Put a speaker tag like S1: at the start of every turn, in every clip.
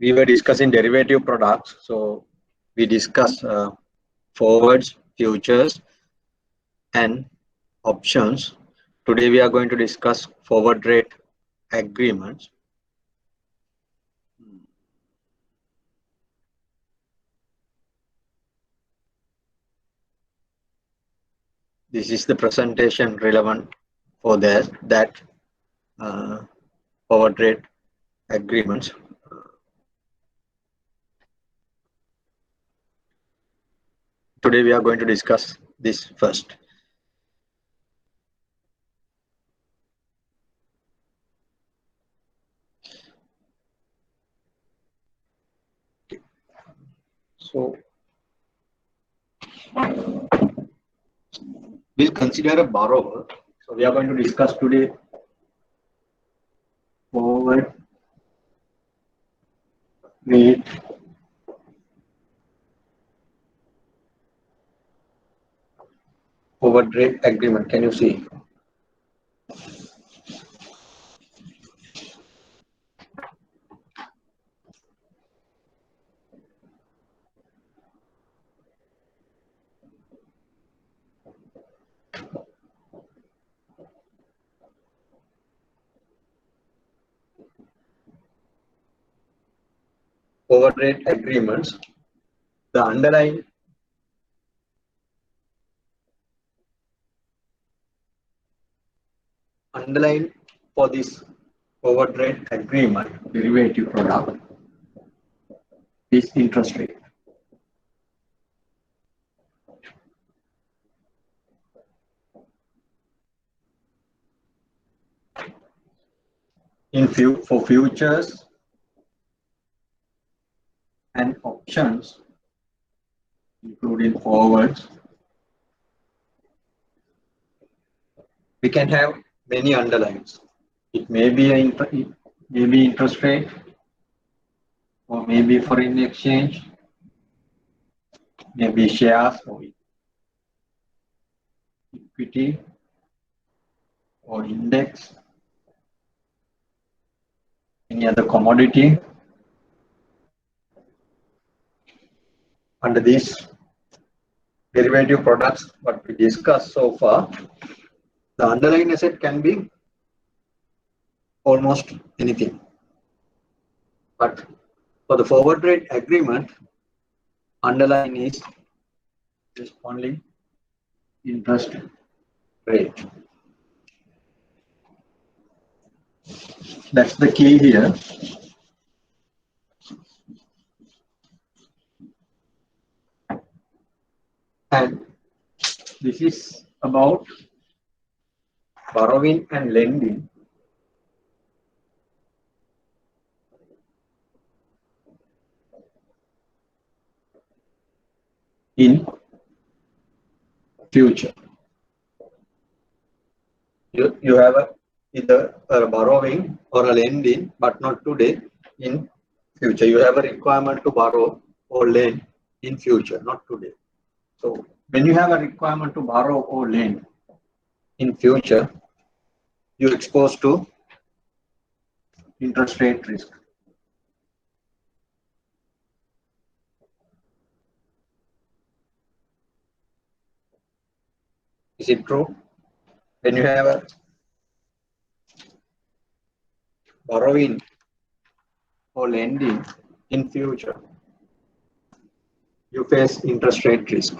S1: we were discussing derivative products. So we discuss forwards, futures, and options. Today we are going to discuss forward rate agreements. This is the presentation relevant for that forward rate agreements. Today we are going to discuss this first. So we'll consider a borrower. So we are going to discuss today forward rate agreement. Can you see? Forward rate agreements. The underlying for this forward rate agreement derivative product is interest rate. For futures and options, including forwards, we can have many underlines. It may be interest rate, or maybe foreign exchange, maybe shares or equity or index, any other commodity. Under these derivative products, what we discussed so far, the underlying asset can be almost anything. But for the forward rate agreement, underlying is just only interest rate. That's the key here. And this is about borrowing and lending in future. You have either a borrowing or a lending, but not today. In future, you have a requirement to borrow or lend in future, not today. So when you have a requirement to borrow or lend in future, you're exposed to interest rate risk. Is it true? When you have a borrowing or lending in future, you face interest rate risk.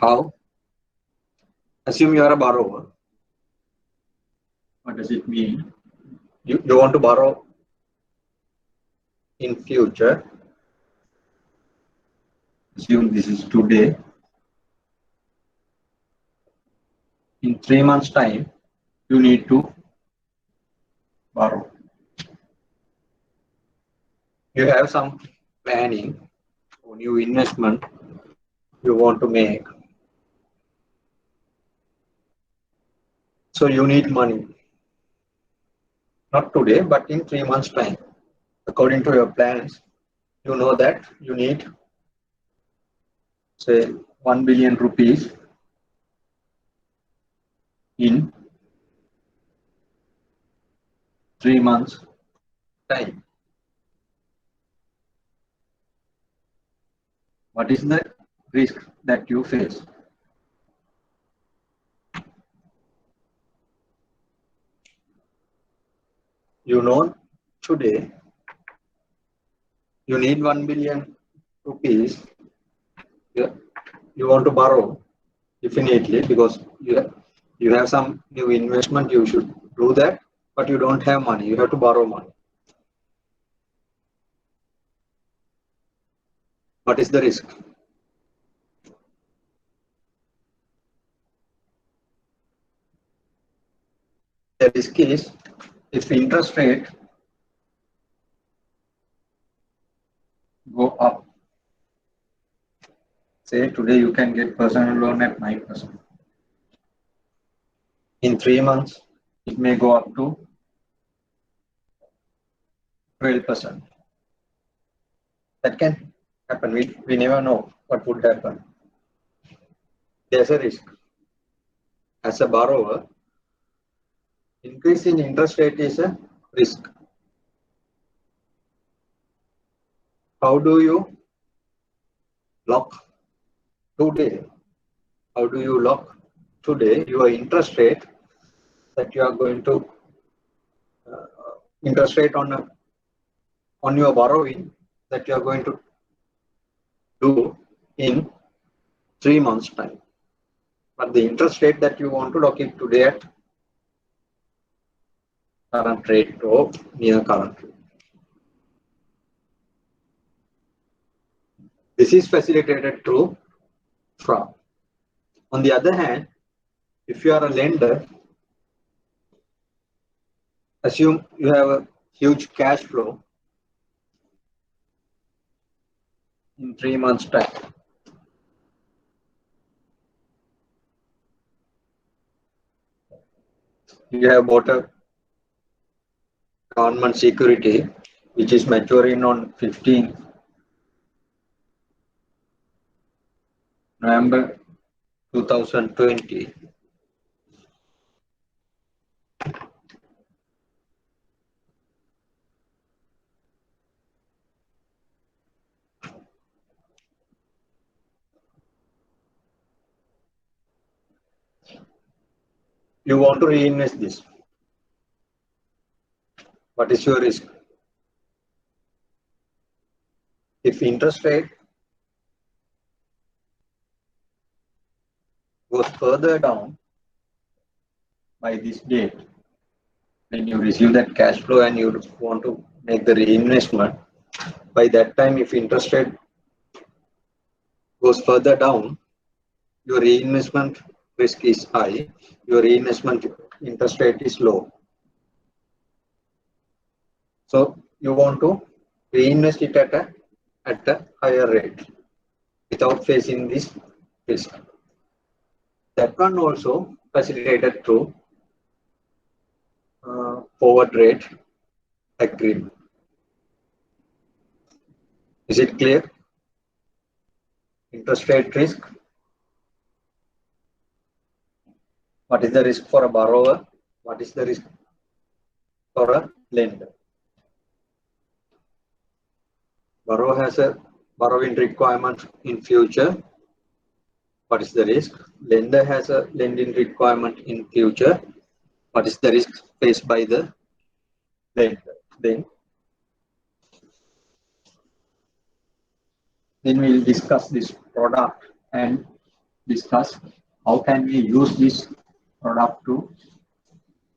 S1: How? Assume you are a borrower. What does it mean? You want to borrow in future. Assume this is today. In 3 months' time, you need to borrow. You have some planning or new investment you want to make. So you need money. Not today, but in 3 months' time. According to your plans, you know that you need, say, 1 billion rupees in 3 months' time. What is the risk that you face? You know, today you need 1 billion rupees. You want to borrow definitely because you have some new investment. You should do that, but you don't have money. You have to borrow money. What is the risk? The risk is if interest rate go up. Say today you can get personal loan at 9%. In 3 months, it may go up to 12%. That can happen. We never know what would happen. There's a risk. As a borrower, increase in interest rate is a risk. How do you lock today? How do you lock today your interest rate that you are going to interest rate on your borrowing that you are going to do in 3 months time? But the interest rate that you want to lock it today at current rate or near current rate. This is facilitated through FRA. On the other hand, if you are a lender, assume you have a huge cash flow in 3 months time. You have bought a government security which is maturing on 15 November 2020. You want to reinvest this. What is your risk? If interest rate goes further down by this date, when you receive that cash flow and you want to make the reinvestment, by that time, if interest rate goes further down, your reinvestment risk is high, your reinvestment interest rate is low. So you want to reinvest it at a higher rate without facing this risk. That one also facilitated through forward rate agreement. Is it clear? Interest rate risk. What is the risk for a borrower? What is the risk for a lender? Borrower has a borrowing requirement in future. What is the risk? Lender has a lending requirement in future. What is the risk faced by the lender? Then we'll discuss this product and discuss how can we use this product to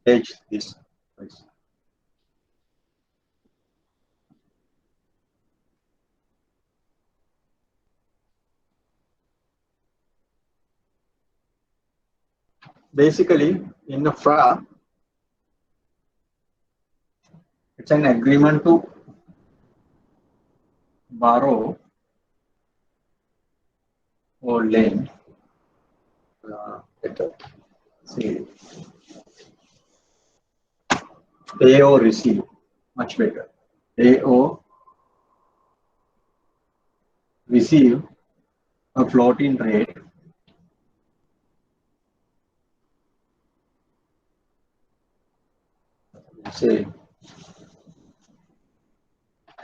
S1: hedge this risk. Basically, in the FRA, it's an agreement to borrow or lend. See, pay or receive, much better. Pay or receive a floating rate say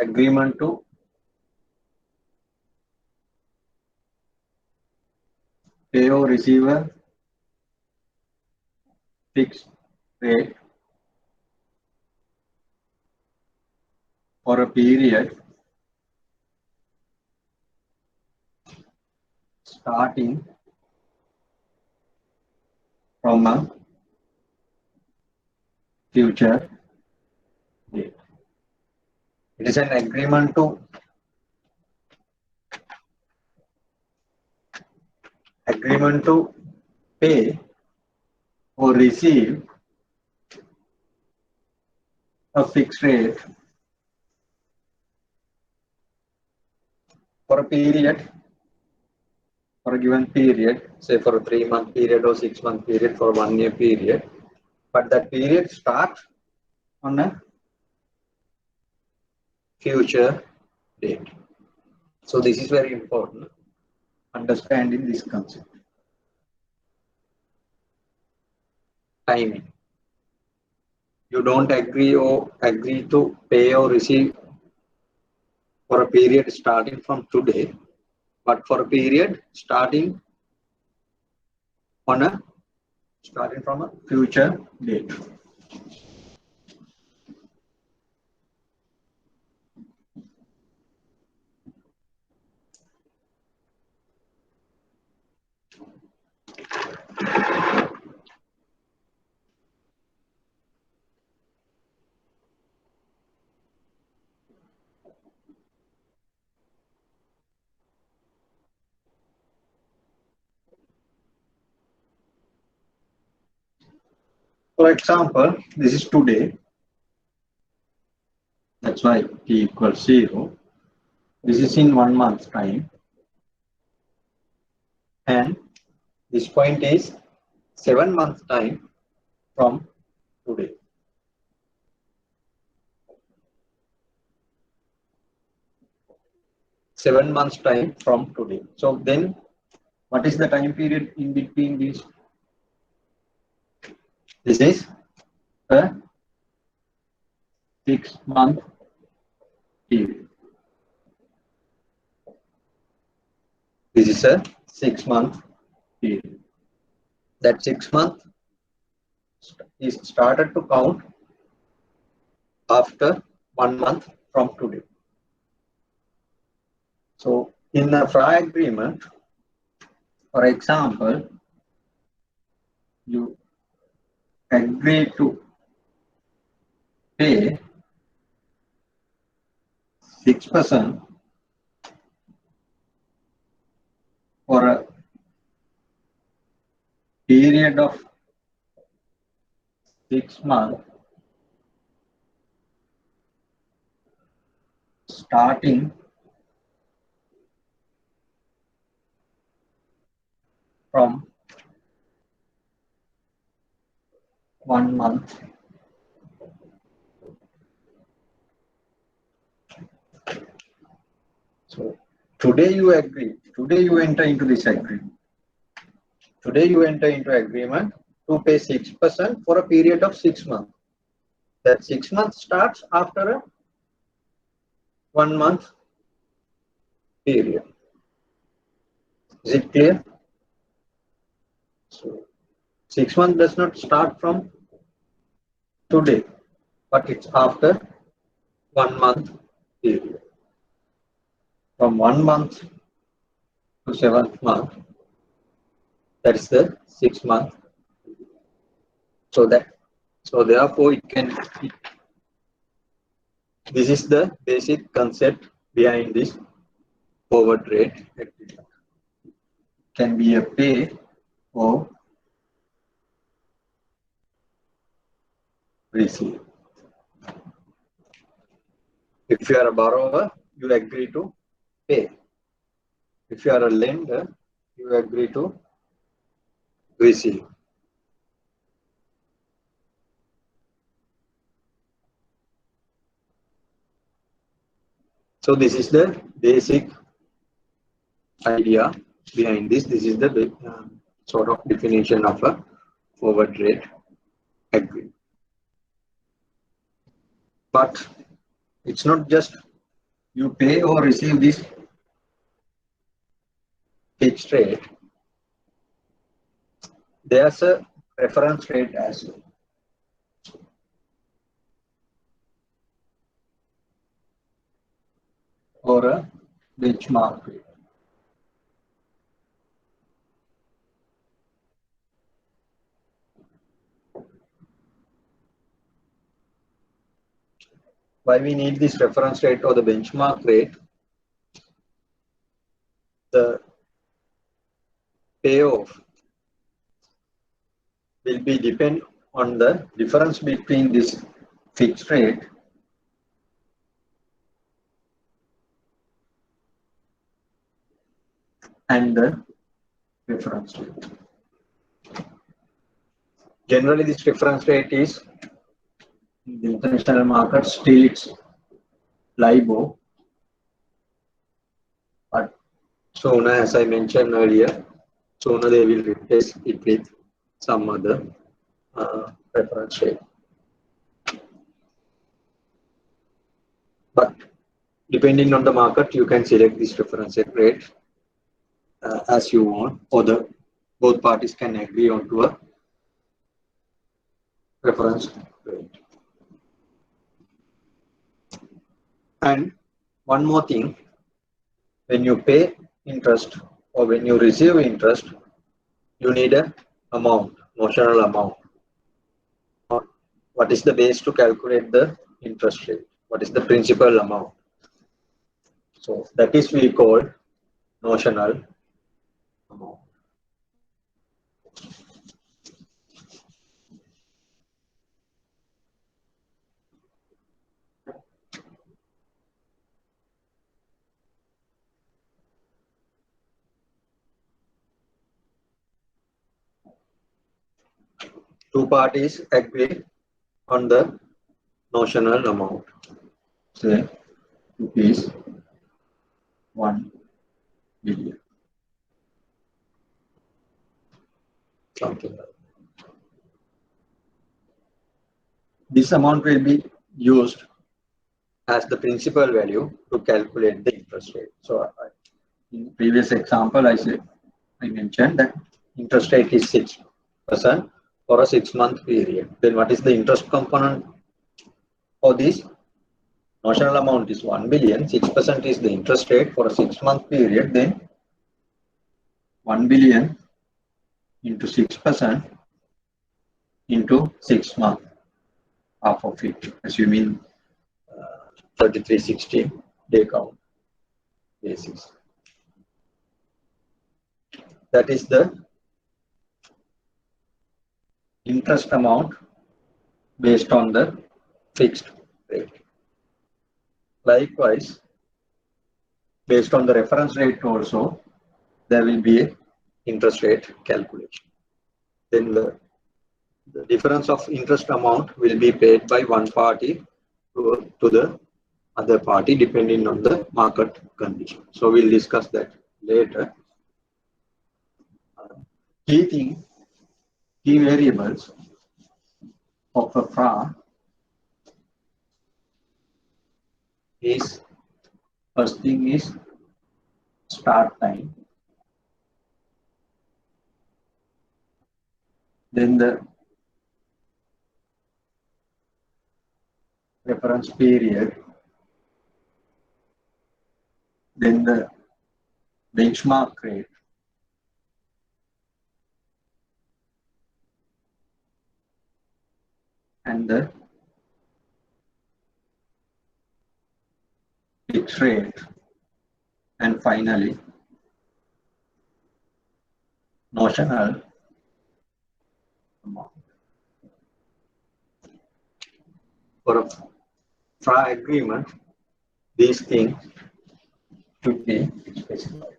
S1: agreement to pay or receive a fixed rate for a period starting from a future date. It is an agreement to pay or receive a fixed rate for a period, for a given period, say for a 3-month period or 6-month period, for a 1-year period, but that period starts on a future date. So this is very important, understanding this concept. Timing. You don't agree to pay or receive for a period starting from today, but for a period starting from a future date. For example, this is today. That's why t equals 0. This is in 1 month time. And this point is 7 months time from today. Seven months time from today. So then what is the time period in between these? This is a 6-month period. This is a 6-month period. That 6 months is started to count after 1 month from today. So in a FRA agreement, for example, you agree to pay 6% for a period of 6 months starting from 1 month. So today you agree, today you enter into this agreement. Today you enter into agreement to pay 6% for a period of 6 months. That 6 months starts after a 1 month period. Is it clear? So 6 months does not start from today, but it's after 1 month period. From 1 month to 7th month, that is the 6 month. So therefore this is the basic concept behind this forward rate agreement. Can be a pay or receive. If you are a borrower, you agree to pay. If you are a lender, you agree to receive. So this is the basic idea behind this. This is the sort of definition of a forward rate agreement. But it's not just you pay or receive this fixed rate. there's a reference rate as well, or a benchmark rate. Why we need this reference rate or the benchmark rate? The payoff will be depend on the difference between this fixed rate and the reference rate. Generally, this reference rate is in the international market still it's LIBOR, but sooner, as I mentioned earlier, sooner they will replace it with some other reference rate. But depending on the market, you can select this reference rate as you want, or both parties can agree on to a reference rate. And one more thing, when you pay interest or when you receive interest, you need a amount, notional amount. What is the base to calculate the interest rate? What is the principal amount? So that is we call notional amount. Two parties agree on the notional amount. Say rupees 1 billion. Something like that. This amount will be used as the principal value to calculate the interest rate. So in previous example, I mentioned that interest rate is 6% for a 6-month period. Then what is the interest component for this? Notional amount is 1 billion, 6% is the interest rate for a 6-month period. Then 1 billion into 6% into 6 months, half of it, assuming 3360 day count basis. That is the interest amount based on the fixed rate. Likewise, based on the reference rate also, there will be an interest rate calculation. Then the difference of interest amount will be paid by one party to the other party depending on the market condition. So we'll discuss that later. Key variables of a FRA is, first thing is start time, then the reference period, then the benchmark rate, and the fixed rate, and finally notional amount. For a FRA agreement, these things should be specified.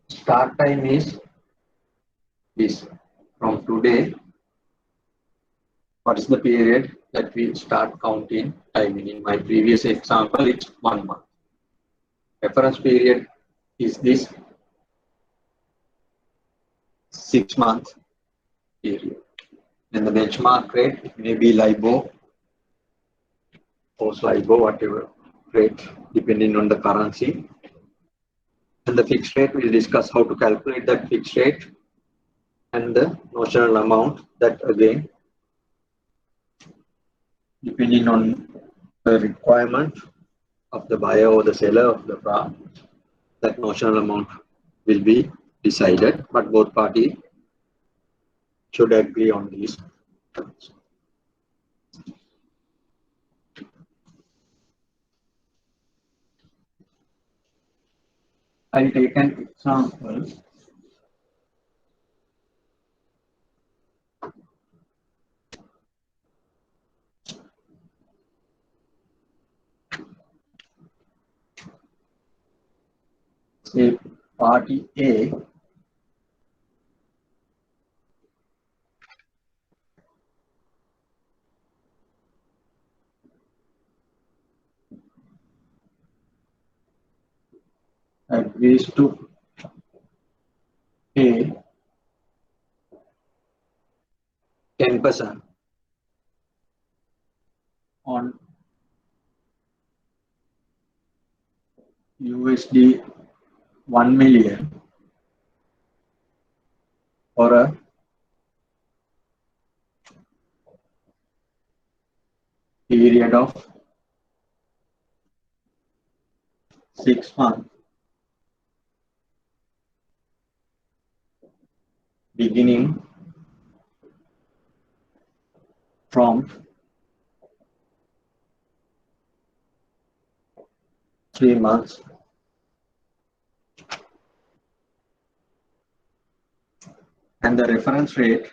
S1: Start time is this from today. What is the period that we start counting timing? In my previous example, it's 1 month. Reference period is this 6-month period. Then the benchmark rate may be LIBOR, post LIBOR, whatever rate, depending on the currency. And the fixed rate, we'll discuss how to calculate that fixed rate and the notional amount, that again, depending on the requirement of the buyer or the seller of the car, that notional amount will be decided, but both parties should agree on these terms. I'll take an example. Say party A agrees to pay 10% on USD 1 million for a period of 6 months, beginning from 3 months and the reference rate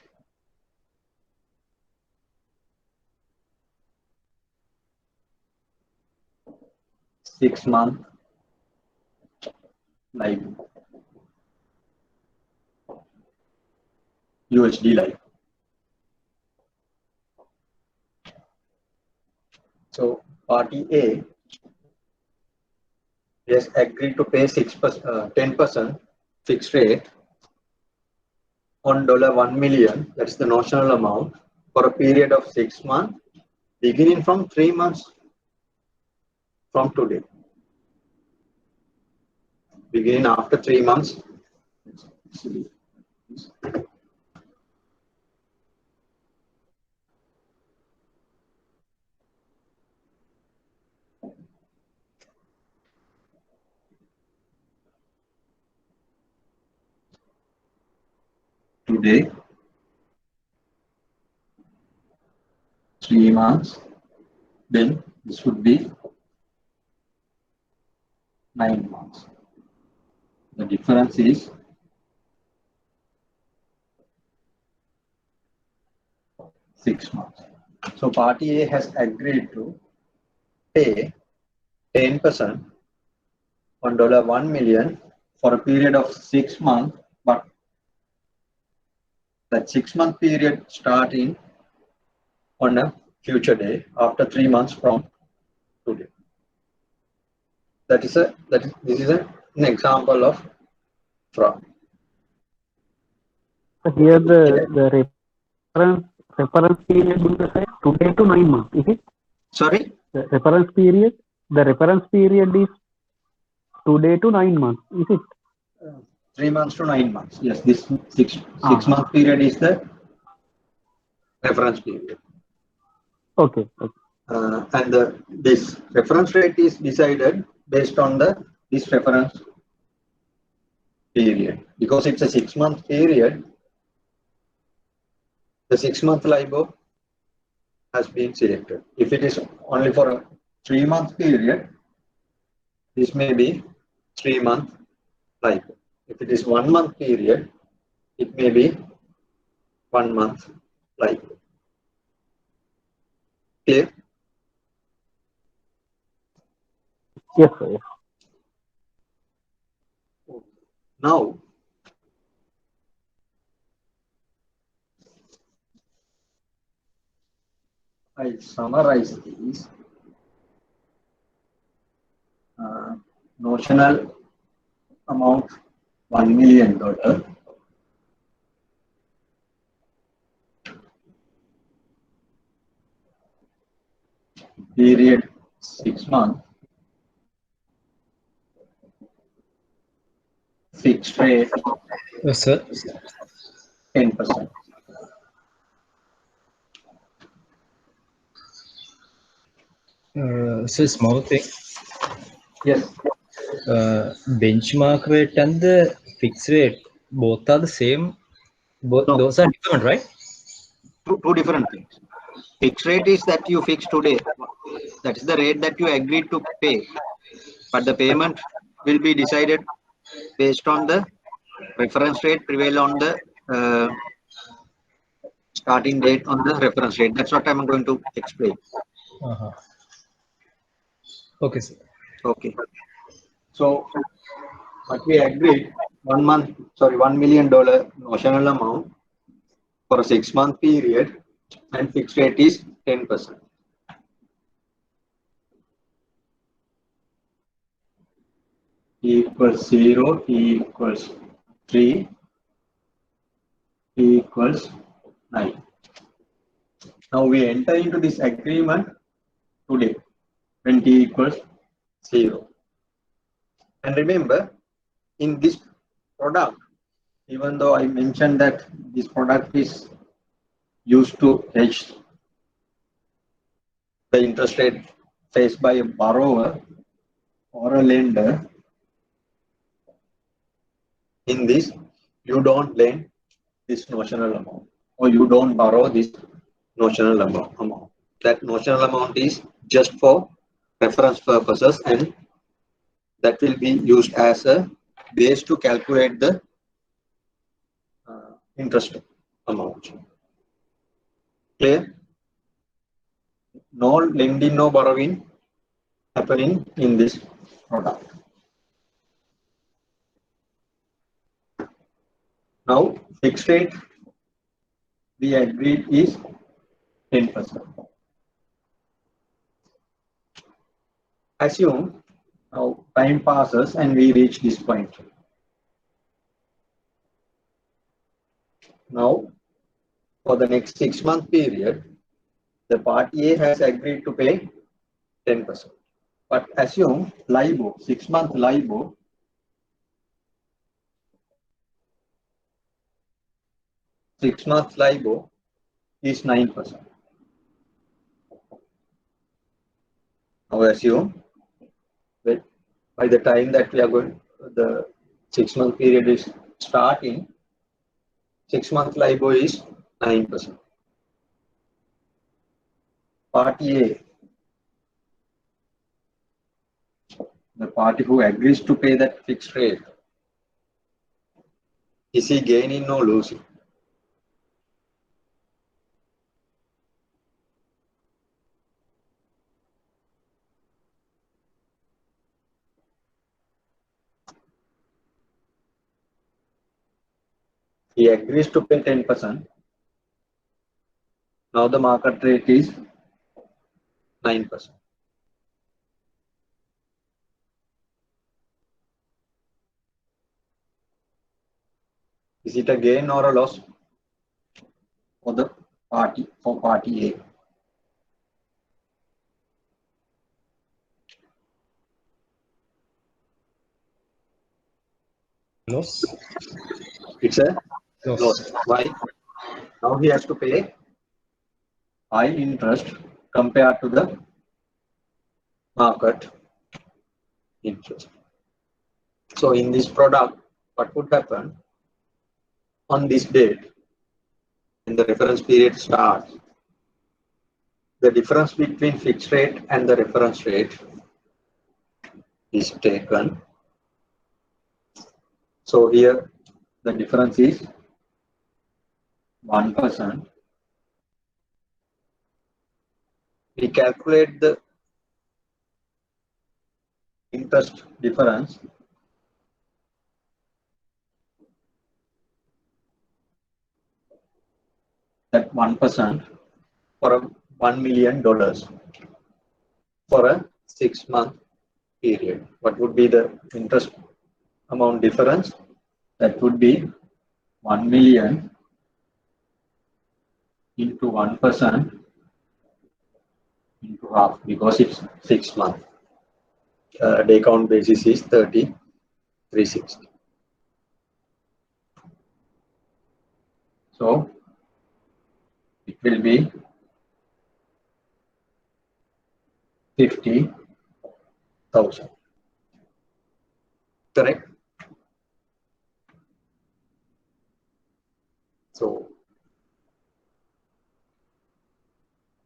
S1: six-month live USD live. So party A has agreed to pay 10% fixed rate on $1 million, that's the notional amount, for a period of 6 months, beginning from 3 months from today. Beginning after 3 months. Today, 3 months, then this would be 9 months. The difference is 6 months. So party A has agreed to pay 10% on $1 million for a period of 6 months, but that 6-month period starting on a future day after 3 months from today. This is an example of fraud.
S2: So here the reference period will be said today to 9 months, is it?
S1: Sorry?
S2: The reference period is today to 9 months, is it?
S1: 3 months to 9 months. Yes, this six-month period is the reference period.
S2: Okay.
S1: And this reference rate is decided based on this reference period. Because it's a 6-month period, the 6-month LIBOR has been selected. If it is only for a 3-month period, this may be 3-month LIBOR. If it is 1 month period, it may be 1 month LIBOR. Clear?
S2: Yes, sir.
S1: Now, I summarize these. Notional amount $1 million. Period 6 months. fixed rate
S3: Yes, sir.
S1: 10%.
S3: So small thing.
S1: Yes.
S3: Benchmark rate and the fixed rate both are the same. Both
S1: No.
S3: those are different, right?
S1: Two different things. Fixed rate is that you fix today. That is the rate that you agreed to pay. But the payment will be decided based on the reference rate prevail on the starting date on the reference rate. That's what I'm going to explain.
S3: Uh-huh. Okay, sir.
S1: Okay. So what we agreed, $1 million notional amount for a 6-month period, and fixed rate is 10%. Equals 0, equals 3, equals 9. Now we enter into this agreement today when t equals 0. And remember, in this product, even though I mentioned that this product is used to hedge the interest rate faced by a borrower or a lender, in this you don't lend this notional amount or you don't borrow this notional amount. That notional amount is just for reference purposes, and that will be used as a base to calculate the interest amount. Clear? No lending, no borrowing happening in this product. Now, fixed rate we agreed is 10%. Assume now time passes and we reach this point. Now, for the next 6-month period, the party A has agreed to pay 10%. But assume LIBOR, 6-month LIBOR, is 9%. Now assume that by the time that we are going, the 6-month period is starting, 6-month LIBOR is 9%. Party A, the party who agrees to pay that fixed rate, is he gaining or losing? He agrees to pay 10%. Now the market rate is 9%. Is it a gain or a loss for the party, for party A?
S3: Loss.
S1: It's a loss. Why? Now he has to pay high interest compared to the market interest. So in this product, what would happen on this date when the reference period starts? The difference between fixed rate and the reference rate is taken. So here the difference is 1%. We calculate the interest difference at 1% for $1 million for a 6-month period. What would be the interest amount difference? That would be 1 million into 1% into half, because it's 6 months. Day count basis is 30,360. So it will be 50,000. Correct? So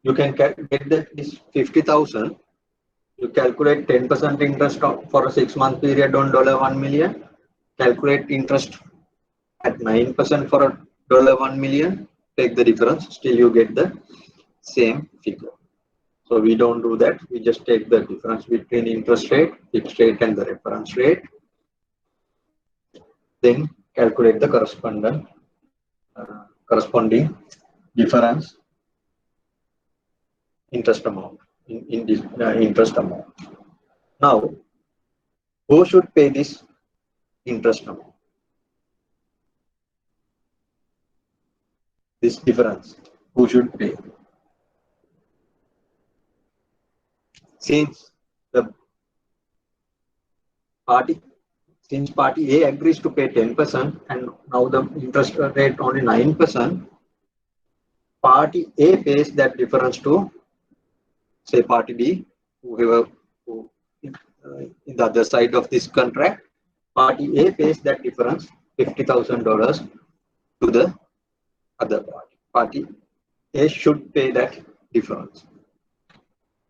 S1: you can get this 50,000. You calculate 10% interest for a 6-month period on $1 million. Calculate interest at 9% for a $1 million. Take the difference. Still you get the same figure. So we don't do that. We just take the difference between interest rate, fixed rate, and the reference rate. Then calculate the corresponding difference interest amount in this interest amount. Now, who should pay this interest amount? This difference, who should pay? Since party A agrees to pay 10% and now the interest rate only 9%, party A pays that difference to, say, party B, whoever who in the other side of this contract. Party A pays that difference, $50,000, to the other party. Party A should pay that difference.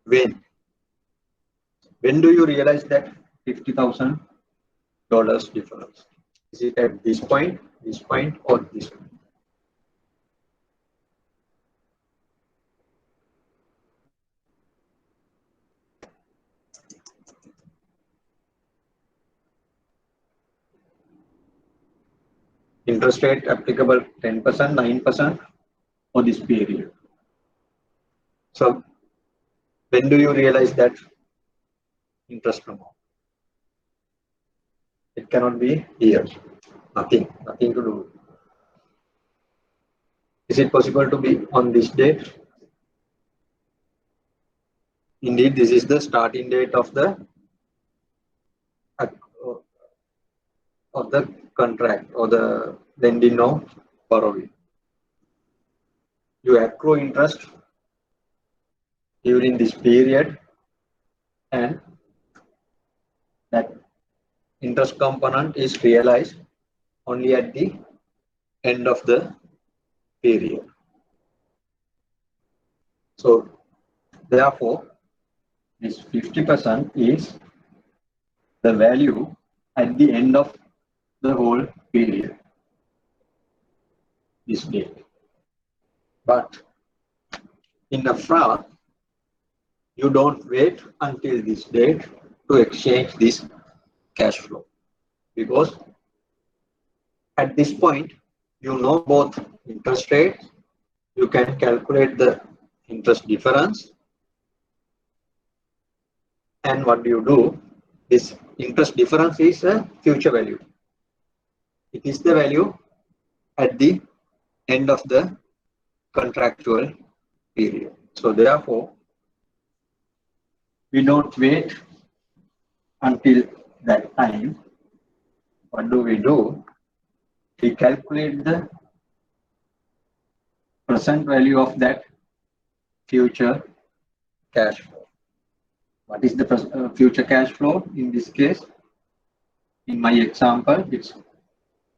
S1: When do you realize that $50,000 difference? Is it at this point, or this point? Interest rate applicable 10%, 9% for this period. So when do you realize that interest amount? It cannot be here. Nothing to do. Is it possible to be on this date? Indeed, this is the starting date of the contract or the lending or borrowing. You accrue interest during this period, and that interest component is realized only at the end of the period. So therefore, this 50% is the value at the end of the whole period, this date. But in the FRA, you don't wait until this date to exchange this cash flow, because at this point you know both interest rates, you can calculate the interest difference, and what do you do? This interest difference is a future value. It is the value at the end of the contractual period. So therefore, we don't wait until that time. What do? We calculate the present value of that future cash flow. What is the future cash flow in this case? In my example, it's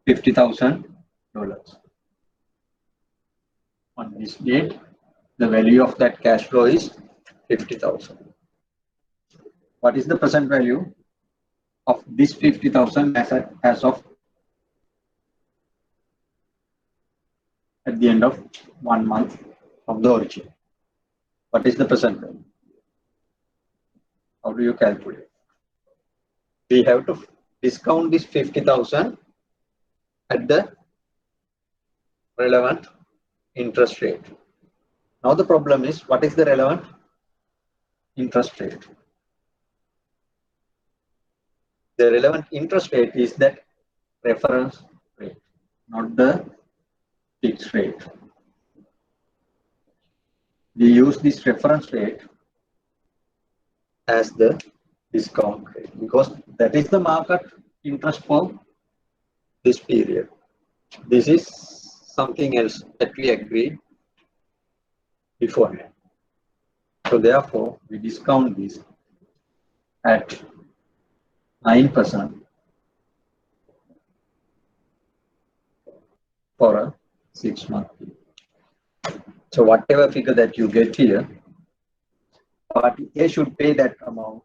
S1: $50,000. On this date, the value of that cash flow is 50,000. What is the present value of this 50,000 as of at the end of 1 month of the origin? What is the present value? How do you calculate? We have to discount this 50,000 at the relevant interest rate. Now the problem is, what is the relevant interest rate? The relevant interest rate is that reference rate, not the fixed rate. We use this reference rate as the discount rate because that is the market interest for this period. This is something else that we agreed beforehand. So therefore, we discount this at 9% for a 6-month period. So whatever figure that you get here, party A should pay that amount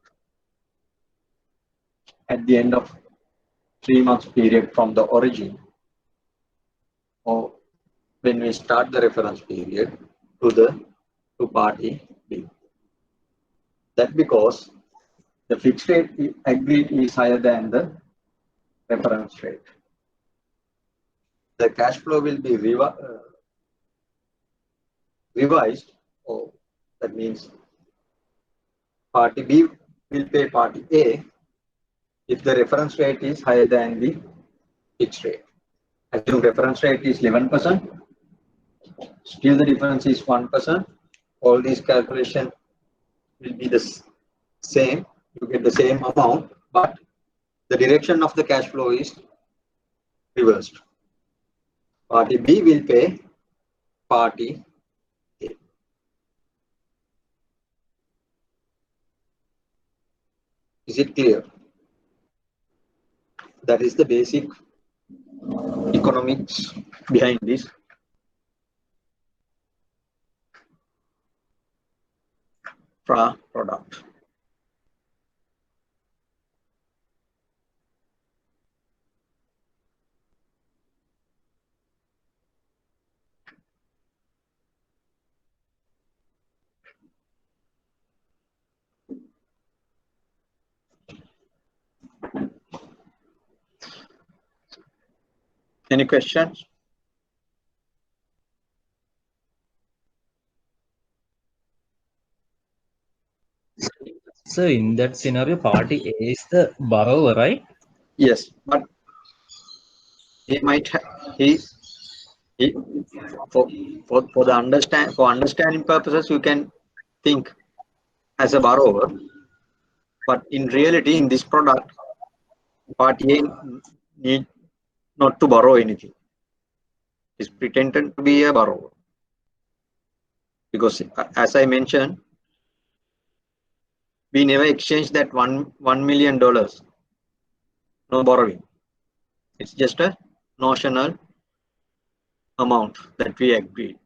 S1: at the end of 3 months period from the origin, or when we start the reference period to party B. That because the fixed rate agreed is higher than the reference rate. The cash flow will be revised, or that means party B will pay party A if the reference rate is higher than the fixed rate. Assume reference rate is 11%, still the difference is 1%. All these calculations will be the same. You get the same amount, but the direction of the cash flow is reversed. Party B will pay party A. Is it clear? That is the basic economics behind this product. Any questions?
S3: So in that scenario, party A is the borrower, right?
S1: Yes, but he might he for the understanding purposes you can think as a borrower, but in reality in this product party A need not to borrow anything. Is pretended to be a borrower because as I mentioned, we never exchanged that $1 million. No borrowing. It's just a notional amount that we agreed.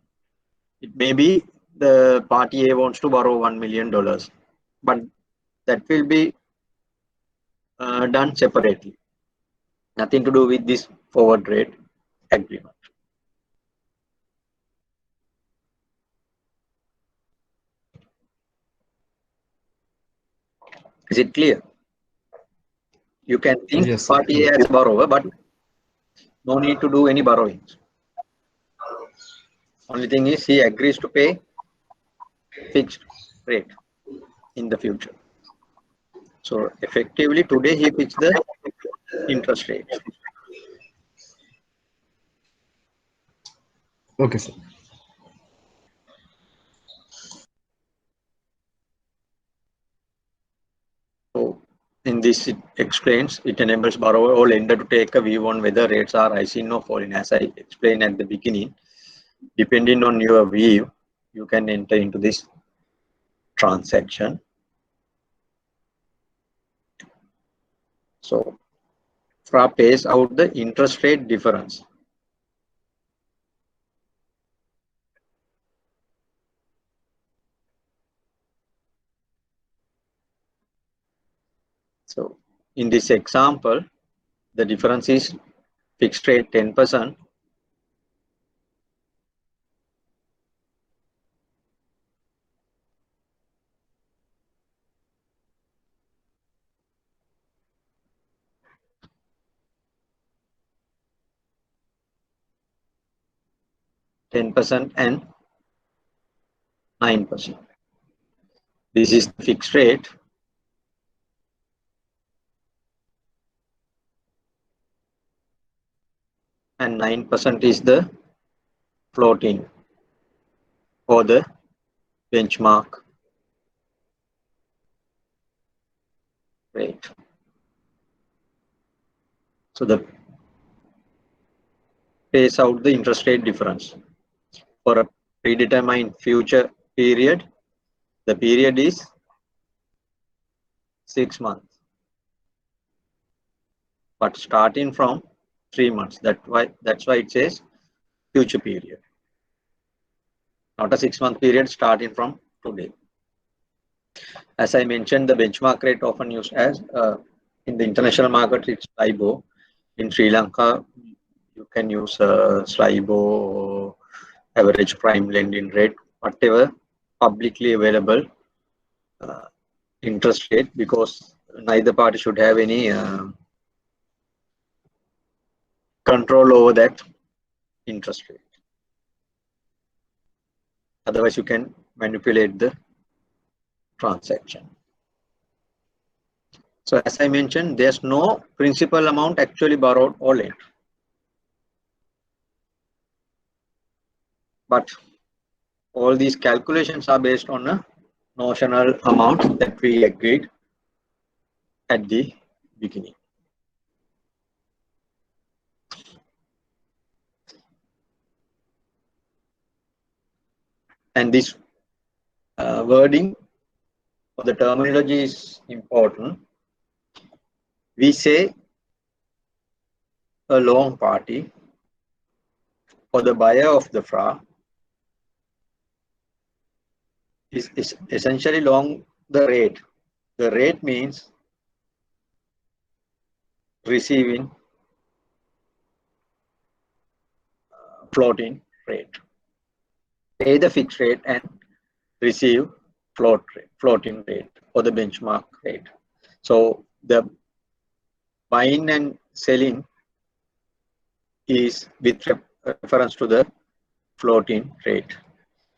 S1: It may be the party A wants to borrow $1 million, but that will be done separately. Nothing to do with this forward rate agreement. Is it clear? You can think
S3: Yes,
S1: party A as borrower, but no need to do any borrowings. Only thing is he agrees to pay fixed rate in the future. So effectively today he fixed the interest rate.
S3: Okay, sir.
S1: So in this it explains, it enables borrower or lender to take a view on whether rates are rising or falling. As I explained at the beginning, depending on your view, you can enter into this transaction. So FRA pays out the interest rate difference. So in this example, the difference is fixed rate 10%. And 9%. This is the fixed rate. And 9% is the floating or the benchmark rate. So the pays out the interest rate difference. For a predetermined future period, the period is 6 months, but starting from 3 months. That's why it says future period, not a 6-month period starting from today. As I mentioned, the benchmark rate often used as in the international market, it's SLIBOR. In Sri Lanka, you can use SLIBOR or average prime lending rate, whatever publicly available interest rate, because neither party should have any control over that interest rate. Otherwise, you can manipulate the transaction. So as I mentioned, there's no principal amount actually borrowed or lent. But all these calculations are based on a notional amount that we agreed at the beginning. And this wording or the terminology is important. We say a long party or the buyer of the FRA is essentially long the rate. The rate means receiving floating rate. Pay the fixed rate and receive floating rate or the benchmark rate. So the buying and selling is with reference to the floating rate.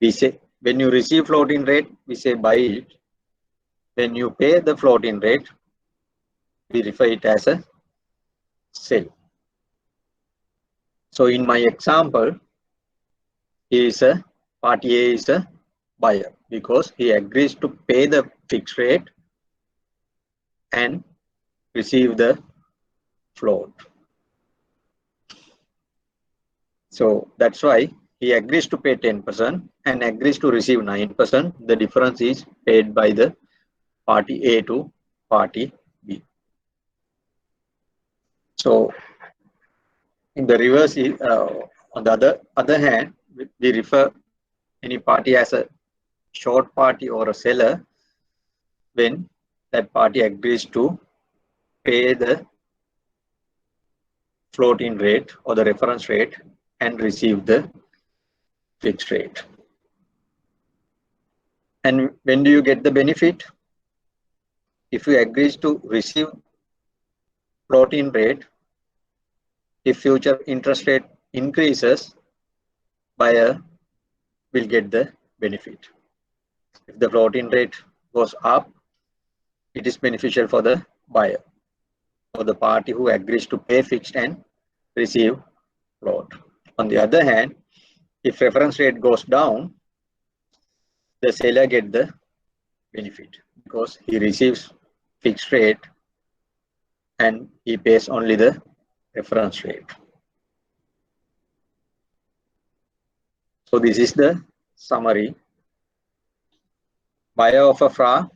S1: We say when you receive floating rate, we say buy it. When you pay the floating rate, we refer it as a sell. So in my example, party A is a buyer because he agrees to pay the fixed rate and receive the float. So that's why he agrees to pay 10% and agrees to receive 9%. The difference is paid by the party A to party B. So in the reverse, on the other hand, we refer any party as a short party or a seller when that party agrees to pay the floating rate or the reference rate and receive the fixed rate. And when do you get the benefit? If you agree to receive floating rate, if future interest rate increases, buyer will get the benefit. If the floating rate goes up, it is beneficial for the buyer or the party who agrees to pay fixed and receive float. On the other hand, if reference rate goes down, the seller gets the benefit because he receives fixed rate and he pays only the reference rate. So this is the summary. Buyer of a FRA,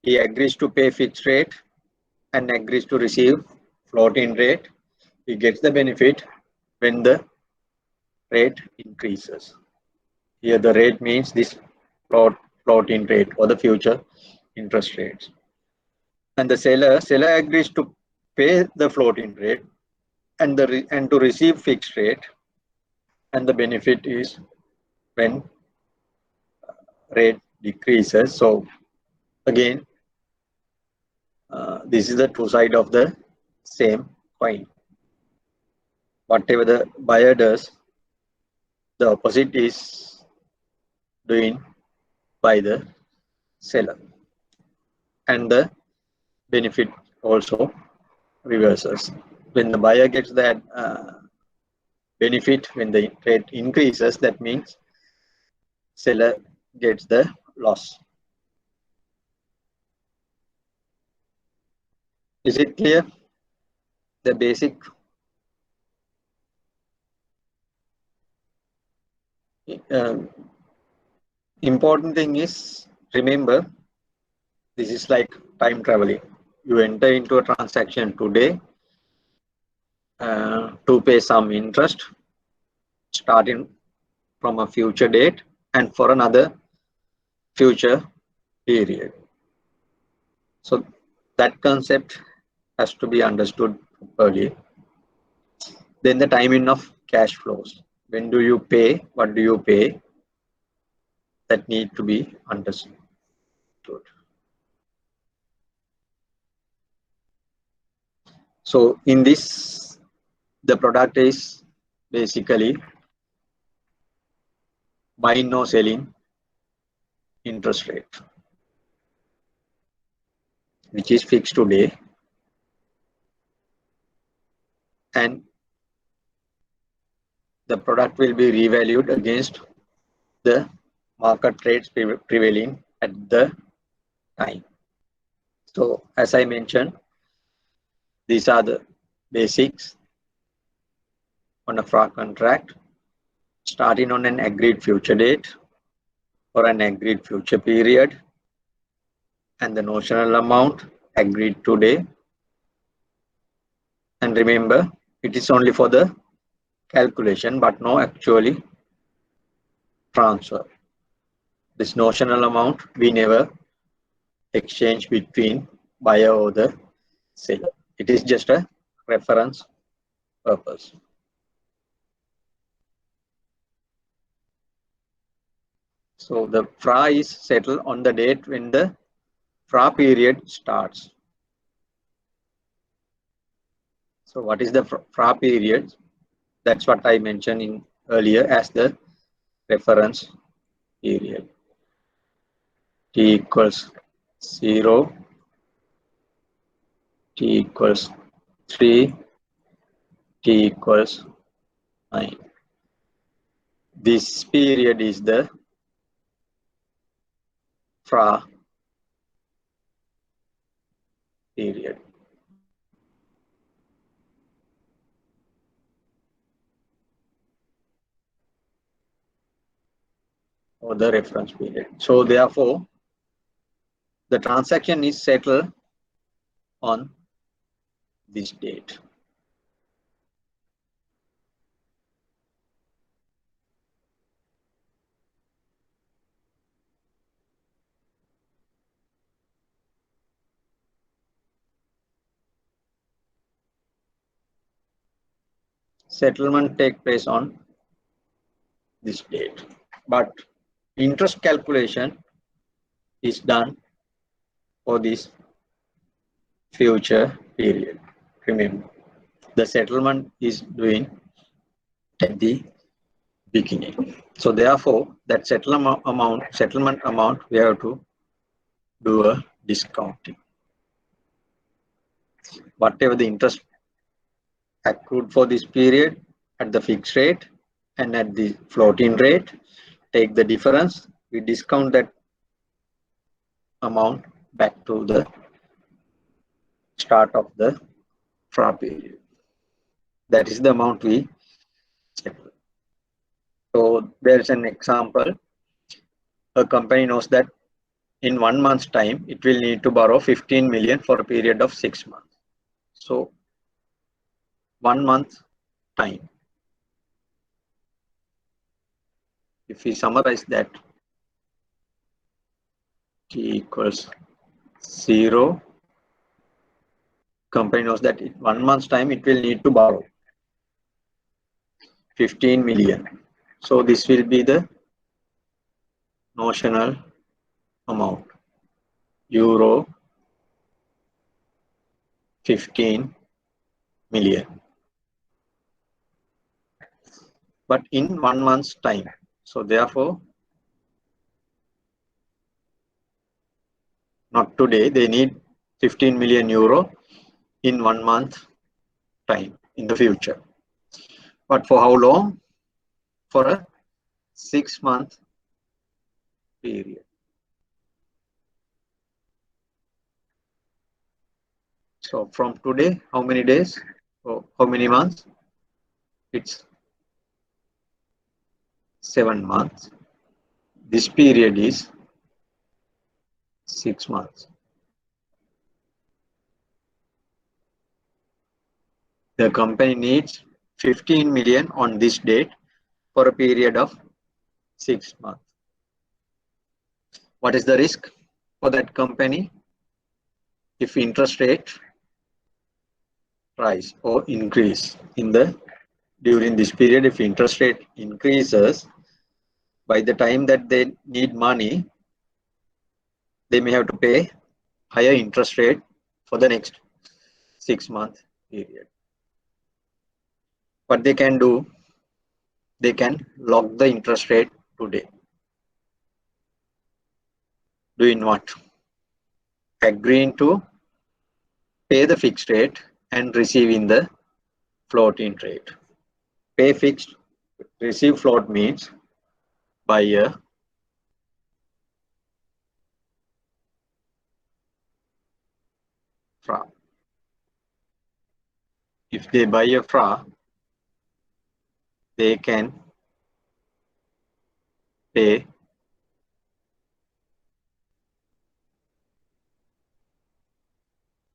S1: he agrees to pay fixed rate and agrees to receive floating rate. He gets the benefit when the rate increases. Here the rate means this floating rate or the future interest rates. And the seller agrees to pay the floating rate and to receive fixed rate, and the benefit is when rate decreases. So again, this is the two sides of the same coin. Whatever the buyer does, the opposite is doing by the seller, and the benefit also reverses. When the buyer gets that benefit when the rate increases, that means seller gets the loss. Is it clear? The basic Important thing is, remember, this is like time traveling. You enter into a transaction today to pay some interest starting from a future date and for another future period. So that concept has to be understood early. Then the timing of cash flows. When do you pay? What do you pay? That need to be understood. So in this, the product is basically buying or selling interest rate, which is fixed today, and the product will be revalued against the market rates prevailing at the time. So as I mentioned, these are the basics on a FRA contract, starting on an agreed future date or an agreed future period, and the notional amount agreed today. And remember, it is only for the calculation, but no actually transfer. This notional amount we never exchange between buyer or the seller. It is just a reference purpose. So the FRA is settled on the date when the FRA period starts. So what is the FRA period? That's what I mentioned in earlier as the reference period. T equals 0, T equals 3, T equals 9. This period is the FRA period. Or the reference period. So therefore, the transaction is settled on this date. Settlement takes place on this date, but interest calculation is done for this future period. Remember, the settlement is doing at the beginning. So therefore, that settlement amount, we have to do a discounting. Whatever the interest accrued for this period at the fixed rate and at the floating rate, take the difference, we discount that amount back to the start of the FRA period. That is the amount we settle. So there is an example. A company knows that in 1 month's time, it will need to borrow 15 million for a period of 6 months. So 1 month time. If we summarize that, T equals 0. Company knows that in 1 month's time, it will need to borrow 15 million. So this will be the notional amount, euro 15 million. But in 1 month's time. So therefore, not today, they need 15 million euro in 1 month time in the future. But for how long? For a 6-month period. So from today, how many days? Or how many months? It's 7 months. This period is 6 months. The company needs 15 million on this date for a period of 6 months. What is the risk for that company? If interest rate rise or increase during this period, if interest rate increases, by the time that they need money, they may have to pay higher interest rate for the next 6-month period. What they can do, they can lock the interest rate today. Doing what? Agreeing to pay the fixed rate and receiving the floating rate. Pay fixed, receive float means buy a FRA. If they buy a FRA, they can pay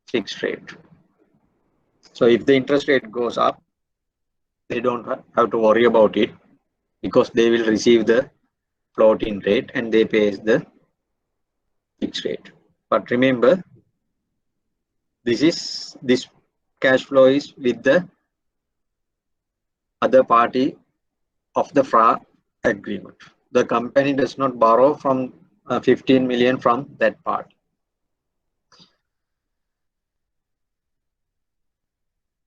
S1: fixed rate. So if the interest rate goes up, they don't have to worry about it because they will receive the floating rate and they pay the fixed rate. But remember, this cash flow is with the other party of the FRA agreement. The company does not borrow from 15 million from that part.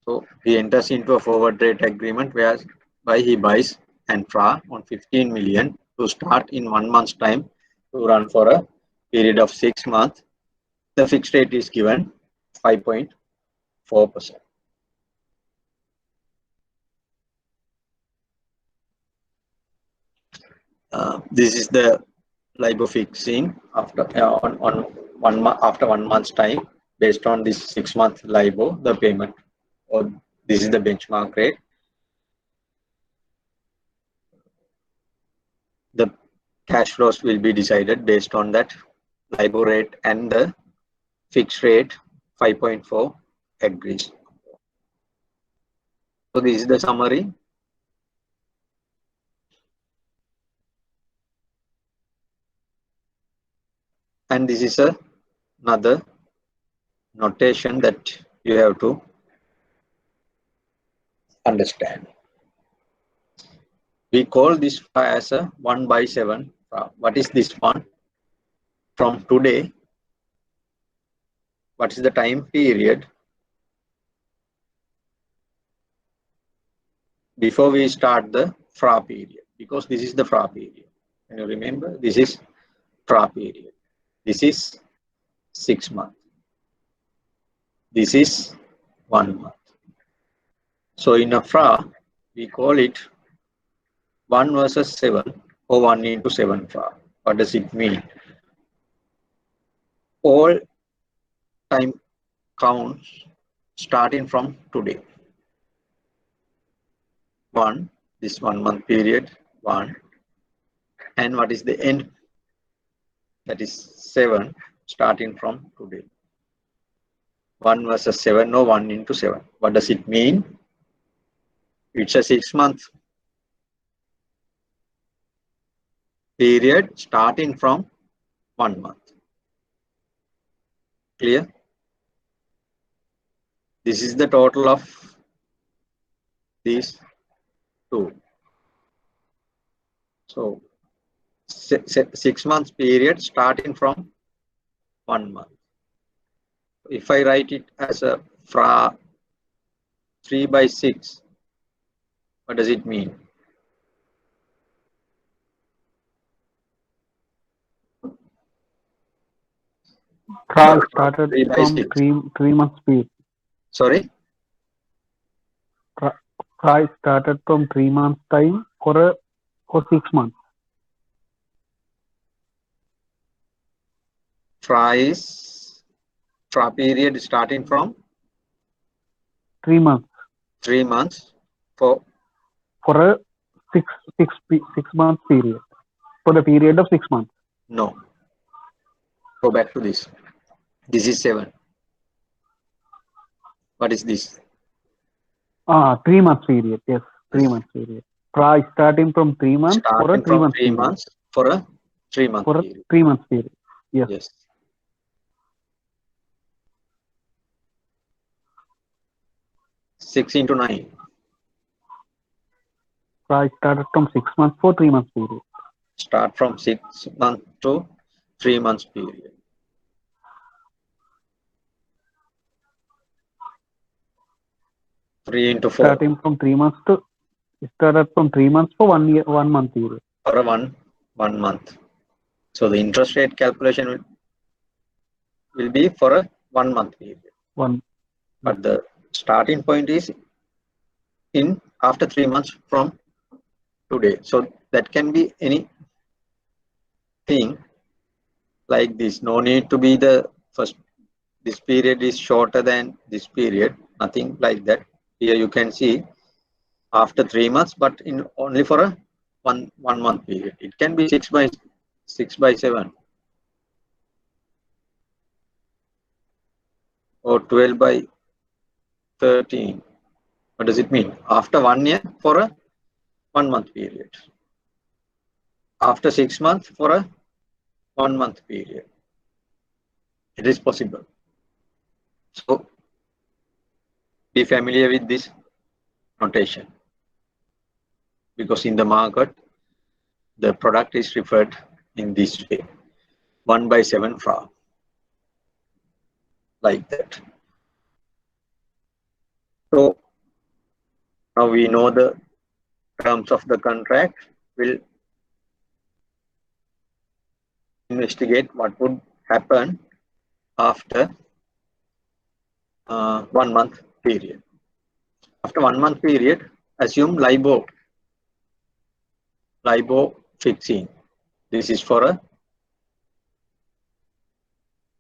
S1: So he enters into a forward rate agreement whereby he buys an FRA on 15 million to start in 1 month's time to run for a period of 6 months. The fixed rate is given 5.4%. This is the LIBOR fixing after after 1 month's time based on this 6-month LIBOR, the payment, or this is the benchmark rate. The cash flows will be decided based on that LIBOR rate and the fixed rate 5.4 agrees. So this is the summary. And this is another notation that you have to understand. We call this as a 1/7. What is this one? From today, what is the time period before we start the FRA period? Because this is the FRA period. Can you remember? This is FRA period. This is 6 months. This is 1 month. So in a FRA, we call it 1 versus 7 or 1 into 7 FRA. What does it mean? All time counts starting from today. 1, this 1 month period, 1. And what is the end? That is 7 starting from today. 1 versus 7 or 1 into 7. What does it mean? It's a 6 month period starting from 1 month. Clear? This is the total of these two. So 6 months period starting from 1 month. If I write it as a FRA 3/6, what does it mean?
S2: Trial started
S1: 3/6.
S2: from 3 months period.
S1: Sorry?
S2: Trial started from 3 months time for 6 months.
S1: FRA period starting from
S2: 3 months.
S1: 3 months for
S2: For 6 month period. For the period of 6 months.
S1: No. Go back to this. This is 7. What is this?
S2: 3 months period. Yes, 3
S1: Yes.
S2: months period. Price starting from 3 months for a
S1: Starting
S2: 3
S1: from
S2: months
S1: 3
S2: period.
S1: months for a 3-month
S2: For a
S1: period.
S2: 3 months period. Yes.
S1: Yes. Six into 9.
S2: Price started from 6 months for 3 months period.
S1: Start from 6 months to 3 months period. Three into 4.
S2: Starting from 3 months to started from 3 months for 1 year, 1 month period.
S1: For a one month. So the interest rate calculation will be for a 1 month period. But the starting point is in after 3 months from today. So that can be anything like this. No need to be the first. This period is shorter than this period. Nothing like that. Here you can see after 3 months, but in only for a one month period. It can be 6 by 7 or 12 by 13. What does it mean? After 1 year for a 1 month period. After 6 months for a 1 month period. It is possible. So be familiar with this notation, because in the market the product is referred in this way, 1 by 7 FRA, like that. So now we know the terms of the contract. We'll investigate what would happen after 1 month period. After 1 month period, assume LIBOR fixing. This is for a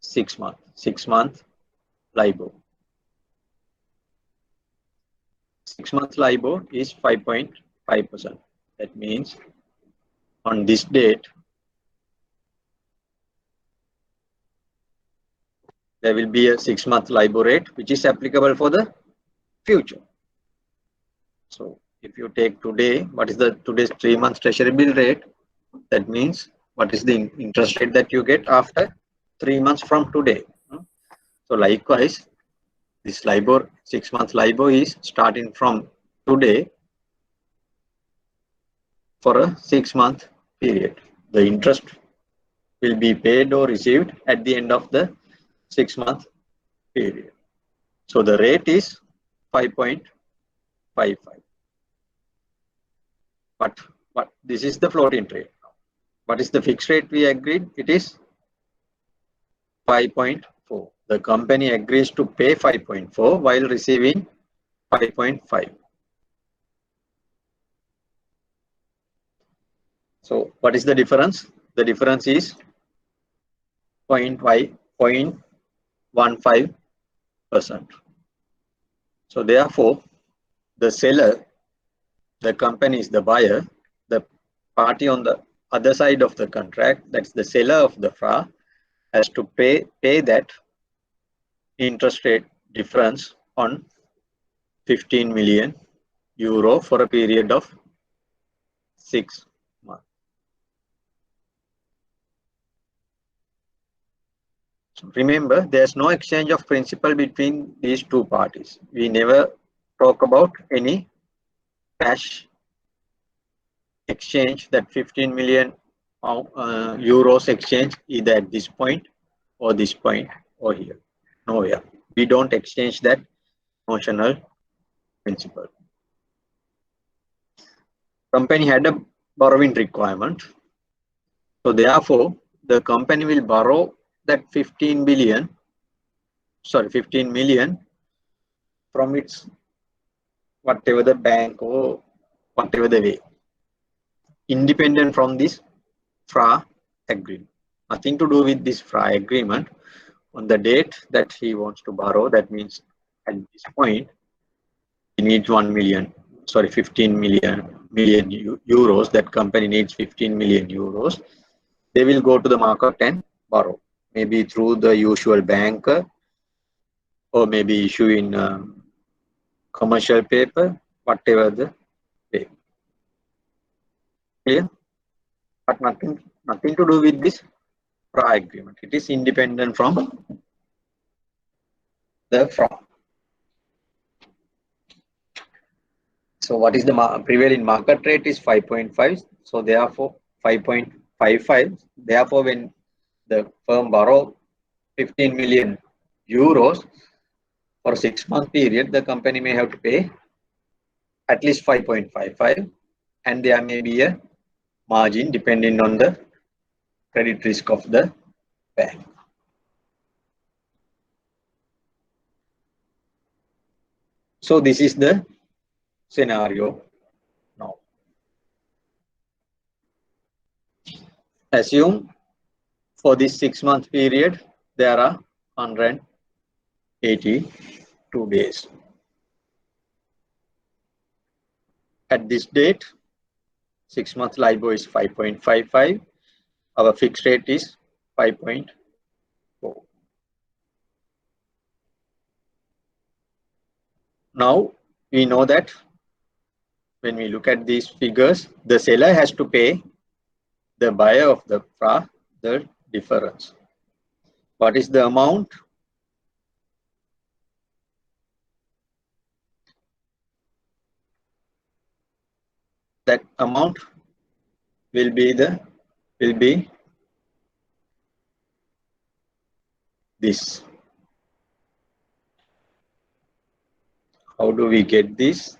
S1: 6 month LIBOR. 6 month LIBOR is 5.5%. That means on this date, there will be a 6 month LIBOR rate which is applicable for the future. So if you take today, what is the today's 3 months treasury bill rate? That means what is the interest rate that you get after 3 months from today. So likewise, this LIBOR, 6 month LIBOR is starting from today for a 6 month period. The interest will be paid or received at the end of the 6 month period. So the rate is 5.55. But this is the floating rate. What is the fixed rate we agreed? It is 5.4. The company agrees to pay 5.4 while receiving 5.5. So what is the difference? The difference is 0.15%. So therefore, the seller, the company is the buyer, the party on the other side of the contract, that's the seller of the FRA, has to pay that interest rate difference on 15 million euro for a period of 6 months. So remember, there's no exchange of principal between these two parties. We never talk about any cash exchange, that 15 million euros exchange either at this point or this point or here. Nowhere. We don't exchange that notional principal. Company had a borrowing requirement. So therefore, the company will borrow that 15 million from its whatever the bank or whatever the way, independent from this FRA agreement. Nothing to do with this FRA agreement. On the date that he wants to borrow, that means at this point, he needs 15 million million euros, that company needs 15 million euros, they will go to the market and borrow, maybe through the usual banker, or maybe issue in commercial paper, whatever the way. Clear? But nothing to do with this FRA agreement. It is independent from the FRA. So what is the prevailing market rate is 5.5. So therefore 5.55. Therefore, when the firm borrow 15 million euros for a 6-month period, the company may have to pay at least 5.55, and there may be a margin depending on the credit risk of the bank. So this is the scenario now. Assume for this 6-month period, there are 182 days. At this date, 6-month LIBOR is 5.55. Our fixed rate is 5.4. Now we know that when we look at these figures, the seller has to pay the buyer of the FRA the difference. What is the amount? That amount will be this. How do we get this?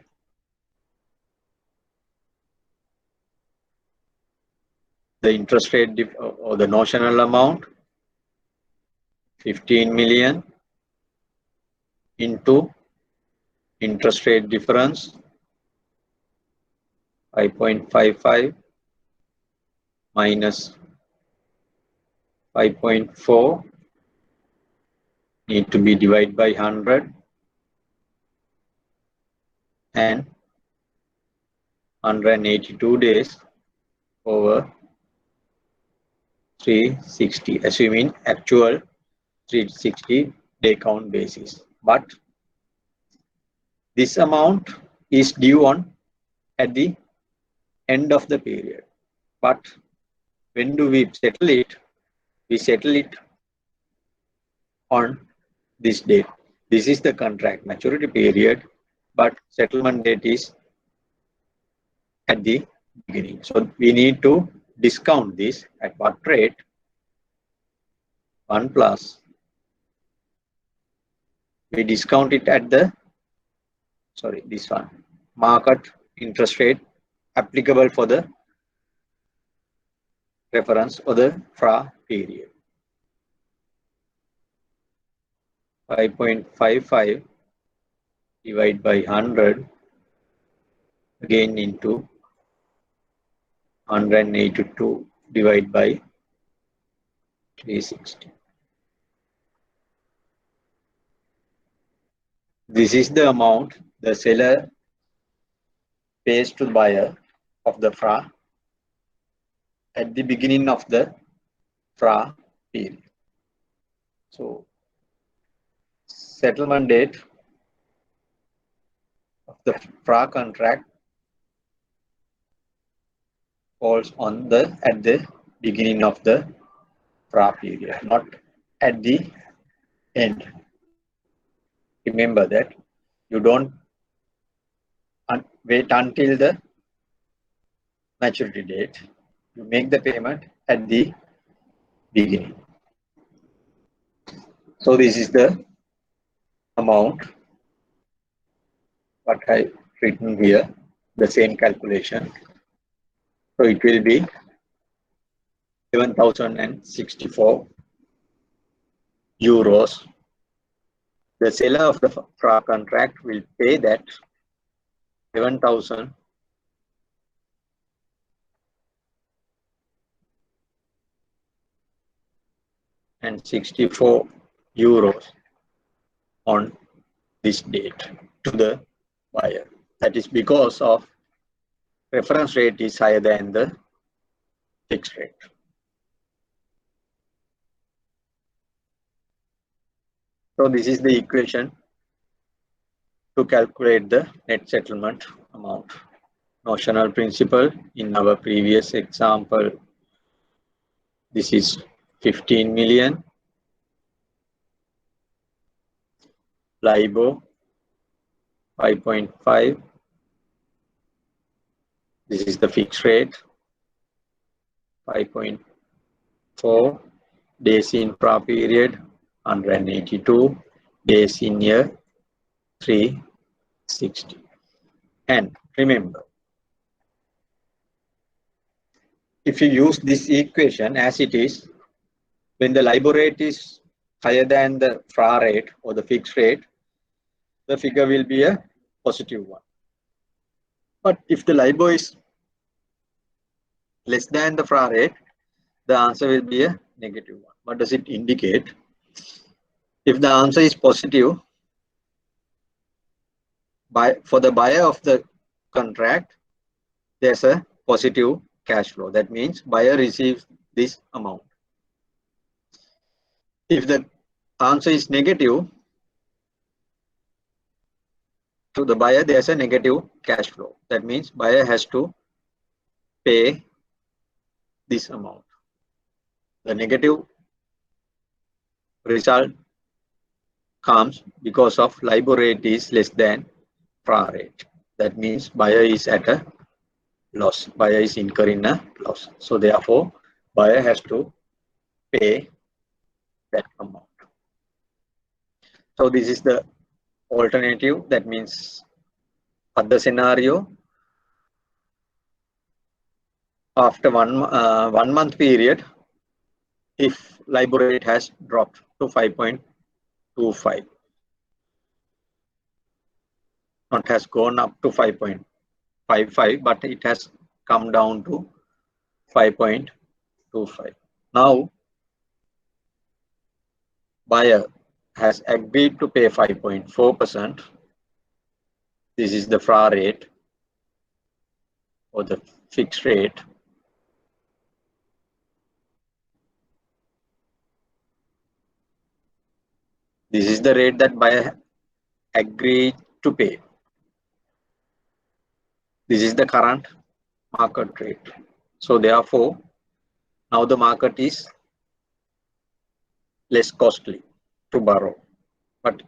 S1: The interest rate or the notional amount, 15 million into interest rate difference, 5.55 minus 5.4 need to be divided by 100, and 182 days over 360, assuming actual 360 day count basis. But this amount is due on at the end of the period. But when do we settle it? We settle it on this date. This is the contract maturity period, but settlement date is at the beginning. So we need to discount this at what rate? 1 plus. We discount it at the, sorry, this one, market interest rate applicable for the reference or the FRA period. 5.55 divided by 100 again into 182 divided by 360. This is the amount the seller pays to the buyer of the FRA at the beginning of the FRA period. So settlement date of the FRA contract falls on at the beginning of the FRA period, not at the end. Remember that you don't wait until the maturity date. You make the payment at the beginning. So this is the amount what I written here, the same calculation. So it will be 7,064 euros. The seller of the FRA contract will pay that 7,064 euros on this date to the buyer. That is because of reference rate is higher than the fixed rate. So this is the equation to calculate the net settlement amount. Notional principal in our previous example, this is 15 million. LIBOR 5.5. This is the fixed rate 5.4. Days in infra period 182. Days in year 360. And remember, if you use this equation as it is, when the LIBOR rate is higher than the FRA rate or the fixed rate, the figure will be a positive one. But if the LIBOR is less than the FRA rate, the answer will be a negative one. What does it indicate? If the answer is positive, for the buyer of the contract, there's a positive cash flow. That means buyer receives this amount. If the answer is negative, to the buyer there's a negative cash flow. That means buyer has to pay this amount. The negative result comes because of LIBOR rate is less than FRA rate. That means buyer is at a loss. Buyer is incurring a loss. So therefore, buyer has to pay that amount. So this is the alternative. That means other scenario, after one month period, if LIBOR rate has dropped to 5.25, not has gone up to 5.55, but it has come down to 5.25. Now, buyer has agreed to pay 5.4%. This is the FRA rate or the fixed rate. This is the rate that buyer agreed to pay. This is the current market rate. So therefore, now the market is less costly to borrow, but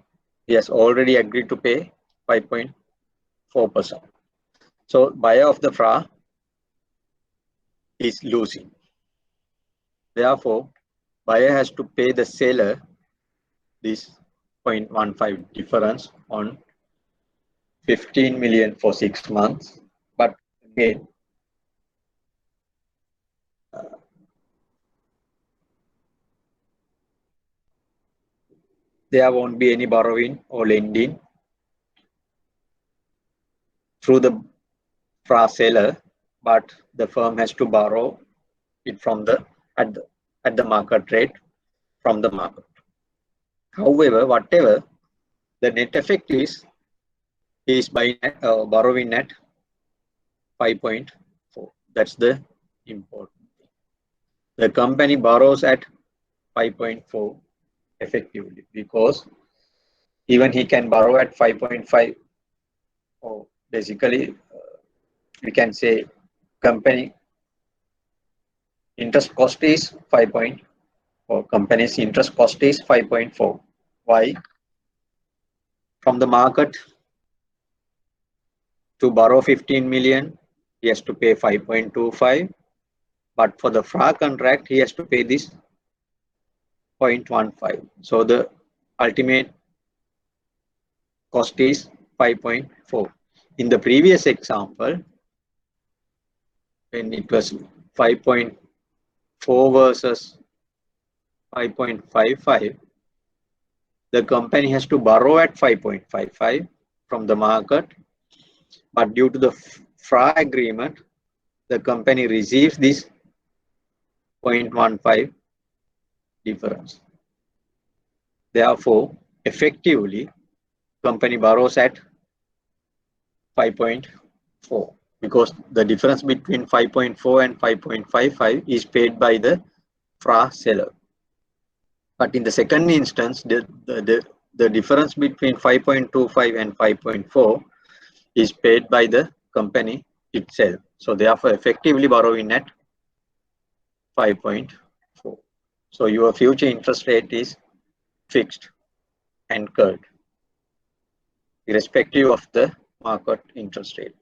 S1: he has already agreed to pay 5.4%. So buyer of the FRA is losing. Therefore, buyer has to pay the seller this 0.15 difference on 15 million for 6 months. But again, there won't be any borrowing or lending through the FRA seller, but the firm has to borrow it from the at the market rate from the market. However, whatever the net effect is, he is borrowing at 5.4. That's the important thing. The company borrows at 5.4 effectively, because even he can borrow at 5.5, or basically we can say company interest cost is 5.4. Company's interest cost is 5.4. Why? From the market, to borrow 15 million, he has to pay 5.25. But for the FRA contract, he has to pay this 0.15. So the ultimate cost is 5.4. In the previous example, when it was 5.4 versus 5.55, the company has to borrow at 5.55 from the market, but due to the FRA agreement, the company receives this 0.15 difference. Therefore, effectively, company borrows at 5.4, because the difference between 5.4 and 5.55 is paid by the FRA seller. But in the second instance, the difference between 5.25 and 5.4 is paid by the company itself. So therefore, effectively borrowing at 5.4. So your future interest rate is fixed, anchored, irrespective of the market interest rate.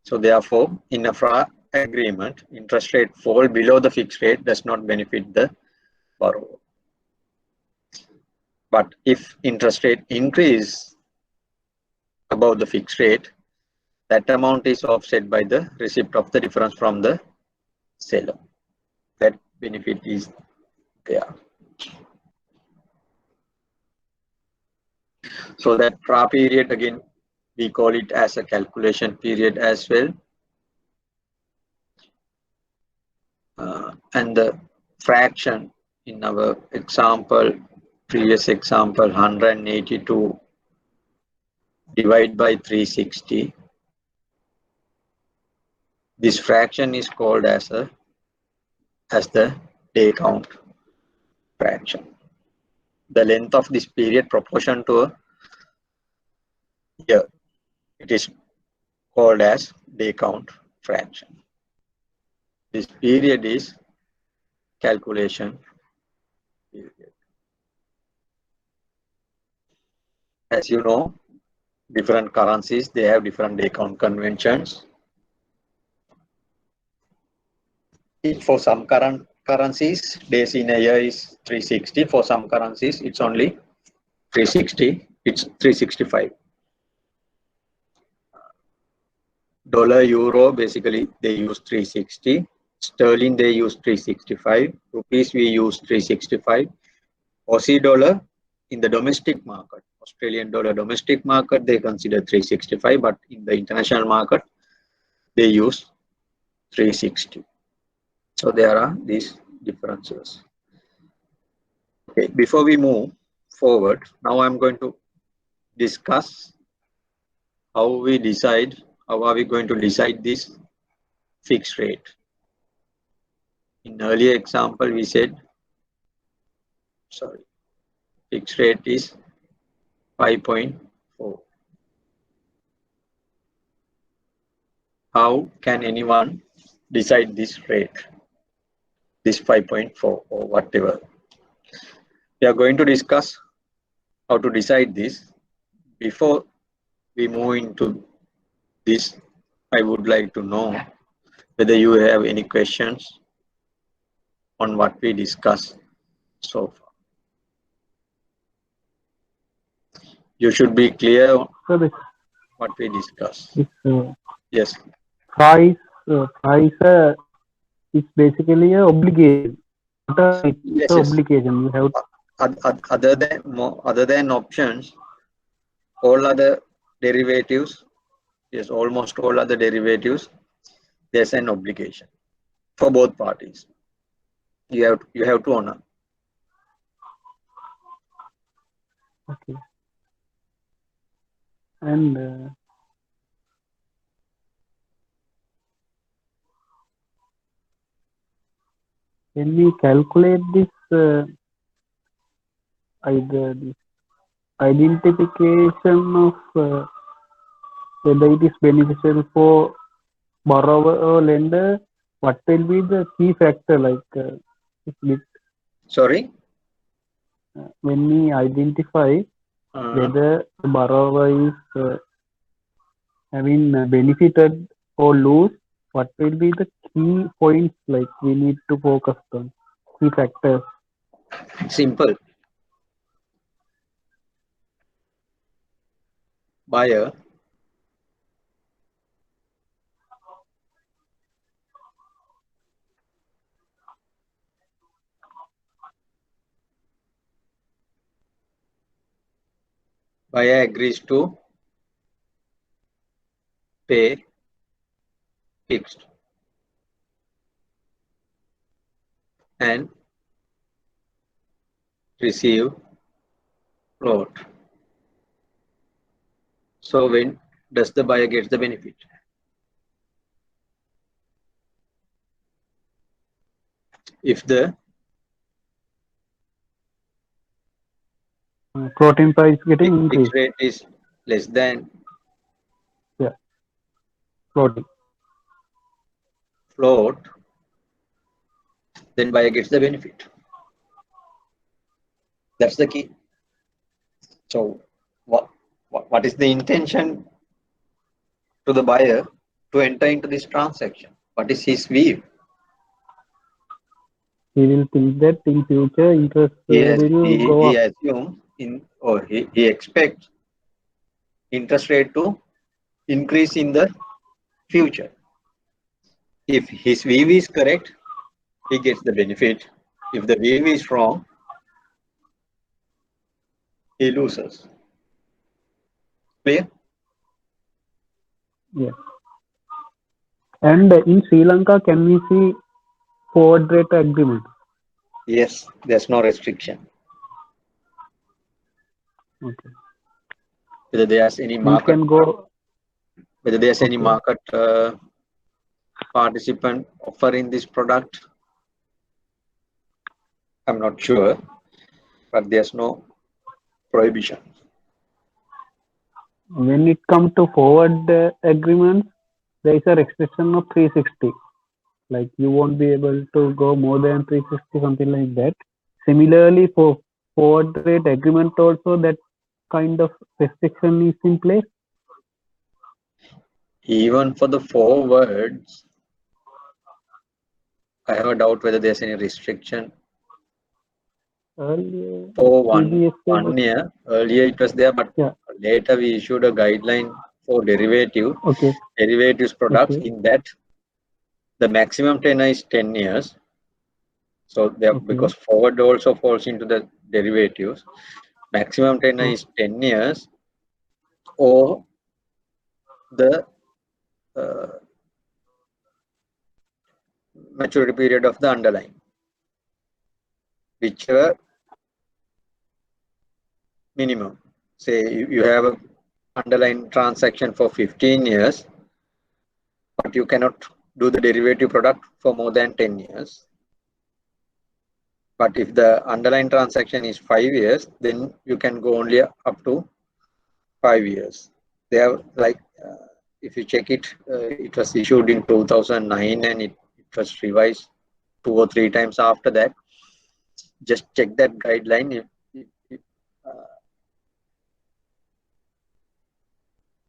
S1: So therefore, in a FRA agreement, interest rate fall below the fixed rate does not benefit the borrower. But if interest rate increase above the fixed rate, that amount is offset by the receipt of the difference from the seller. That benefit is there. So that FRA period, again, we call it as a calculation period as well. And the fraction in our example, previous example, 182 divided by 360. This fraction is called as the day count fraction. The length of this period proportion to a year. It is called as day count fraction. This period is calculation period. As you know, different currencies, they have different day count conventions. For some currencies, days in a year is 360. For some currencies, it's only 360. It's 365. Dollar, euro, basically they use 360. Sterling, they use 365. Rupees, we use 365. Aussie dollar, in the domestic market, Australian dollar domestic market, they consider 365, but in the international market, they use 360. So there are these differences. Okay, before we move forward, now I'm going to discuss how are we going to decide this fixed rate. In earlier example, we said, fixed rate is 5.4. How can anyone decide this rate, this 5.4 or whatever? We are going to discuss how to decide this. Before we move into this, I would like to know whether you have any questions on what we discussed so far. You should be clear on what we discussed. Yes.
S2: Price is basically an obligation. It's an obligation. You have
S1: other than options, all other derivatives, yes, almost all other derivatives, there's an obligation for both parties. You have to honor.
S2: Okay. And when we calculate this, either this identification of whether it is beneficial for borrower or lender, what will be the key factor?
S1: Sorry?
S2: When we identify whether the borrower is having benefited or lose, what will be the key points we need to focus on? Key factors.
S1: Simple. Buyer agrees to pay fixed and receive float. So when does the buyer get the benefit? If the
S2: Floating price getting
S1: fixed
S2: increased.
S1: rate is less than
S2: Yeah, floating.
S1: float, then buyer gets the benefit. That's the key. So what is the intention to the buyer to enter into this transaction? What is his view?
S2: He will think that in future interest will go
S1: He
S2: up.
S1: assumes he expects interest rate to increase in the future. If his view is correct, he gets the benefit. If the view is wrong, he loses. Clear?
S2: Yeah. And in Sri Lanka, can we see forward rate agreement?
S1: Yes, there's no restriction.
S2: Okay.
S1: Whether there's any
S2: We
S1: market,
S2: can go.
S1: whether there's any
S2: Okay.
S1: market participant offering this product, I'm not sure, but there's no prohibition.
S2: When it comes to forward agreements, there is a restriction of 360. Like you won't be able to go more than 360, something like that. Similarly, for forward rate agreement also, that kind of restriction is in place.
S1: Even for the forwards, I have a doubt whether there's any restriction.
S2: Earlier,
S1: For one
S2: was,
S1: year, earlier it was there, but
S2: yeah.
S1: later we issued a guideline for
S2: Okay.
S1: derivatives products.
S2: Okay.
S1: In that, the maximum tenor is 10 years. So because
S2: Okay.
S1: forward also falls into the derivatives, maximum tenor is 10 years, or the maturity period of the underlying, whichever minimum. Say you have a underlying transaction for 15 years, but you cannot do the derivative product for more than 10 years. But if the underlying transaction is 5 years, then you can go only up to 5 years. They have like, if you check it, it was issued in 2009 and it was revised 2 or 3 times after that. Just check that guideline.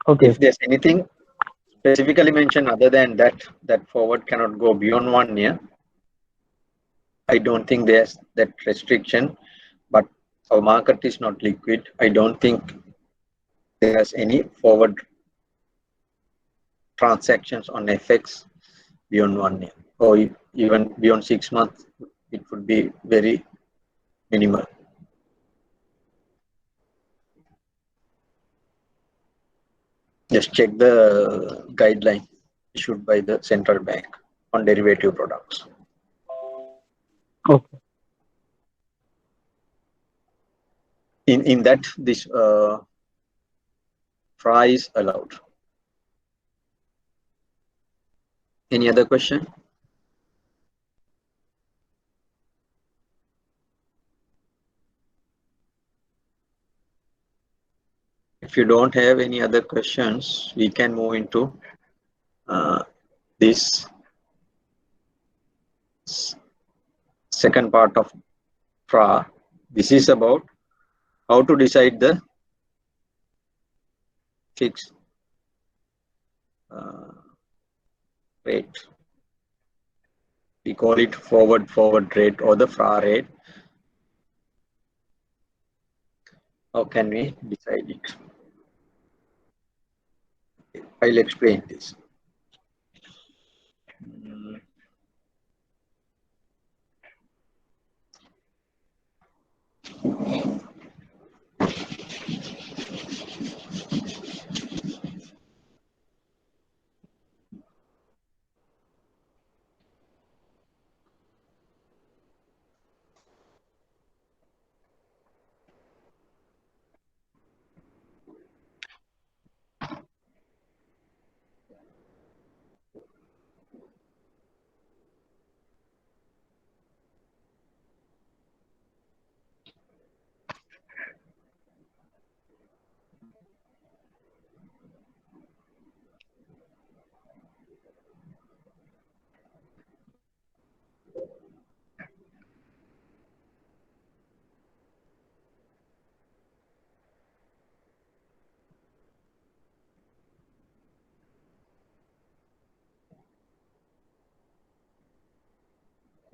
S2: Okay.
S1: If there's anything specifically mentioned other than that forward cannot go beyond 1 year, I don't think there's that restriction. But our market is not liquid. I don't think there's any forward transactions on FX beyond 1 year, or even beyond 6 months. It would be very minimal. Just check the guideline issued by the central bank on derivative products.
S2: Okay.
S1: In that, this FRA is allowed. Any other question? If you don't have any other questions, we can move into this second part of FRA. This is about how to decide the fixed rate. We call it forward rate or the FRA rate. How can we decide it? I'll explain this.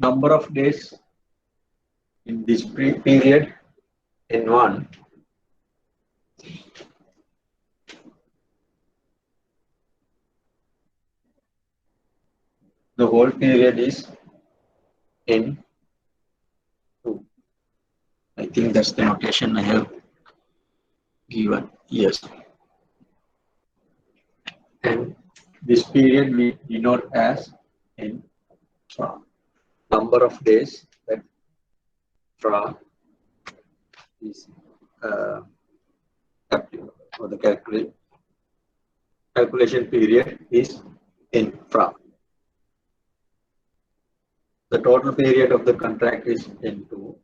S1: number of days in this period N1 the whole period is N2. I think that's the notation I have given. Yes. And this period we denote as N number of days that FRA is or the calculation period is in FRA. The total period of the contract is N2.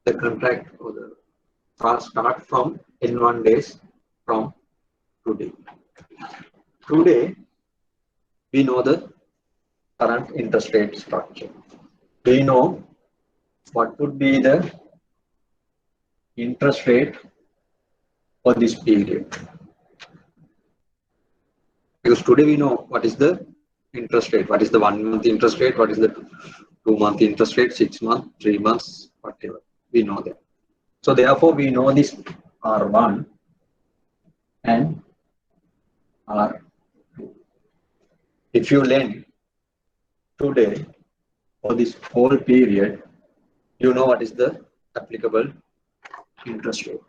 S1: The contract or the FRA start from N1 days from today. Today, we know the current interest rate structure. We know what would be the interest rate for this period. Because today we know what is the interest rate, what is the 1 month interest rate, what is the 2 month interest rate, 6 months, 3 months, whatever. We know that. So therefore we know this R1 and R2. If you lend today for this whole period, you know what is the applicable interest rate.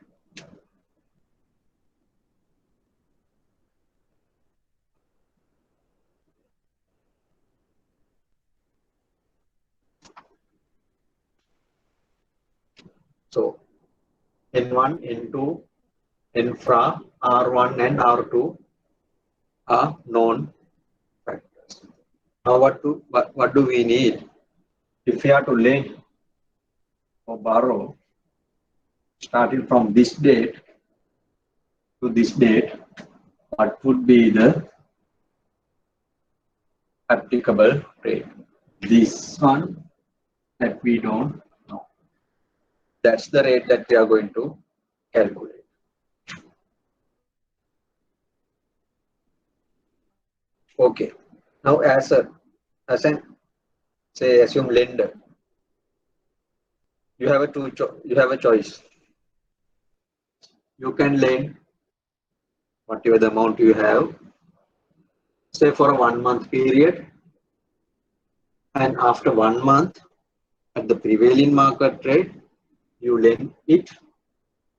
S1: So N1, N2, N-FRA, R1 and R2 are known factors. Now what do we need? If we are to lend or borrow starting from this date to this date, what would be the applicable rate? This one that we don't know. That's the rate that we are going to calculate. Okay. Now as an say assume lender, you have a choice. You can lend whatever the amount you have, say for a 1 month period, and after 1 month at the prevailing market rate, you lend it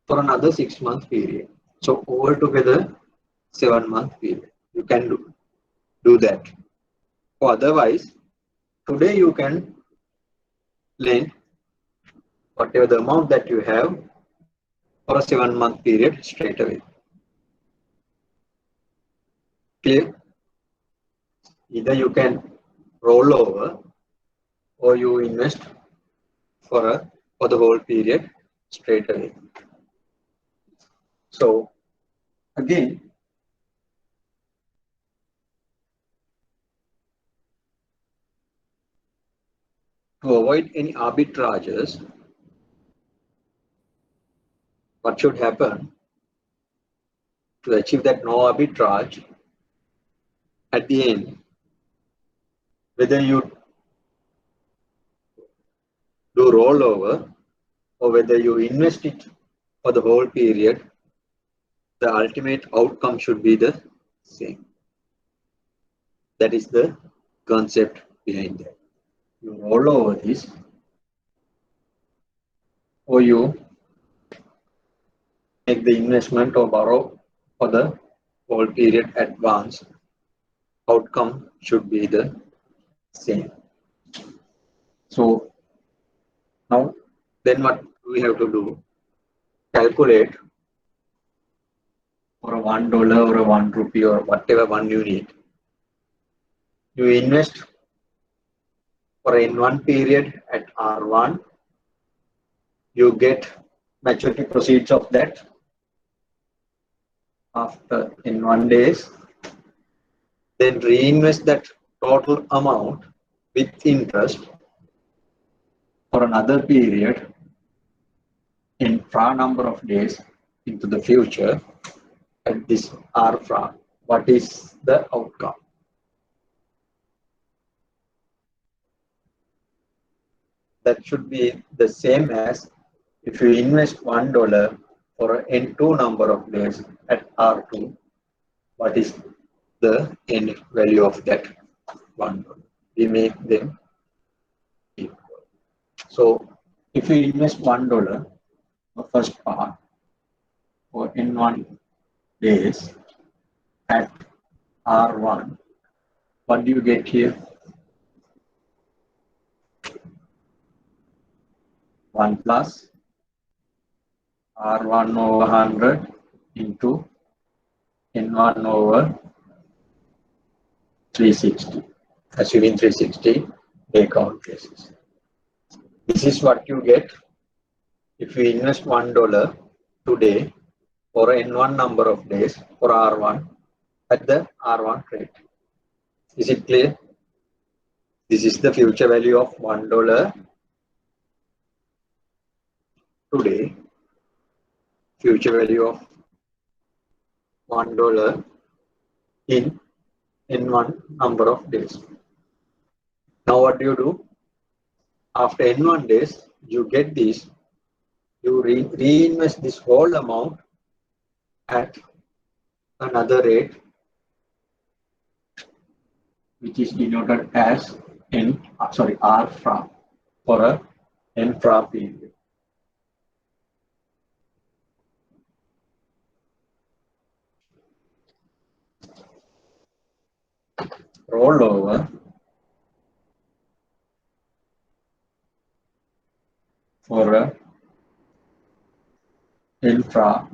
S1: for another 6 month period. So altogether 7 month period. You can do that. Or otherwise, today you can lend whatever the amount that you have for a 7 month period straight away. Clear? Either you can roll over or you invest for the whole period straight away. So again, to avoid any arbitrages, what should happen to achieve that no arbitrage at the end, whether you do rollover or whether you invest it for the whole period, the ultimate outcome should be the same. That is the concept behind that. You roll over this or you make the investment or borrow for the whole period advance, outcome should be the same. So now then what we have to do? Calculate for a $1 or a ₹1 or whatever one you need. You invest for N1 period at R1, you get maturity proceeds of that after N1 days, then reinvest that total amount with interest for another period in FRA number of days into the future at this R FRA. What is the outcome? that should be the same as if you invest $1 for an N2 number of days at R2, what is the end value of that $1? We make them equal. So if you invest $1, the first part for N1 days at R1, what do you get here? 1 plus R1 over 100 into N1 over 360, assuming 360 day count cases. This is what you get if you invest $1 today for N1 number of days for R1 at the R1 rate. Is it clear? This is the future value of $1 today, future value of $1 in N1 number of days. Now what do you do? After N1 days, you get this, you reinvest this whole amount at another rate, which is denoted as R fra for a N fra period. Roll over for a N fra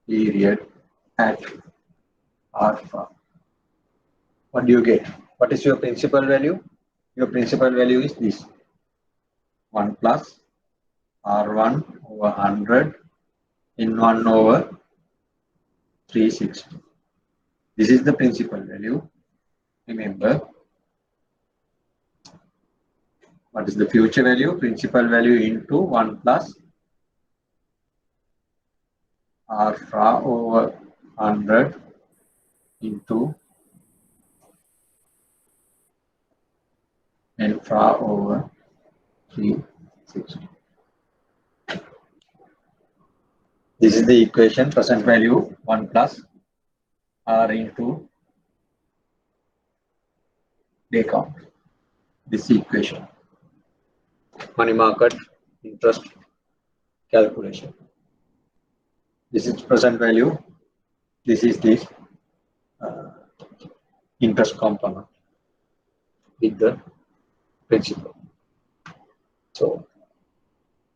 S1: period at R fra. What do you get? What is your principal value? Your principal value is this 1 plus R1 over 100 N1 over 360. This is the principal value. Remember, what is the future value? Principal value into 1 plus R fra over 100 into N fra over 360. This is the equation, present value 1 plus R into day count. This equation. Money market interest calculation. This is present value. This is this interest component with the principal. So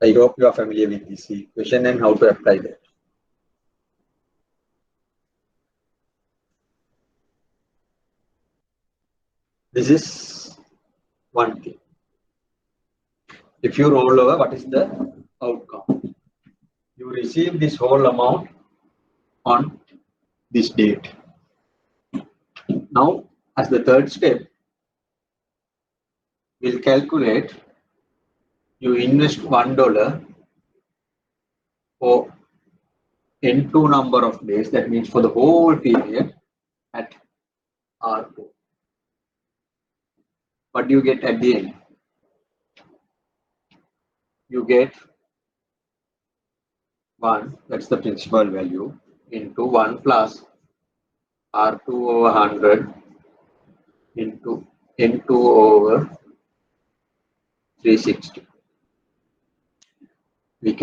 S1: I hope you are familiar with this equation and how to apply that. This is one thing. If you roll over, what is the outcome? You receive this whole amount on this date. Now, as the third step, we'll calculate you invest $1 for N2 number of days, that means for the whole period at R2. What do you get at the end? You get 1, that's the principal value, into 1 plus R2 over 100 into N2 over 360. We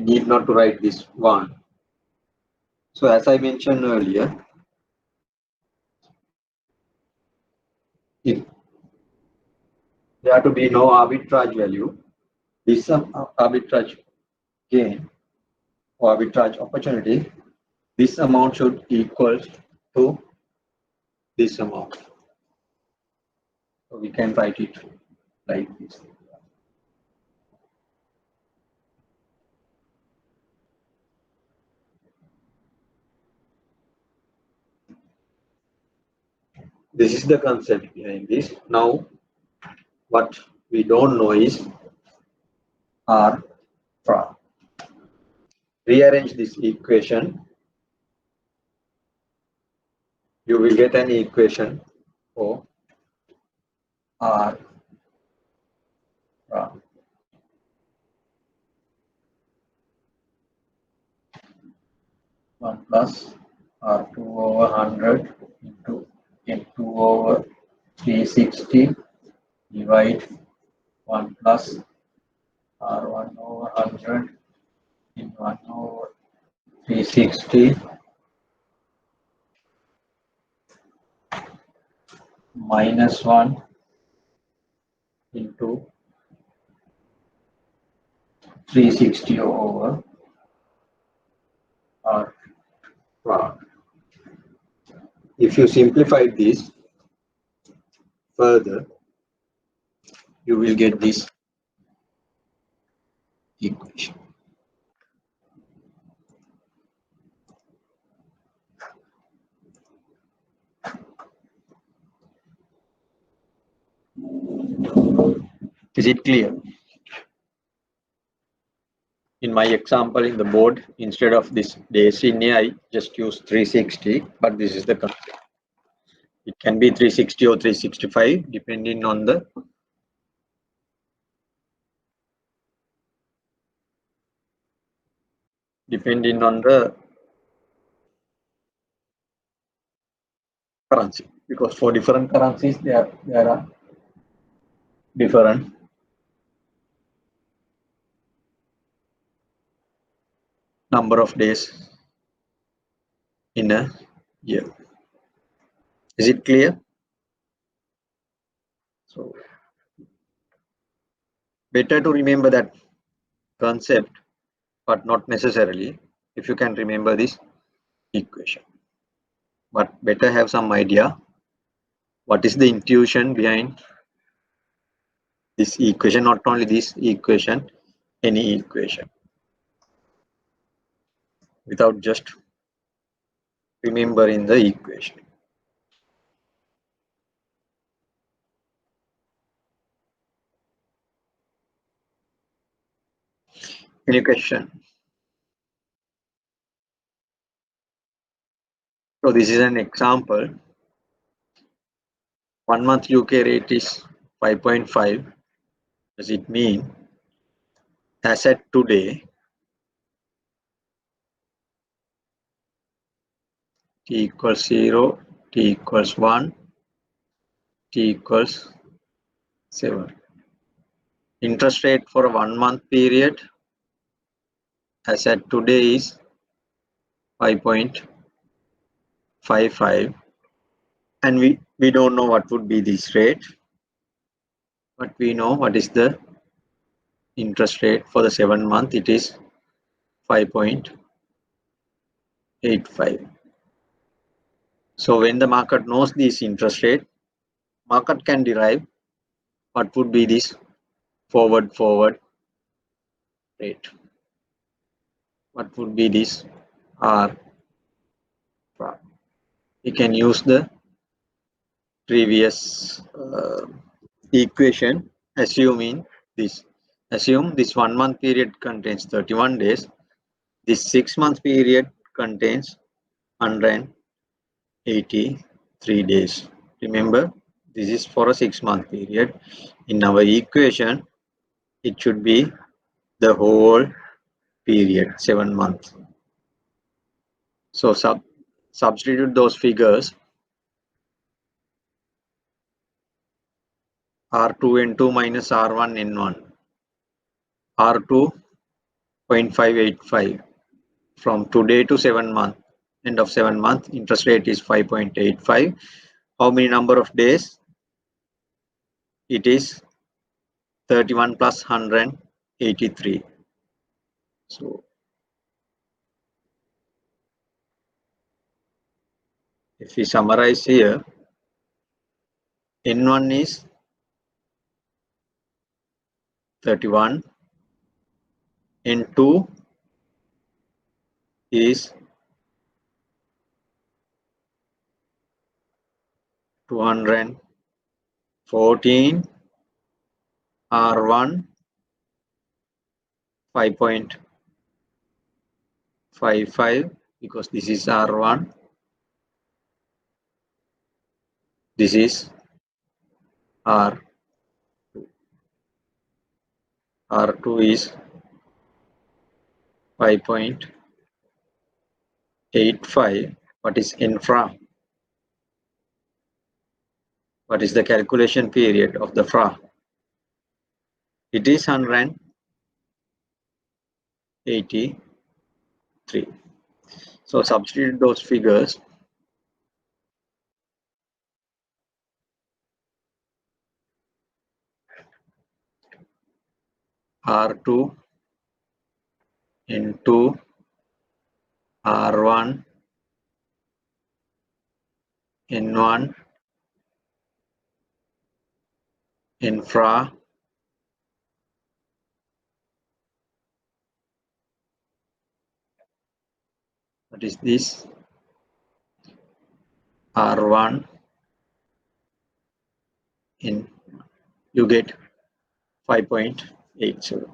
S1: need not to write this 1. So as I mentioned earlier, if there to be no arbitrage value, this arbitrage gain or arbitrage opportunity, this amount should equal to this amount. So we can write it like this. This is the concept behind this. Now, what we don't know is R fra. Rearrange this equation. You will get an equation for R 1 plus R2 over 100 into M2 over 360 divide 1 plus R1 over 100 in 1 over 360 minus 1 into 360 over R. If you simplify this further, you will get this equation. Is it clear? In my example in the board, instead of this days in a, I just use 360, but this is the concept. It can be 360 or 365 depending on the currency, because for different currencies there are different number of days in a year. Is it clear? So better to remember that concept, but not necessarily if you can remember this equation, but better have some idea what is the intuition behind this equation. Not only this equation, any equation, without just remembering the equation. Any question? So this is an example. 1 month UK rate is 5.5. Does it mean as at today t equals 0, t equals 1, t equals 7? Interest rate for a 1 month period as at today is 5.55, and we don't know what would be this rate, but we know what is the interest rate for the 7 month. It is 5.85. So when the market knows this interest rate, market can derive what would be this forward rate. What would be this R? We can use the previous equation, assuming this. Assume this 1 month period contains 31 days. This 6 month period contains 183 days. Remember, this is for a 6 month period. In our equation, it should be the whole period, 7 months. So substitute those figures. R2N2 minus R1N1. R2 0.585 from today to 7 month. End of 7 month, interest rate is 5.85. How many number of days? It is 31 plus 183. So if we summarize here, N1 is 31, N2 is 214, R1 5.55 because this is R1, this is R2. R2 is 5.85. 85. What is infra? What is the calculation period of the FRA? It is 183. So substitute those figures. R2 into R1 N1 infra what is this R1 in you get 5.80.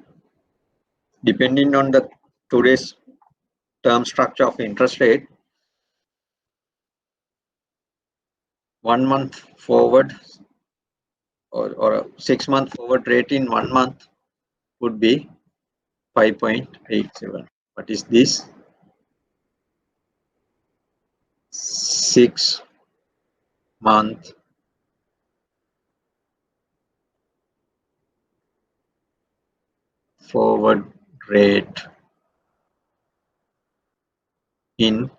S1: Depending on the today's term structure of interest rate, 1 month forward or a 6 month forward rate in 1 month would be 5.87. What is this? 6 month forward rate in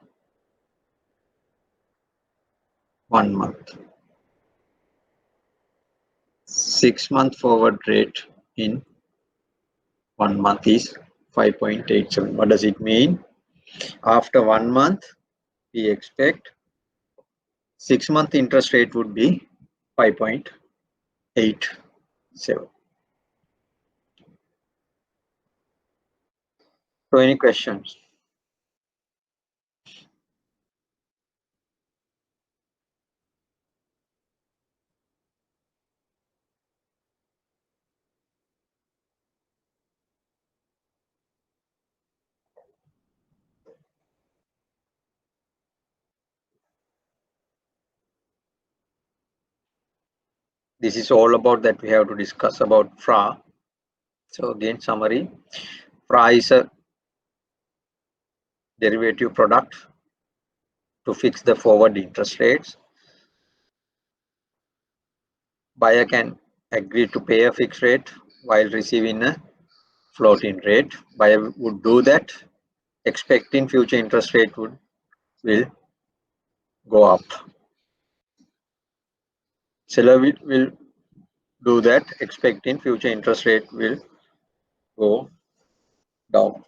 S1: 1 month. 6 month forward rate in 1 month is 5.87. What does it mean? After 1 month, we expect 6 month interest rate would be 5.87. So any questions? This is all about that we have to discuss about FRA. So again, summary. FRA is a derivative product to fix the forward interest rates. Buyer can agree to pay a fixed rate while receiving a floating rate. Buyer would do that, expecting future interest rate will go up. Seller will do that, expecting future interest rate will go down.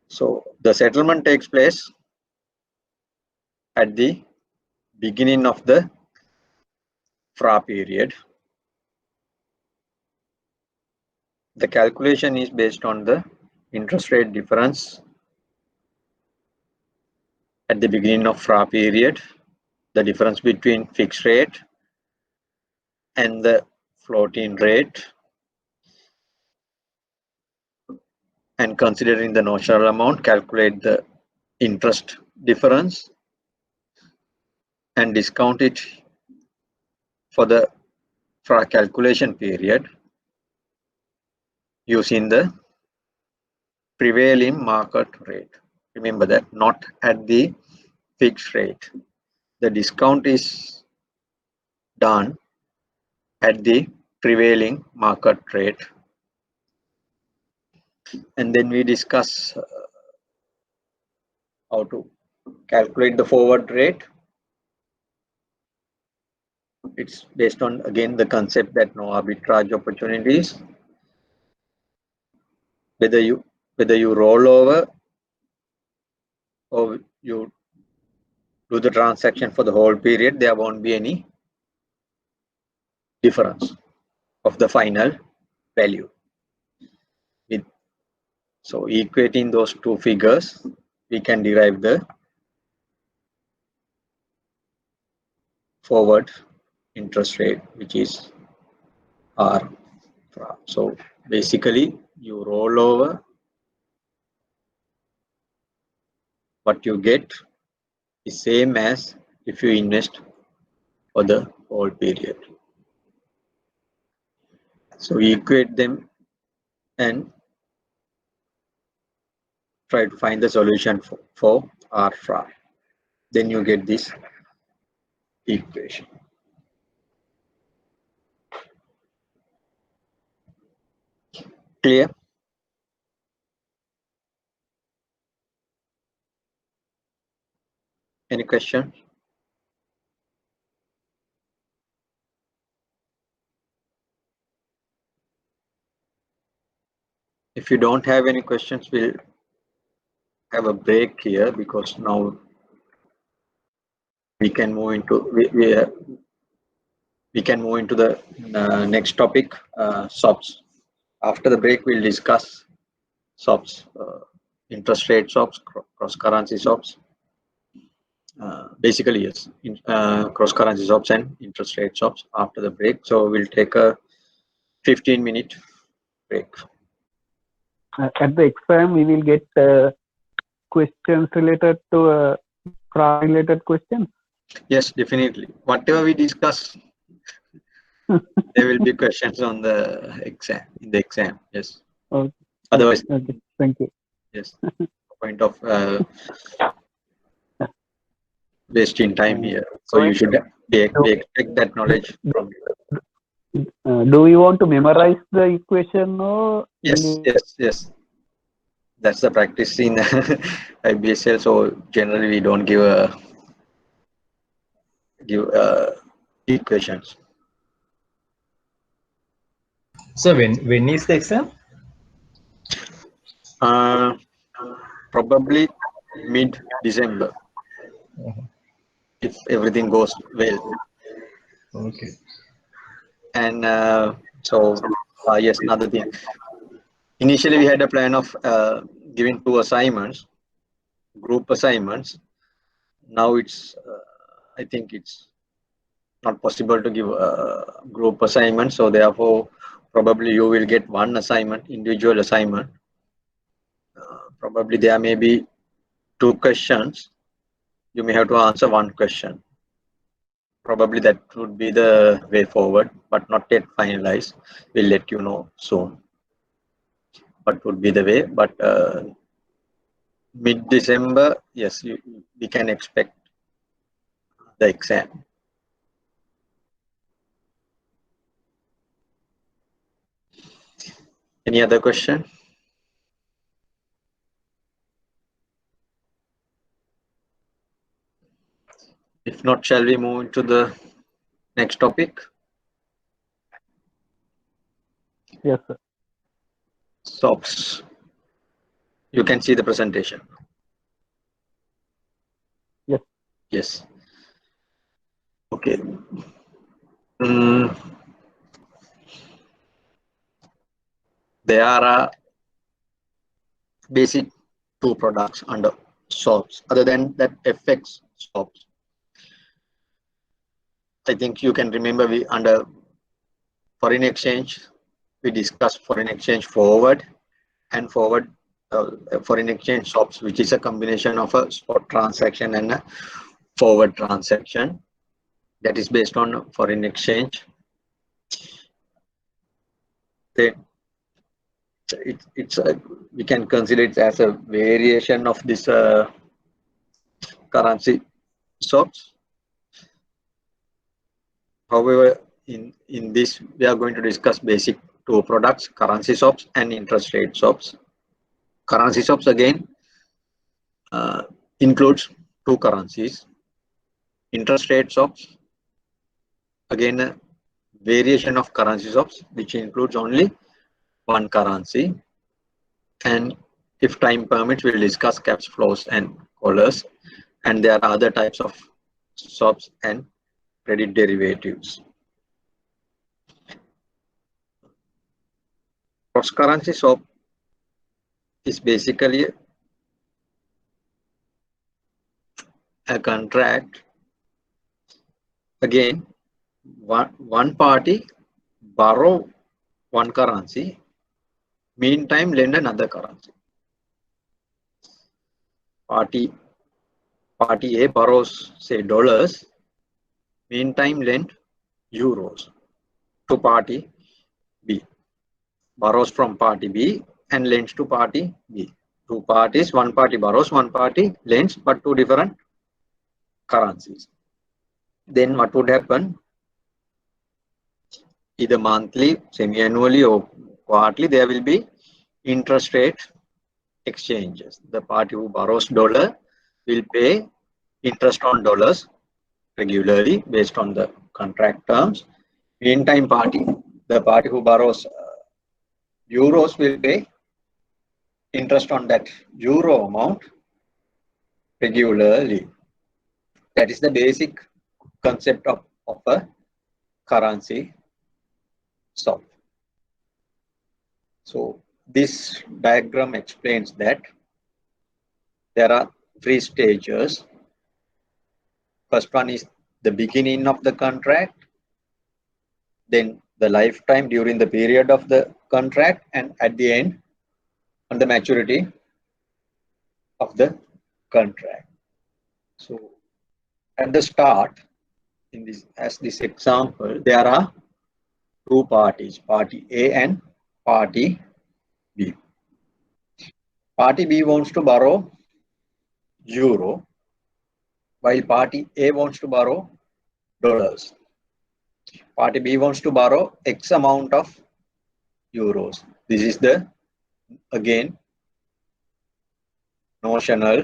S1: So the settlement takes place at the beginning of the FRA period. The calculation is based on the interest rate difference at the beginning of FRA period, the difference between fixed rate and the floating rate, and considering the notional amount, calculate the interest difference and discount it for the FRA calculation period using the prevailing market rate. Remember that, not at the fixed rate. The discount is done at the prevailing market rate. And then we discuss how to calculate the forward rate. It's based on, again, the concept that no arbitrage opportunities. Whether you roll over or you do the transaction for the whole period, there won't be any difference of the final value. So equating those two figures, we can derive the forward interest rate, which is R. So basically, you roll over, what you get is same as if you invest for the whole period. So we equate them and try to find the solution for R fry. Then you get this equation. Clear? Any question? If you don't have any questions, we'll have a break here, because now we can move into we can move into the next topic, swaps. After the break, we'll discuss swaps, interest rate swaps, cross currency swaps. Basically, yes, cross currency swaps and interest rate swaps after the break. So we'll take a 15-minute break.
S2: At the exam, we will get questions related to related questions.
S1: Yes, definitely. Whatever we discuss, there will be questions on the exam, in the exam. Yes.
S2: Okay.
S1: Otherwise,
S2: okay. Thank you.
S1: yes. Point of wasting time here. So you should expect that knowledge from you.
S2: Do we want to memorize the equation or?
S1: Yes. That's the practice in IBSL. So generally, we don't give equations.
S3: So when is the exam?
S1: Probably mid-December, if everything goes well.
S3: Okay.
S1: And yes, another thing. Initially, we had a plan of giving 2 assignments, group assignments. Now it's, I think it's not possible to give group assignments. So therefore, probably you will get 1 assignment, individual assignment. Probably there may be 2 questions. You may have to answer 1 question. Probably that would be the way forward, but not yet finalized. We'll let you know soon what would be the way. But mid-December, yes, we can expect the exam. Any other question? If not, shall we move into the next topic?
S2: Yes, sir.
S1: SOPs. You can see the presentation.
S2: Yes.
S1: Yes. Okay. There are basic 2 products under SOPs. Other than that, FX SOPs. I think you can remember we under foreign exchange, we discussed foreign exchange forward and forward foreign exchange swaps, which is a combination of a spot transaction and a forward transaction that is based on foreign exchange. Then we can consider it as a variation of this currency swaps. However, in this we are going to discuss basic 2 products, currency swaps and interest rate swaps. Currency swaps again includes 2 currencies. Interest rate swaps again a variation of currency swaps which includes only 1 currency. And if time permits, we'll discuss caps, floors and collars. And there are other types of swaps and credit derivatives. Cross currency swap is basically a contract. Again, one party borrow 1 currency, meantime lend another currency. Party A borrows, say, dollars, meantime lend euros to party B. Borrows from party B and lends to party B. Two parties, one party borrows, one party lends, but two different currencies. Then what would happen? Either monthly, semi-annually, or quarterly, there will be interest rate exchanges. The party who borrows dollar will pay interest on dollars regularly based on the contract terms. Meantime, the party who borrows euros will pay interest on that euro amount regularly. That is the basic concept of a currency swap. So this diagram explains that there are three stages. First one is the beginning of the contract, then the lifetime during the period of the contract, and at the end on the maturity of the contract. So at the start, in this, as this example, there are two parties, party A and party B. Party B wants to borrow euro, while party A wants to borrow dollars. Party B wants to borrow X amount of euros. This is the, again, notional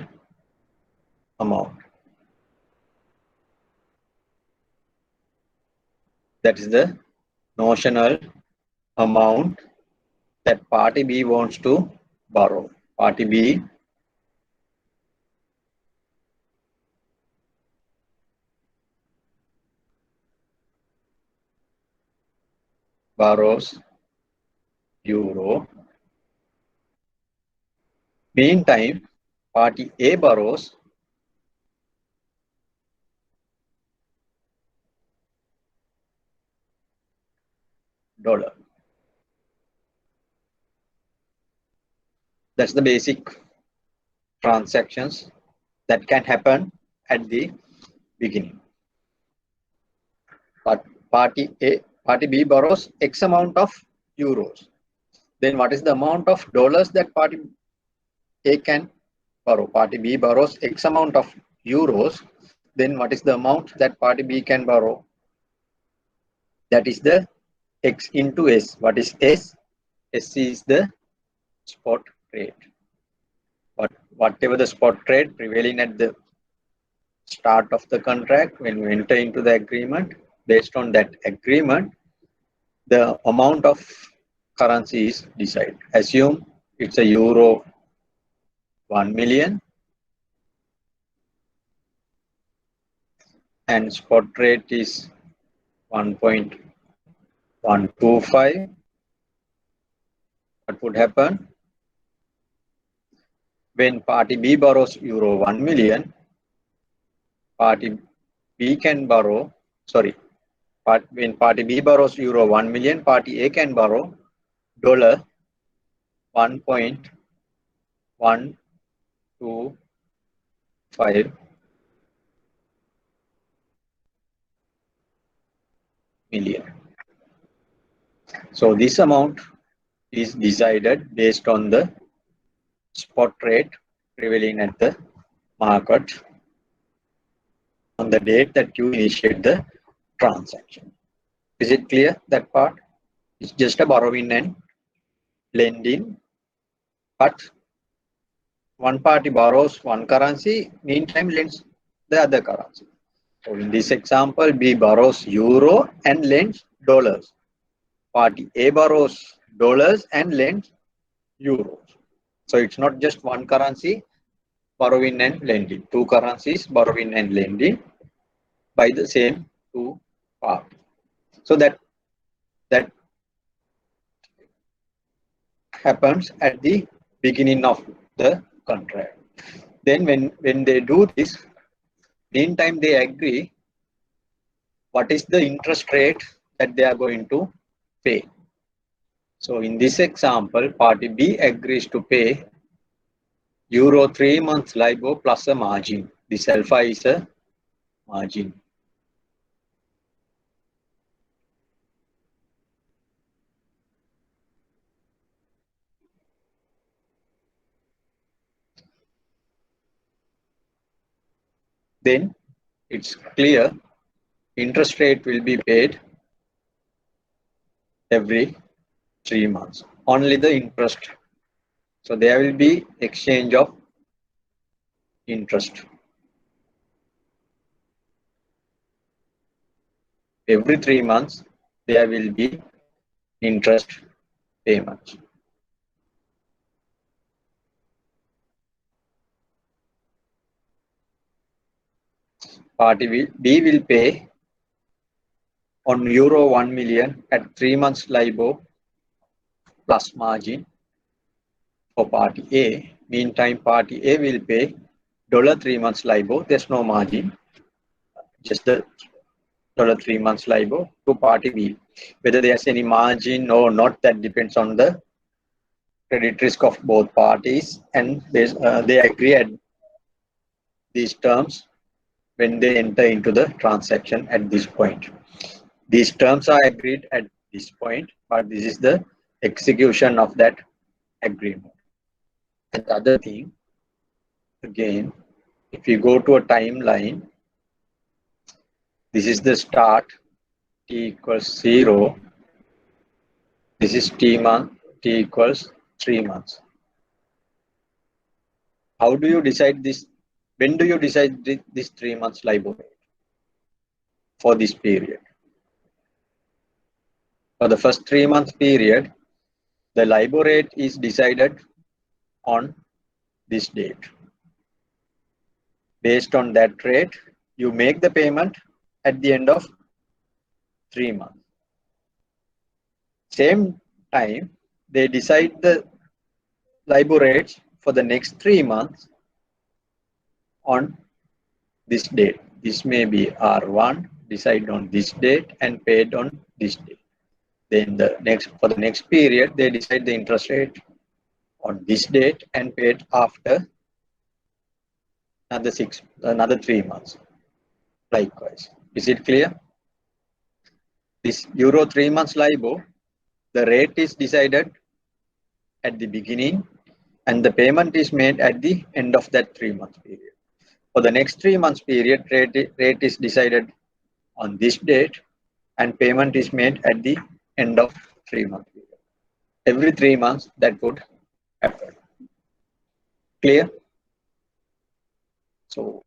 S1: amount. That is the notional amount that party B wants to borrow. Party B borrows euro. Meantime, party A borrows dollar. That's the basic transactions that can happen at the beginning. But party B borrows X amount of euros. Then what is the amount of dollars that party A can borrow? Party B borrows X amount of euros. Then what is the amount that party B can borrow? That is the X into S. What is S? S is the spot rate. But whatever the spot rate prevailing at the start of the contract, when we enter into the agreement, based on that agreement, the amount of currency is decided. Assume it's a euro 1 million and spot rate is 1.125. What would happen? When party B borrows euro 1 million, party B can borrow, when party B borrows euro 1 million, party A can borrow dollar 1.125 million. So this amount is decided based on the spot rate prevailing at the market on the date that you initiate the transaction. Is it clear, that part? It's just a borrowing and lending, but one party borrows one currency, meantime lends the other currency. So in this example, B borrows euro and lends dollars. Party A borrows dollars and lends euros. So it's not just one currency borrowing and lending, two currencies borrowing and lending by the same two parties. So that happens at the beginning of the contract. Then when they do this, meantime they agree what is the interest rate that they are going to pay. So in this example, party B agrees to pay euro 3 months LIBOR plus a margin. This alpha is a margin. then it's clear interest rate will be paid every 3 months. Only the interest. So there will be exchange of interest. Every 3 months, there will be interest payments. Party B will pay on euro 1 million at 3 months LIBOR plus margin for party A. Meantime, party A will pay dollar 3 months LIBOR. There's no margin, just the dollar 3 months LIBOR to party B. Whether there's any margin or not, that depends on the credit risk of both parties, and they agree at these terms when they enter into the transaction at this point. These terms are agreed at this point, but this is the execution of that agreement. And the other thing, again, if you go to a timeline, this is the start, t equals 0. This is t equals 3 months. How do you decide this? When do you decide this 3 months LIBOR rate for this period? For the first 3 month period, the LIBOR rate is decided on this date. Based on that rate, you make the payment at the end of 3 months. Same time, they decide the LIBOR rates for the next 3 months on this date. This may be R1, decided on this date and paid on this date. Then for the next period, they decide the interest rate on this date and paid after another 3 months. Likewise, is it clear? This euro 3 months LIBOR, the rate is decided at the beginning and the payment is made at the end of that 3 month period. For the next 3 months period, rate is decided on this date and payment is made at the end of 3 month period. Every 3 months that would happen. Clear? So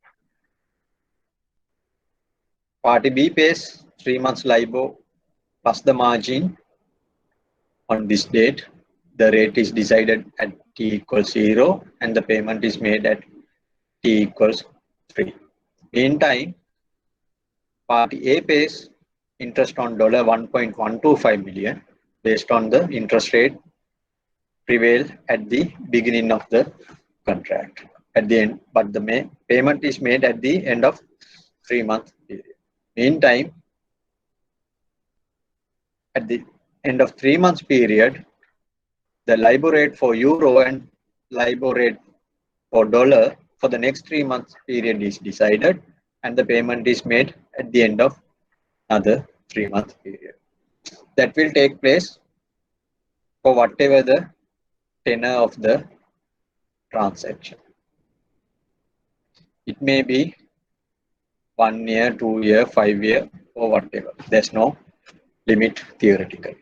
S1: party B pays 3 months LIBOR plus the margin on this date. The rate is decided at t equals 0 and the payment is made at t equals 3. Meantime, party A pays interest on $1.125 million based on the interest rate prevailed at the beginning of the contract. At the end, but the payment is made at the end of 3 month period. Meantime, at the end of 3 months period, the LIBOR rate for euro and LIBOR rate for dollar for the next 3 months period is decided and the payment is made at the end of another 3 month period. That will take place for whatever the tenor of the transaction. It may be 1 year, 2 year, 5 year, or whatever. There's no limit theoretically.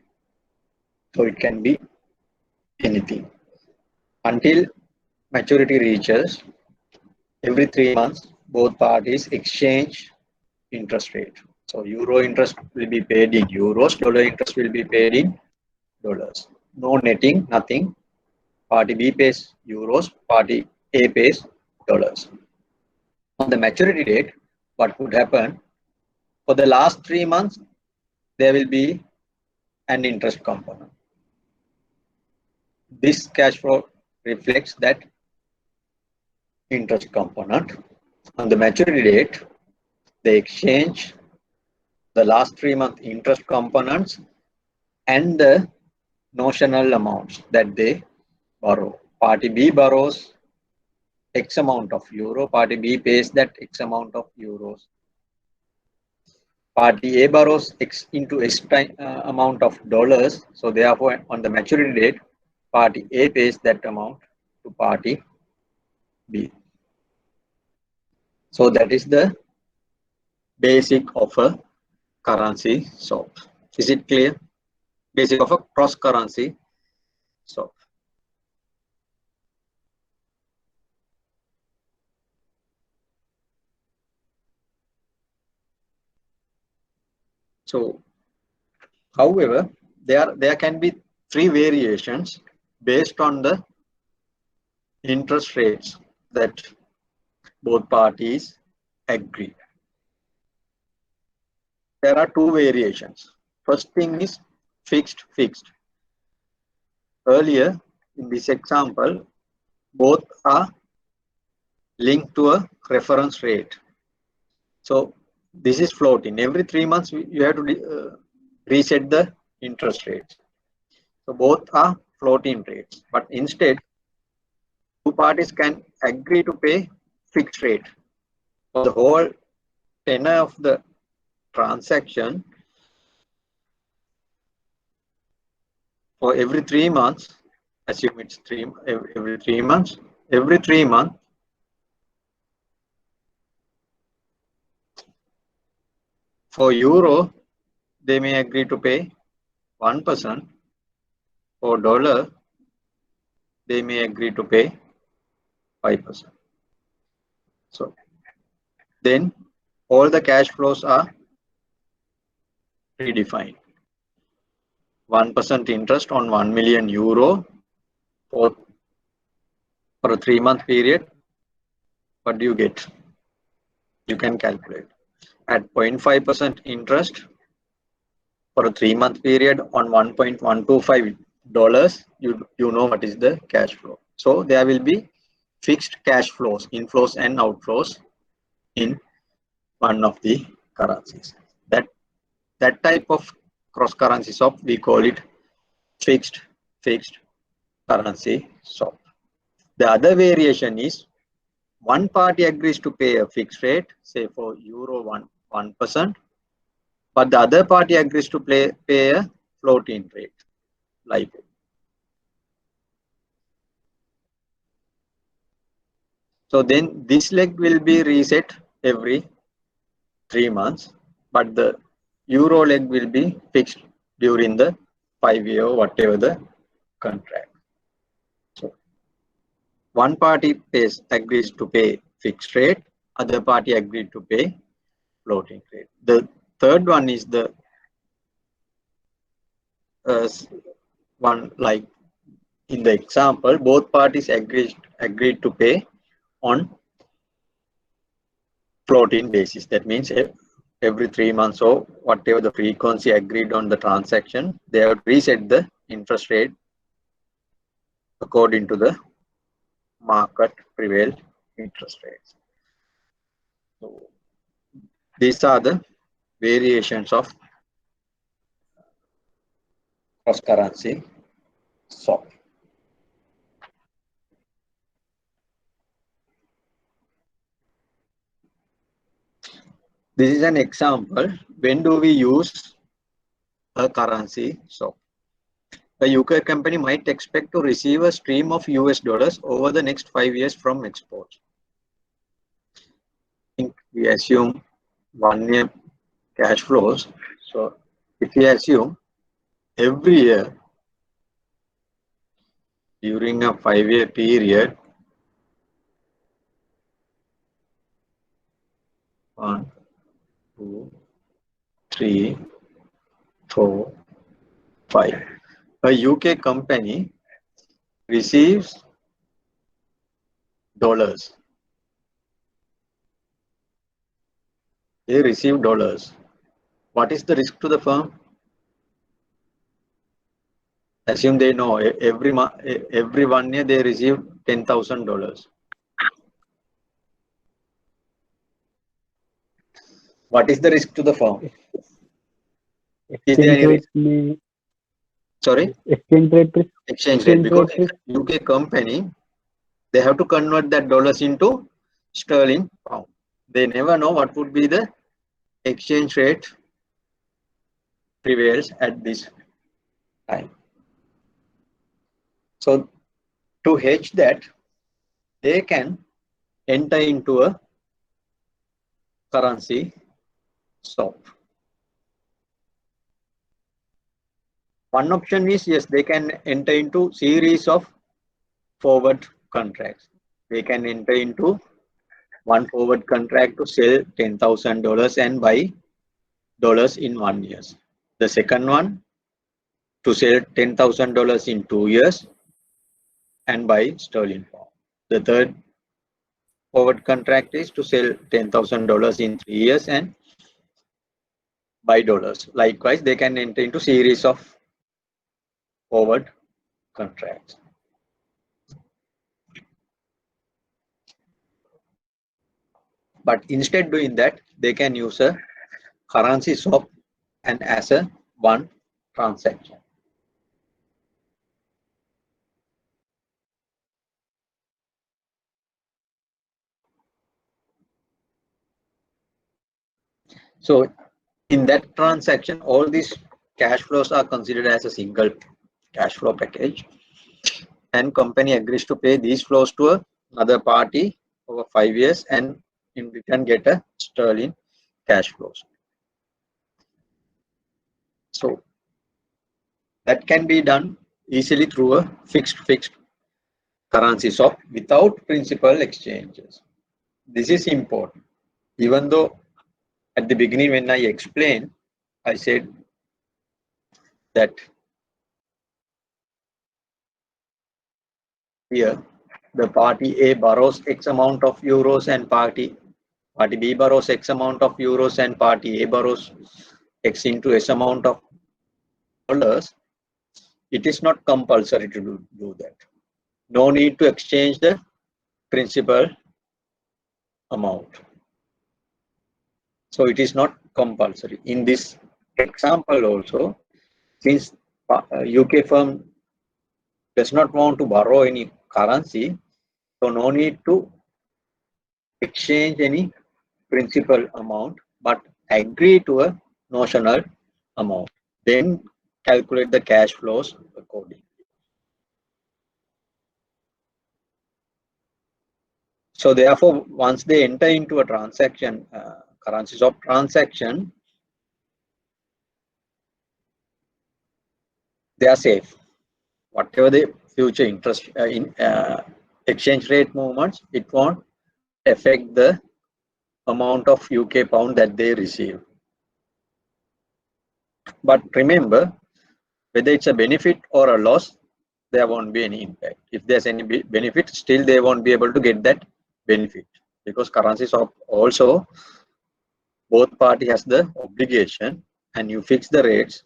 S1: So it can be anything. Until maturity reaches, every 3 months, both parties exchange interest rate. So euro interest will be paid in euros, dollar interest will be paid in dollars. No netting, nothing. Party B pays euros, party A pays dollars. On the maturity date, what would happen? For the last 3 months, there will be an interest component. This cash flow reflects that interest component. On the maturity date, they exchange the last 3 month interest components and the notional amounts that they borrow. Party B borrows X amount of euro, party B pays that X amount of euros. Party A borrows X into X amount of dollars. So therefore, on the maturity date, party A pays that amount to party B. So that is the basic of a currency swap. Is it clear? Basic of a cross currency swap. So, however, there can be three variations based on the interest rates that both parties agree. There are two variations. First thing is fixed. Earlier in this example, both are linked to a reference rate. So this is floating. Every 3 months you have to reset the interest rates. So both are floating rates, but instead two parties can agree to pay fixed rate for the whole tenor of the transaction. For every 3 months, assume it's every 3 months. Every 3 months, for euro, they may agree to pay 1%. For dollar, they may agree to pay 5%. So then all the cash flows are predefined. 1% interest on 1 million euro for a 3-month period. What do you get? You can calculate. At 0.5% interest for a 3-month period on $1.125, you know what is the cash flow. So there will be fixed cash flows, inflows and outflows in one of the currencies. That type of cross currency swap, we call it fixed currency swap. The other variation is one party agrees to pay a fixed rate, say for euro 1%, but the other party agrees to pay a floating rate, LIBOR. So then this leg will be reset every 3 months, but the euro leg will be fixed during the 5-year or whatever the contract. So one party agrees to pay fixed rate, other party agreed to pay floating rate. The third one is the one like in the example, both parties agreed to pay on floating basis. That means every 3 months or whatever the frequency agreed on the transaction, they have reset the interest rate according to the market prevailed interest rates. So these are the variations of cross currency swap. This is an example. When do we use a currency swap? A UK company might expect to receive a stream of US dollars over the next 5 years from exports. We assume 1 year cash flows. So if we assume every year during a 5-year period, 1, 2, 3, 4, 5. A UK company receives dollars. They receive dollars. What is the risk to the firm? Assume they know every 1 year they receive $10,000. What is the risk to the firm? Is there any risk? Sorry?
S2: Exchange rate.
S1: Exchange rate. Because UK company, they have to convert that dollars into sterling pound. They never know what would be the exchange rate prevails at this time. So to hedge that, they can enter into a currency swap. One option is, yes, they can enter into series of forward contracts. They can enter into one forward contract to sell $10,000 and buy dollars in 1 year. The second one to sell $10,000 in 2 years and buy sterling pound. The third forward contract is to sell $10,000 in 3 years and buy dollars. Likewise, they can enter into series of forward contracts. But instead doing that, they can use a currency swap and as a one transaction. So in that transaction, all these cash flows are considered as a single cash flow package, and company agrees to pay these flows to another party over 5 years and in return get a sterling cash flows. So that can be done easily through a fixed currency swap without principal exchanges. This is important. Even though at the beginning when I explained, I said that here the party A borrows X amount of euros and party B borrows X amount of euros and party A borrows X into S amount of dollars. It is not compulsory to do that. No need to exchange the principal amount. So it is not compulsory. In this example also, since UK firm does not want to borrow any currency, so no need to exchange any principal amount, but agree to a notional amount. Then calculate the cash flows accordingly. So therefore, once they enter into a transaction, currency swap transaction, they are safe. Whatever the future interest exchange rate movements, it won't affect the amount of UK pound that they receive. But remember, whether it's a benefit or a loss, there won't be any impact. If there's any benefit, still they won't be able to get that benefit, because currency swap also, both parties has the obligation, and you fix the rates,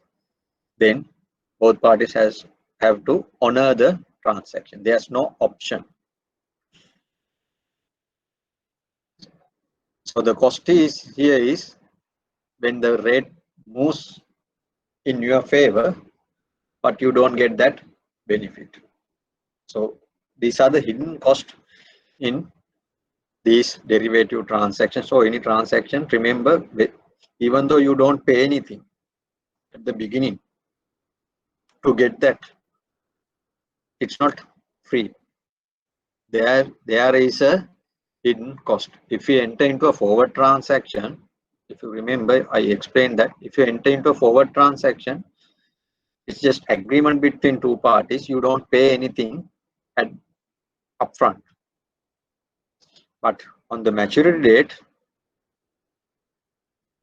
S1: then both parties have to honor the transaction. There's no option. So the cost is here is when the rate moves in your favor, but you don't get that benefit. So these are the hidden costs in these derivative transactions. So any transaction, remember, even though you don't pay anything at the beginning to get that, it's not free. There is a hidden cost. If you enter into a forward transaction, if you remember, I explained that if you enter into a forward transaction, it's just agreement between two parties. You don't pay anything upfront. But on the maturity date,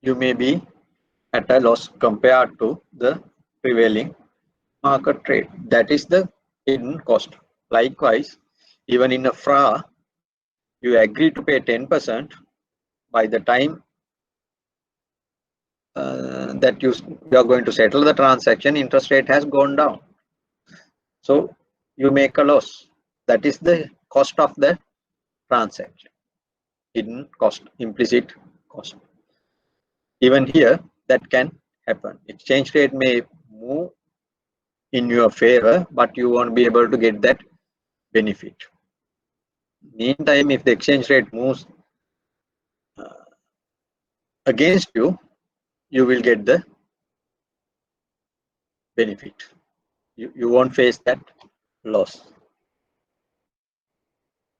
S1: you may be at a loss compared to the prevailing market rate. That is the hidden cost. Likewise, even in a FRA, you agree to pay 10%. By the time that you are going to settle the transaction, interest rate has gone down. So you make a loss. That is the cost of the transaction. Hidden cost, implicit cost. Even here, that can happen. Exchange rate may move in your favor, but you won't be able to get that benefit. Meantime, if the exchange rate moves against you, you will get the benefit. You won't face that loss.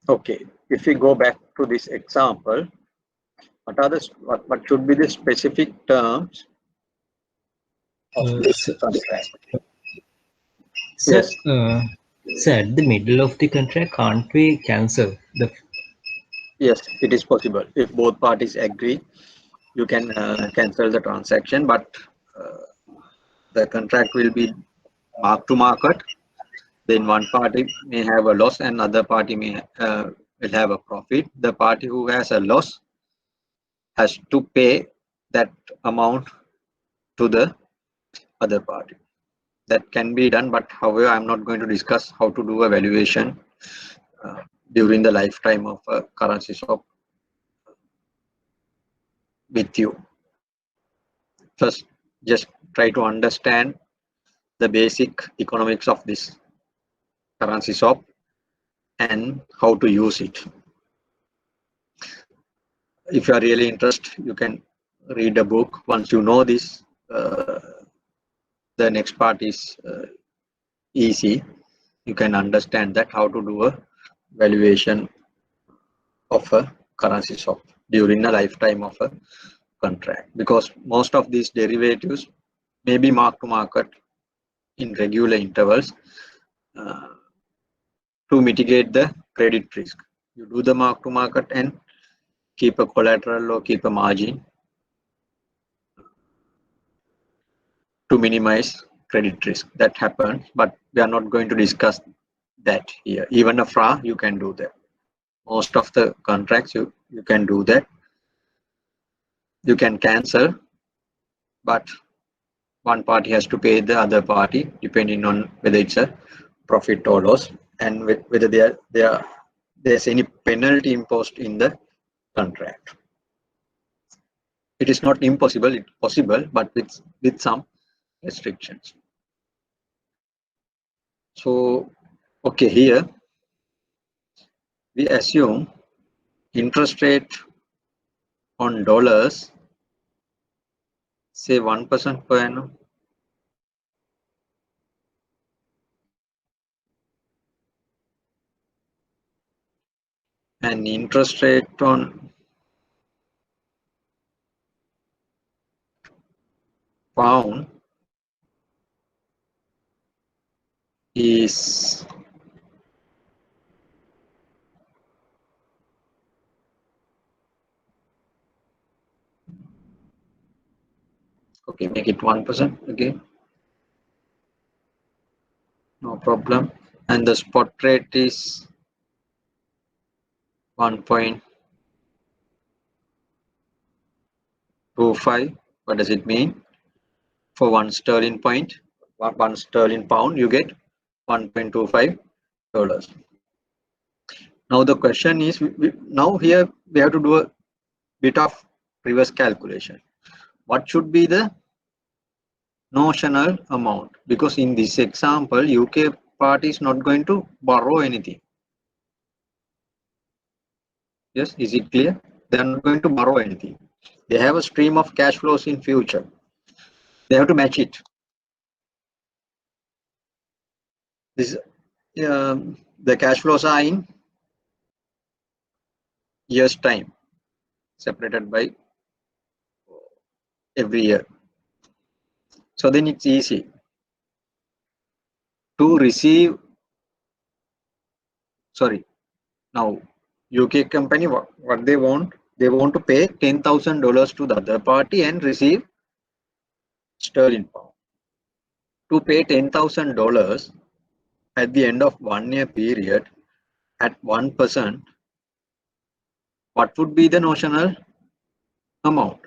S1: Okay, if we go back to this example, What are the what should be the specific terms of this
S3: So,
S1: contract?
S3: so,
S1: Yes.
S3: so at the middle of the contract, can't we cancel the?
S1: Yes, it is possible. If both parties agree, you can cancel the transaction, but the contract will be mark to market. Then one party may have a loss and other party may will have a profit. The party who has a loss has to pay that amount to the other party. That can be done, but however, I'm not going to discuss how to do a valuation during the lifetime of a currency swap with you. First, just try to understand the basic economics of this currency swap and how to use it. If you are really interested, you can read a book. Once you know this, the next part is easy. You can understand that how to do a valuation of a currency swap during the lifetime of a contract, because most of these derivatives may be mark to market in regular intervals to mitigate the credit risk. You do the mark to market and keep a collateral or keep a margin to minimize credit risk. That happens, but we are not going to discuss that here. Even a FRA, you can do that. Most of the contracts, you can do that. You can cancel, but one party has to pay the other party depending on whether it's a profit or loss and whether there's any penalty imposed in the contract. It is not impossible, it's possible, but with some restrictions. So, okay, here we assume interest rate on dollars, say 1% per annum. And interest rate on pound is okay, make it 1% again. No problem. And the spot rate is 1.25. What does it mean? For one sterling pound, you get $1.25. Now the question is, now here we have to do a bit of reverse calculation. What should be the notional amount? Because in this example, UK party is not going to borrow anything. Yes, is it clear? They are not going to borrow anything. They have a stream of cash flows in future. They have to match it. This the cash flows are in year's time, separated by every year. So then it's easy to receive. Sorry, now UK company, what they want to pay $10,000 to the other party and receive sterling pound. To pay $10,000 at the end of 1 year period at 1%, what would be the notional amount?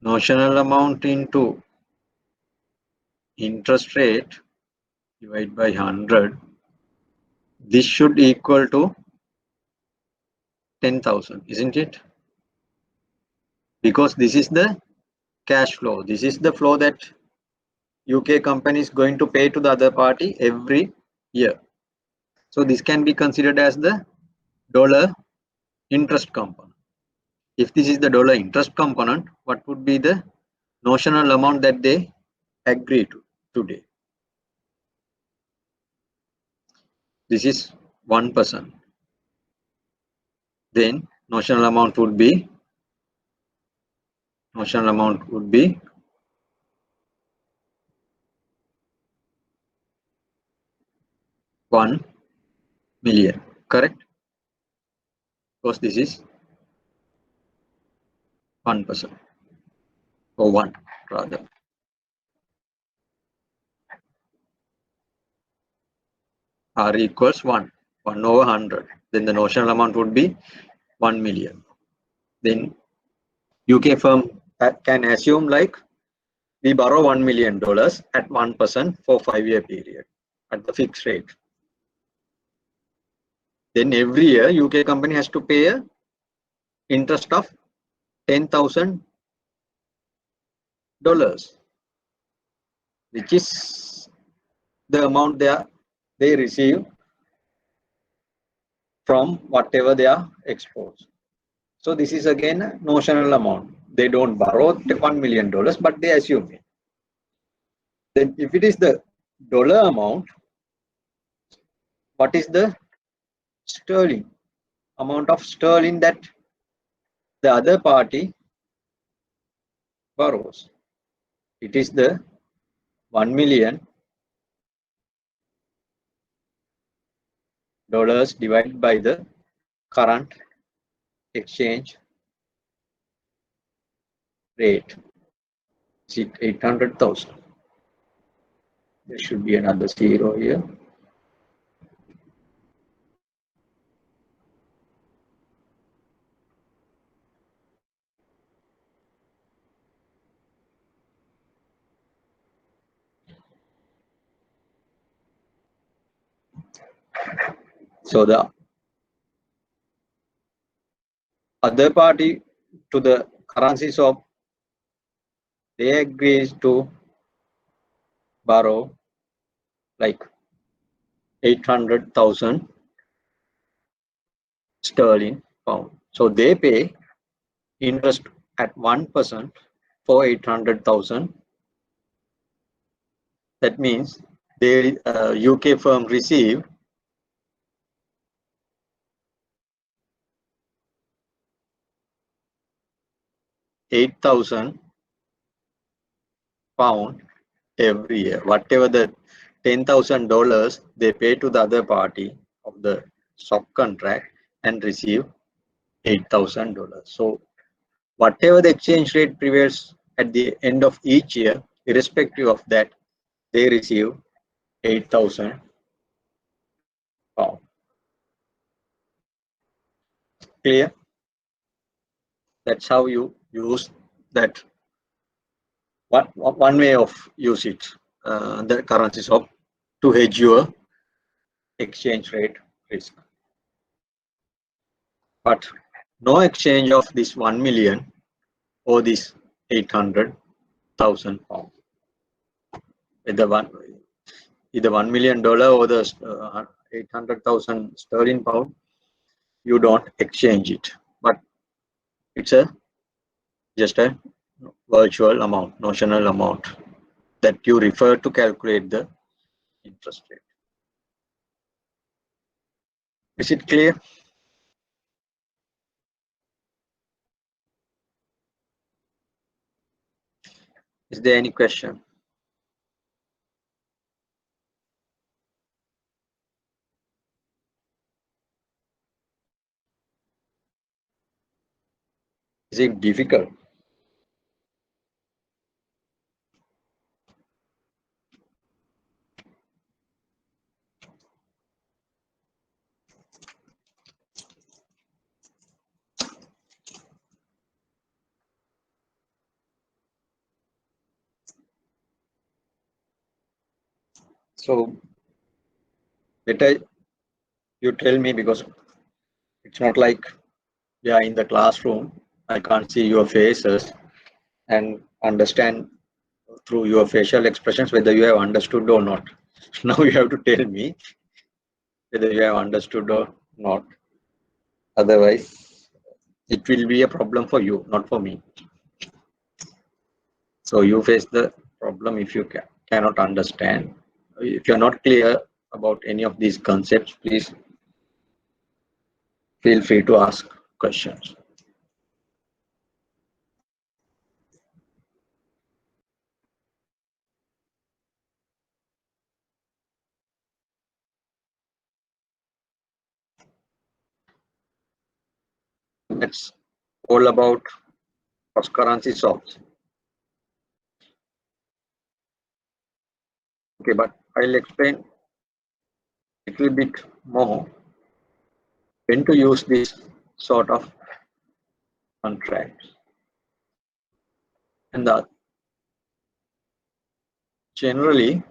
S1: Notional amount into interest rate divided by 100. This should equal to 10,000, isn't it? Because this is the cash flow. This is the flow that UK company is going to pay to the other party every year. So this can be considered as the dollar interest component. If this is the dollar interest component, what would be the notional amount that they agree to today. This is 1%. Then notional amount would be 1 million, correct? Because this is 1% or 1 rather. R equals 1 over 100. Then the notional amount would be 1 million. Then UK firm can assume like we borrow $1 million at 1% for 5-year period at the fixed rate. Then every year UK company has to pay a interest of $10,000, which is the amount they receive from whatever they are exposed. So this is again a notional amount. They don't borrow $1 million, but they assume it. Then if it is the dollar amount, what is the sterling amount of sterling that the other party borrows? It is the 1 million dollars divided by the current exchange rate. Is it 800,000? There should be another zero here. So the other party to the currency swap, they agree to borrow like 800,000 sterling pound. So they pay interest at 1% for 800,000. That means the UK firm receive £8,000 every year. Whatever the $10,000 they pay to the other party of the swap contract and receive $8,000. So whatever the exchange rate prevails at the end of each year, irrespective of that, they receive £8,000. Clear? That's how you use that. One way of use it, the currency swap, to hedge your exchange rate risk. But no exchange of this 1 million or this 800,000 pounds. Either $1 million or the 800,000 sterling pound, you don't exchange it, but it's just a virtual amount, notional amount that you refer to calculate the interest rate. Is it clear? Is there any question? Is it difficult? So better you tell me, because it's not like we are in the classroom. I can't see your faces and understand through your facial expressions whether you have understood or not. Now you have to tell me whether you have understood or not. Otherwise, it will be a problem for you, not for me. So you face the problem if you cannot understand. If you're not clear about any of these concepts, please feel free to ask questions. That's all about cross currency swaps. Okay, but I'll explain a little bit more when to use this sort of contracts. And generally,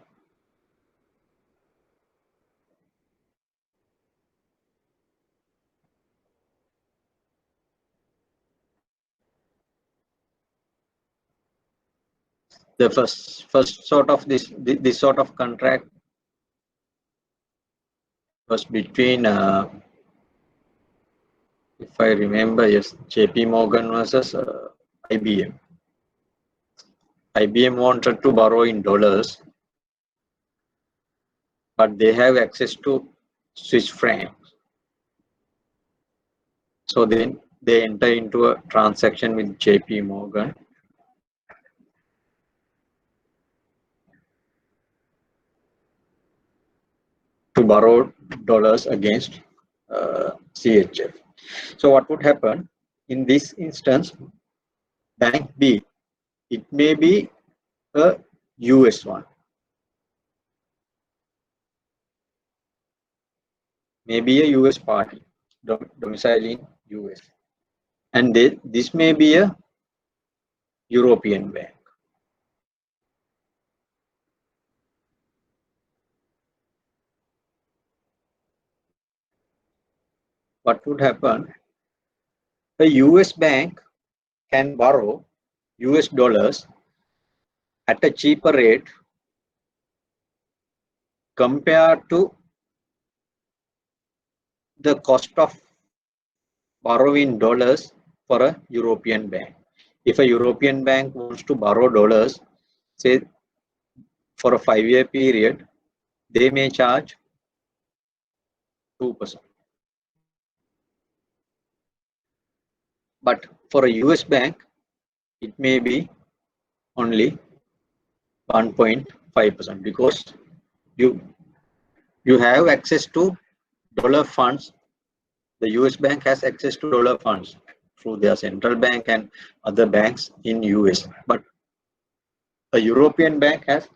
S1: the first sort of this sort of contract was between if I remember, yes, JP Morgan versus IBM. IBM wanted to borrow in dollars, but they have access to Swiss francs. So then they enter into a transaction with JP Morgan to borrow dollars against CHF. So what would happen in this instance? Bank B, it may be a US one, maybe a US party domicile in US, and this may be a European bank. What would happen? A US bank can borrow US dollars at a cheaper rate compared to the cost of borrowing dollars for a European bank. If a European bank wants to borrow dollars, say for a 5-year period, they may charge 2%. But for a US bank, it may be only 1.5% because you have access to dollar funds. The US bank has access to dollar funds through their central bank and other banks in US. But a European bank has,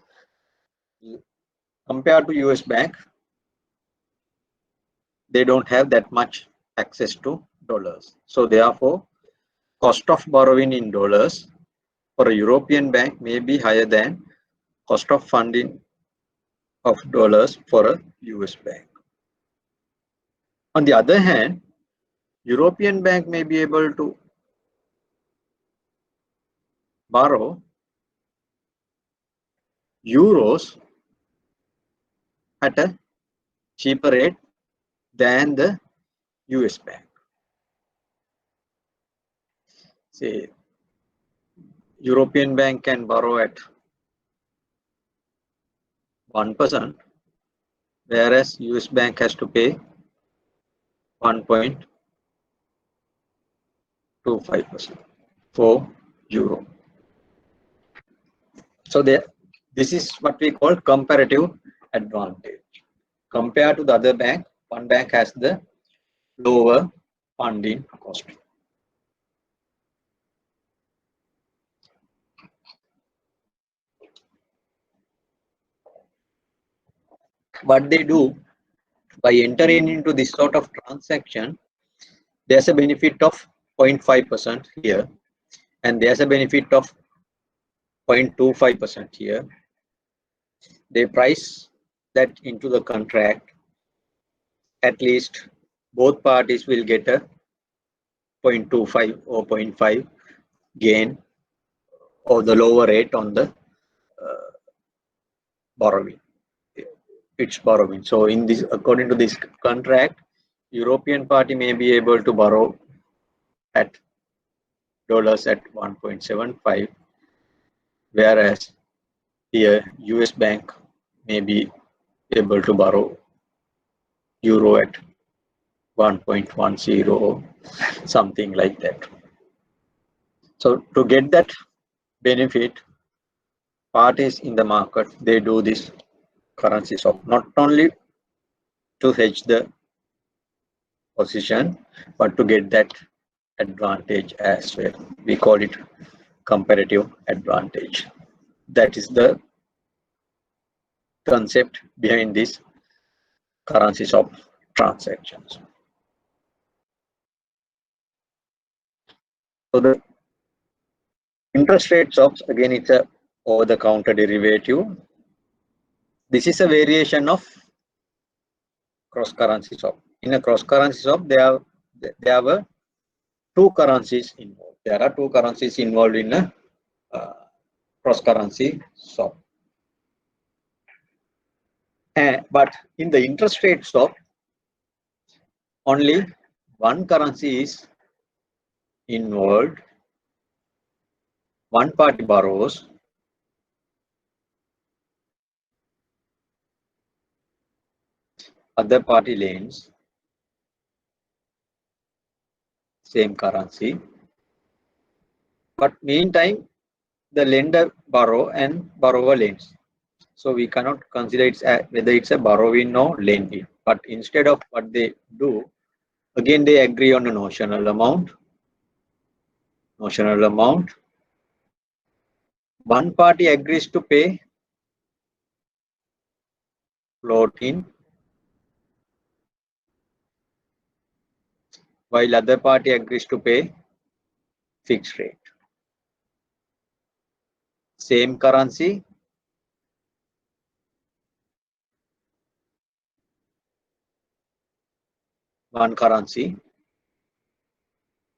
S1: compared to US bank, they don't have that much access to dollars. So therefore, cost of borrowing in dollars for a European bank may be higher than cost of funding of dollars for a US bank. On the other hand, European bank may be able to borrow euros at a cheaper rate than the US bank. Say, European bank can borrow at 1%, whereas US bank has to pay 1.25% for euro. So this is what we call comparative advantage. Compared to the other bank, one bank has the lower funding cost. What they do by entering into this sort of transaction, there's a benefit of 0.5% here, and there's a benefit of 0.25% here. They price that into the contract. At least both parties will get a 0.25 or 0.5 gain or the lower rate on the borrowing. It's borrowing. So in this, according to this contract, European party may be able to borrow at dollars at 1.75, whereas here US bank may be able to borrow euro at 1.10, something like that. So to get that benefit, parties in the market, they do this currency swap, not only to hedge the position, but to get that advantage as well. We call it comparative advantage. That is the concept behind this currency swap transactions. So the interest rate swaps, again, it's a over-the-counter derivative. This is a variation of cross-currency swap. In a cross-currency swap, there were two currencies involved. There are two currencies involved in a cross-currency swap. But in the interest rate swap, only one currency is involved. One party borrows, other party lends, same currency. But meantime, the lender borrow and borrower lends. So we cannot consider it whether it's a borrowing or lending. But instead of what they do, again they agree on a notional amount. Notional amount. One party agrees to pay floating, while other party agrees to pay fixed rate. Same currency, one currency,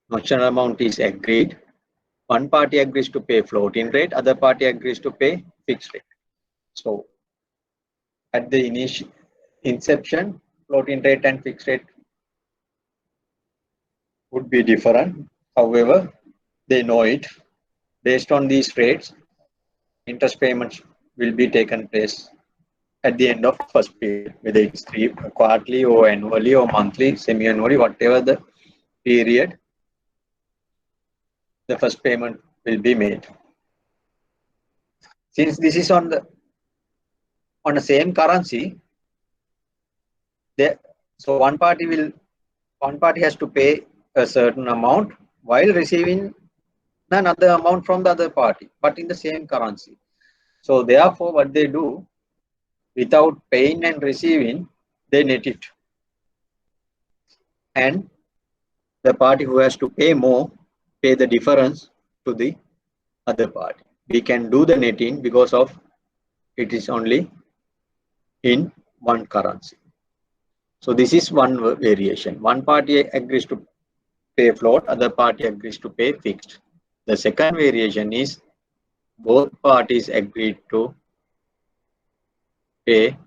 S1: notional amount is agreed. One party agrees to pay floating rate, other party agrees to pay fixed rate. So at the initial inception, floating rate and fixed rate would be different. However, they know it. Based on these rates, interest payments will be taken place at the end of first period, whether it's quarterly or annually or monthly, semi-annually, whatever the period, the first payment will be made. Since this is on the same currency, so one party has to pay a certain amount while receiving another amount from the other party, but in the same currency. So therefore, what they do, without paying and receiving, they net it. And the party who has to pay more, pay the difference to the other party. We can do the netting because of it is only in one currency. So this is one variation. One party agrees to pay float, other party agrees to pay fixed. The second variation is both parties agreed to pay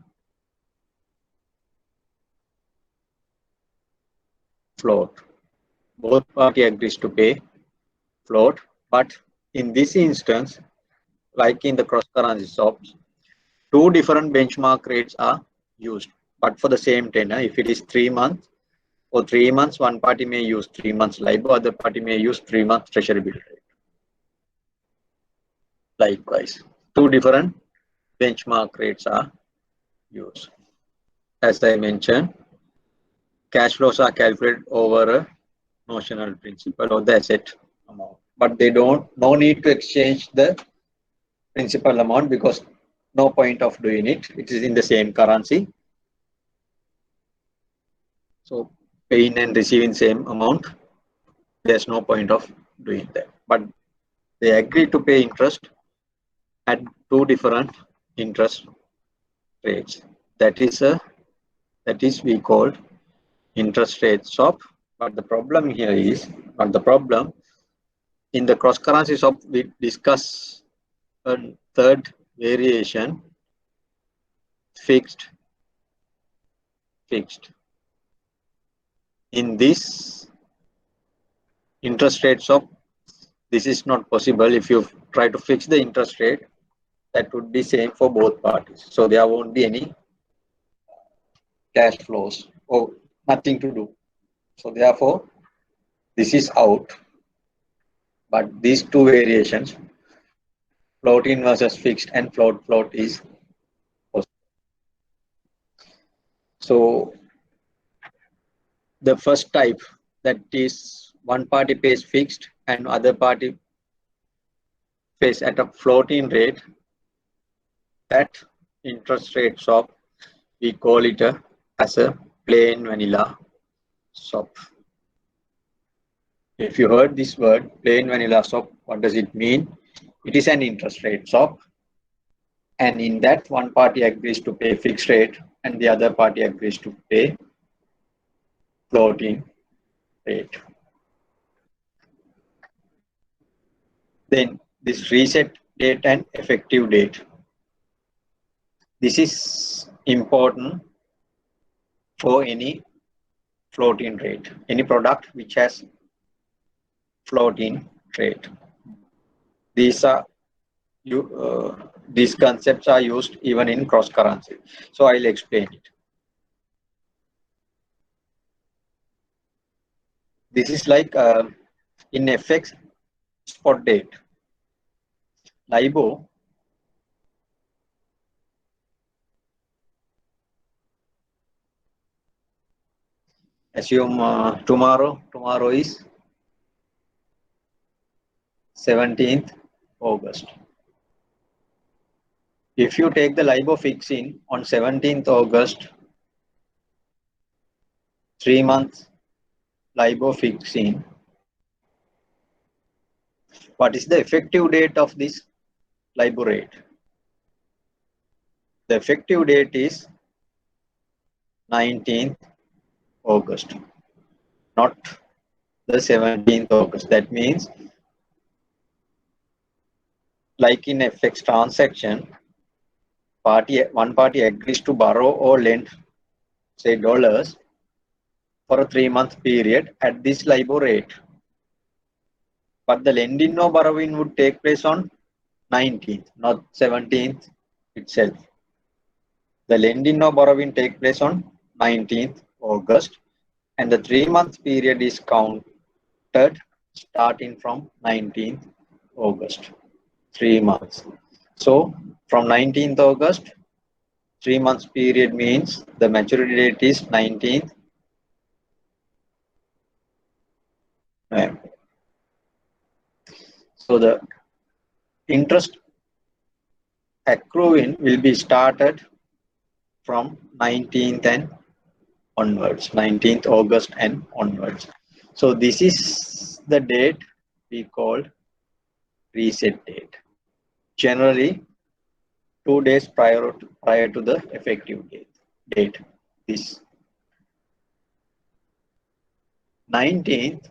S1: float. Both party agrees to pay float, but in this instance, like in the cross-currency swaps, two different benchmark rates are used, but for the same tenor. If it is 3 months or 3 months, one party may use 3 months LIBOR, other party may use 3 months Treasury bill rate. Likewise, two different benchmark rates are used. As I mentioned, cash flows are calculated over a notional principal or the asset amount, but they no need to exchange the principal amount because no point of doing it. It is in the same currency. So paying and receiving same amount, there's no point of doing that. But they agree to pay interest at two different interest rates. That is we call interest rate swap. But the problem here is, in the cross currency swap, we discuss a third variation, fixed. In this interest rate swap, This is not possible. If you try to fix the interest rate, that would be same for both parties. So there won't be any cash flows or nothing to do. So therefore, this is out. But these two variations, float in versus fixed and float is possible. So the first type, that is one party pays fixed and other party pays at a floating rate, that interest rate swap, we call it as a plain vanilla swap. If you heard this word, plain vanilla swap, what does it mean? It is an interest rate swap, and in that one party agrees to pay fixed rate and the other party agrees to pay floating rate. Then this reset date and effective date. This is important for any floating rate, any product which has floating rate. These concepts are used even in cross currency. So I'll explain it. This is like in FX spot date. LIBOR assume tomorrow is 17th August. If you take the LIBOR fixing on 17th August, 3 months LIBOR fixing, what is the effective date of this LIBOR rate? The effective date is 19th August, not the 17th August. That means, like in FX transaction, one party agrees to borrow or lend, say dollars, for a 3-month period at this LIBOR rate. But the lending or borrowing would take place on 19th, not 17th itself. The lending or borrowing take place on 19th August, and the 3-month period is counted starting from 19th August. 3 months. So from 19th August, 3 months period means the maturity date is 19th November. So the interest accruing will be started from 19th and onwards, 19th August and onwards. So this is the date we call reset date. Generally, 2 days prior to the effective date. This 19th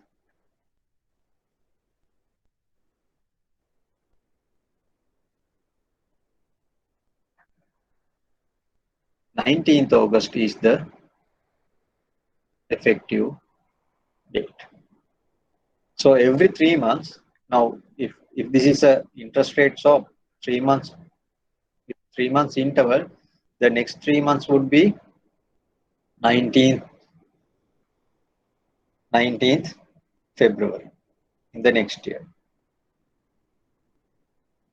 S1: August is the effective date. So every 3 months, now if this is a interest rate swap, 3 months, 3 months interval, the next 3 months would be 19th February in the next year.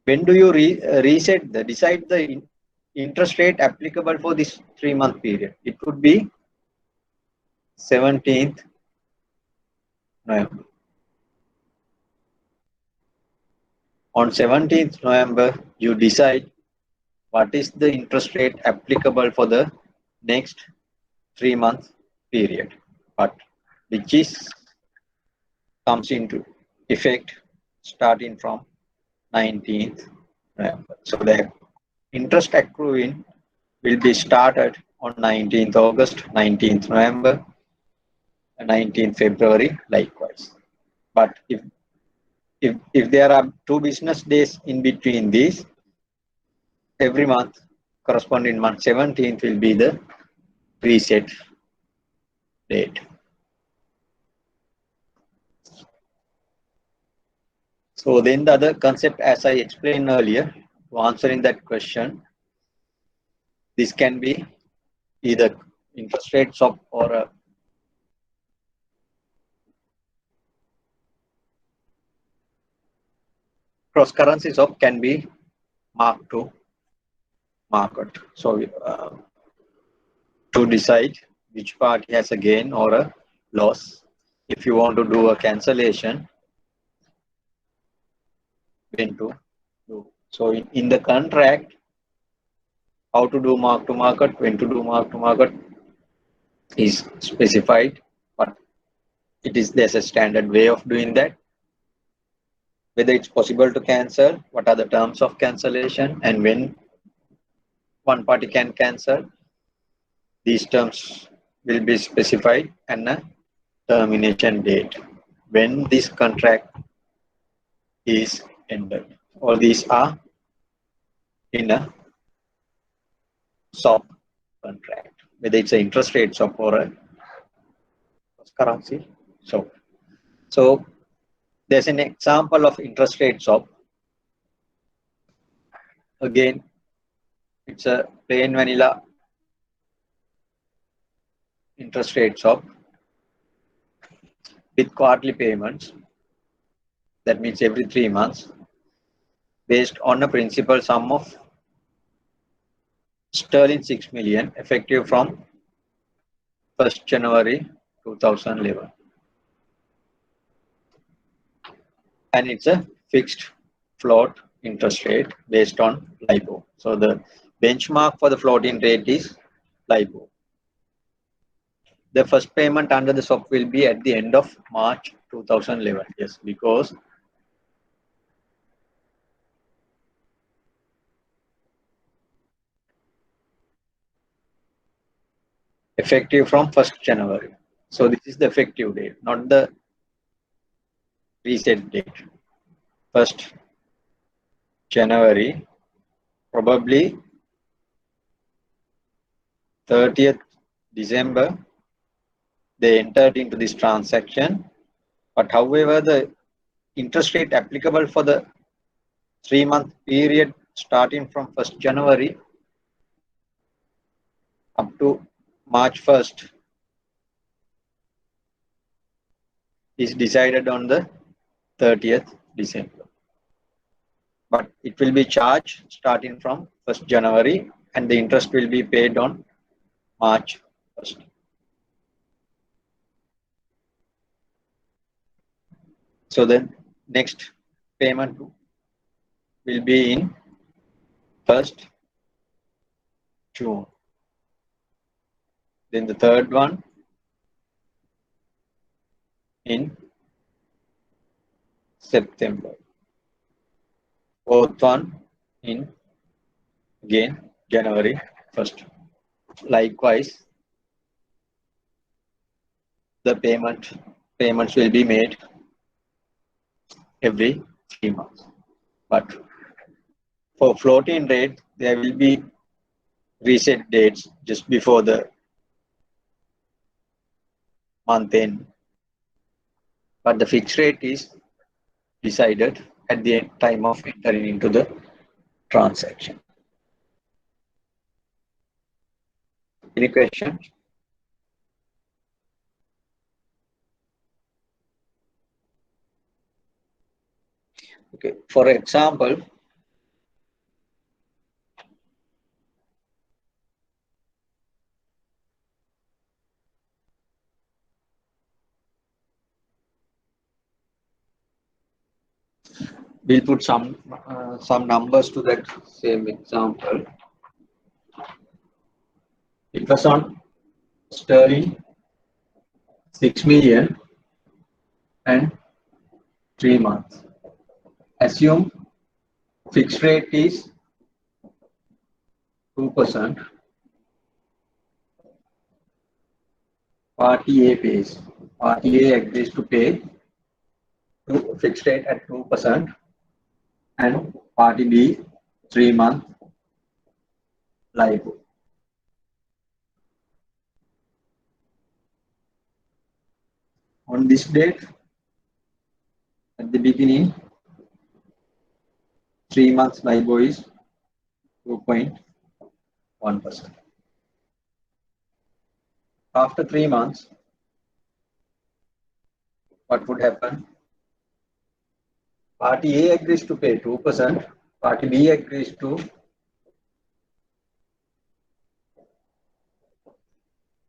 S1: When do you decide the interest rate applicable for this 3-month period? It would be 17th November. On 17th November, you decide what is the interest rate applicable for the next 3-month period, but which comes into effect starting from 19th November. So the interest accruing will be started on 19th August, 19th November, and 19th February likewise. But if there are 2 business days in between these, every month, corresponding month 17th will be the reset date. So then the other concept, as I explained earlier, to answering that question, this can be either interest rate swap or a cross currency swap can be marked to market. So to decide which party has a gain or a loss, if you want to do a cancellation, when to do. So in the contract, how to do mark to market, when to do mark to market is specified, but there's a standard way of doing that. Whether it's possible to cancel, what are the terms of cancellation, and when one party can cancel, these terms will be specified, and a termination date when this contract is ended. All these are in a swap contract, whether it's an interest rate swap or a currency swap. So there's an example of interest rate swap. Again, it's a plain vanilla interest rate swap with quarterly payments. That means every 3 months, based on a principal sum of sterling 6 million, effective from 1st January 2011. And it's a fixed float interest rate based on LIBOR. So the benchmark for the floating rate is LIBOR. The first payment under the swap will be at the end of March 2011. Yes, because effective from 1st January. So this is the effective date, not the reset date. 1st January, probably 30th December, they entered into this transaction. But however, the interest rate applicable for the 3-month period starting from 1st January up to March 1st is decided on the 30th December. But it will be charged starting from 1st January, and the interest will be paid on March 1st. So then next payment will be in 1st June. Then the third one in September. Fourth one in again January 1st. Likewise, the payments will be made every 3 months. But for floating rate, there will be reset dates just before the month end. But the fixed rate is decided at the time of entering into the transaction. Any questions? Okay, for example, we'll put some numbers to that same example. It was on sterling 6 million and 3 months. Assume fixed rate is 2%. Party A pays. Party A agrees to pay fixed rate at 2%, and party B 3-month LIBOR. On this date, at the beginning, 3 months LIBOR is 2.1%. After 3 months, what would happen? Party A agrees to pay 2%, Party B agrees to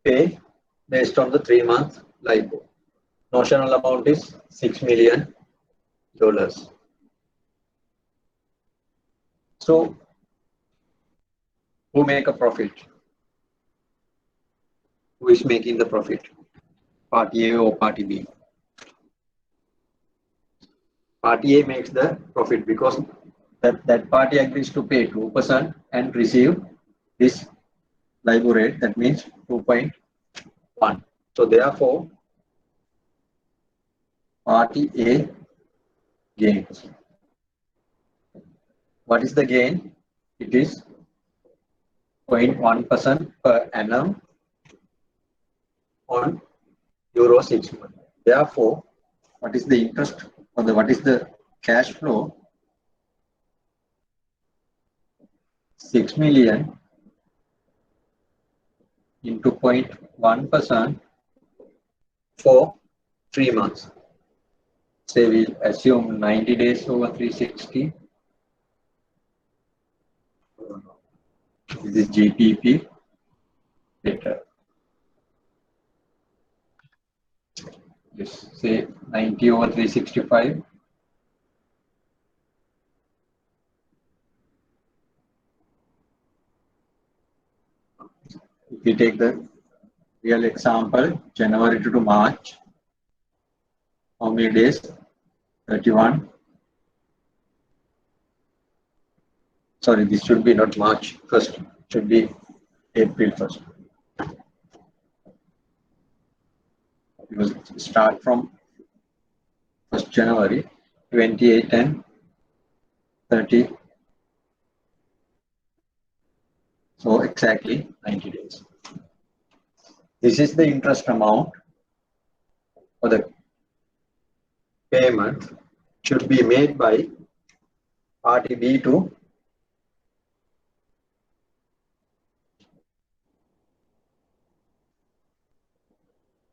S1: pay based on the 3-month LIBOR. Notional amount is $6 million. So, who make a profit? Who is making the profit? Party A or Party B? Party A makes the profit because that party agrees to pay 2% and receive this LIBOR rate, that means 2.1. So therefore, Party A gains. What is the gain? It is 0.1% per annum on Euro 6 months. Therefore, what is the interest or what is the cash flow? 6 million into 0.1% for 3 months. Say we assume 90 days over 360. This is GPP better. Just say 90 over 365. If we take the real example, January to March, how many days? 31. Sorry, this should be not March 1st, it should be April 1st. Because it start from 1st January, 28 and 30. So exactly 90 days. This is the interest amount for the payment should be made by Party B to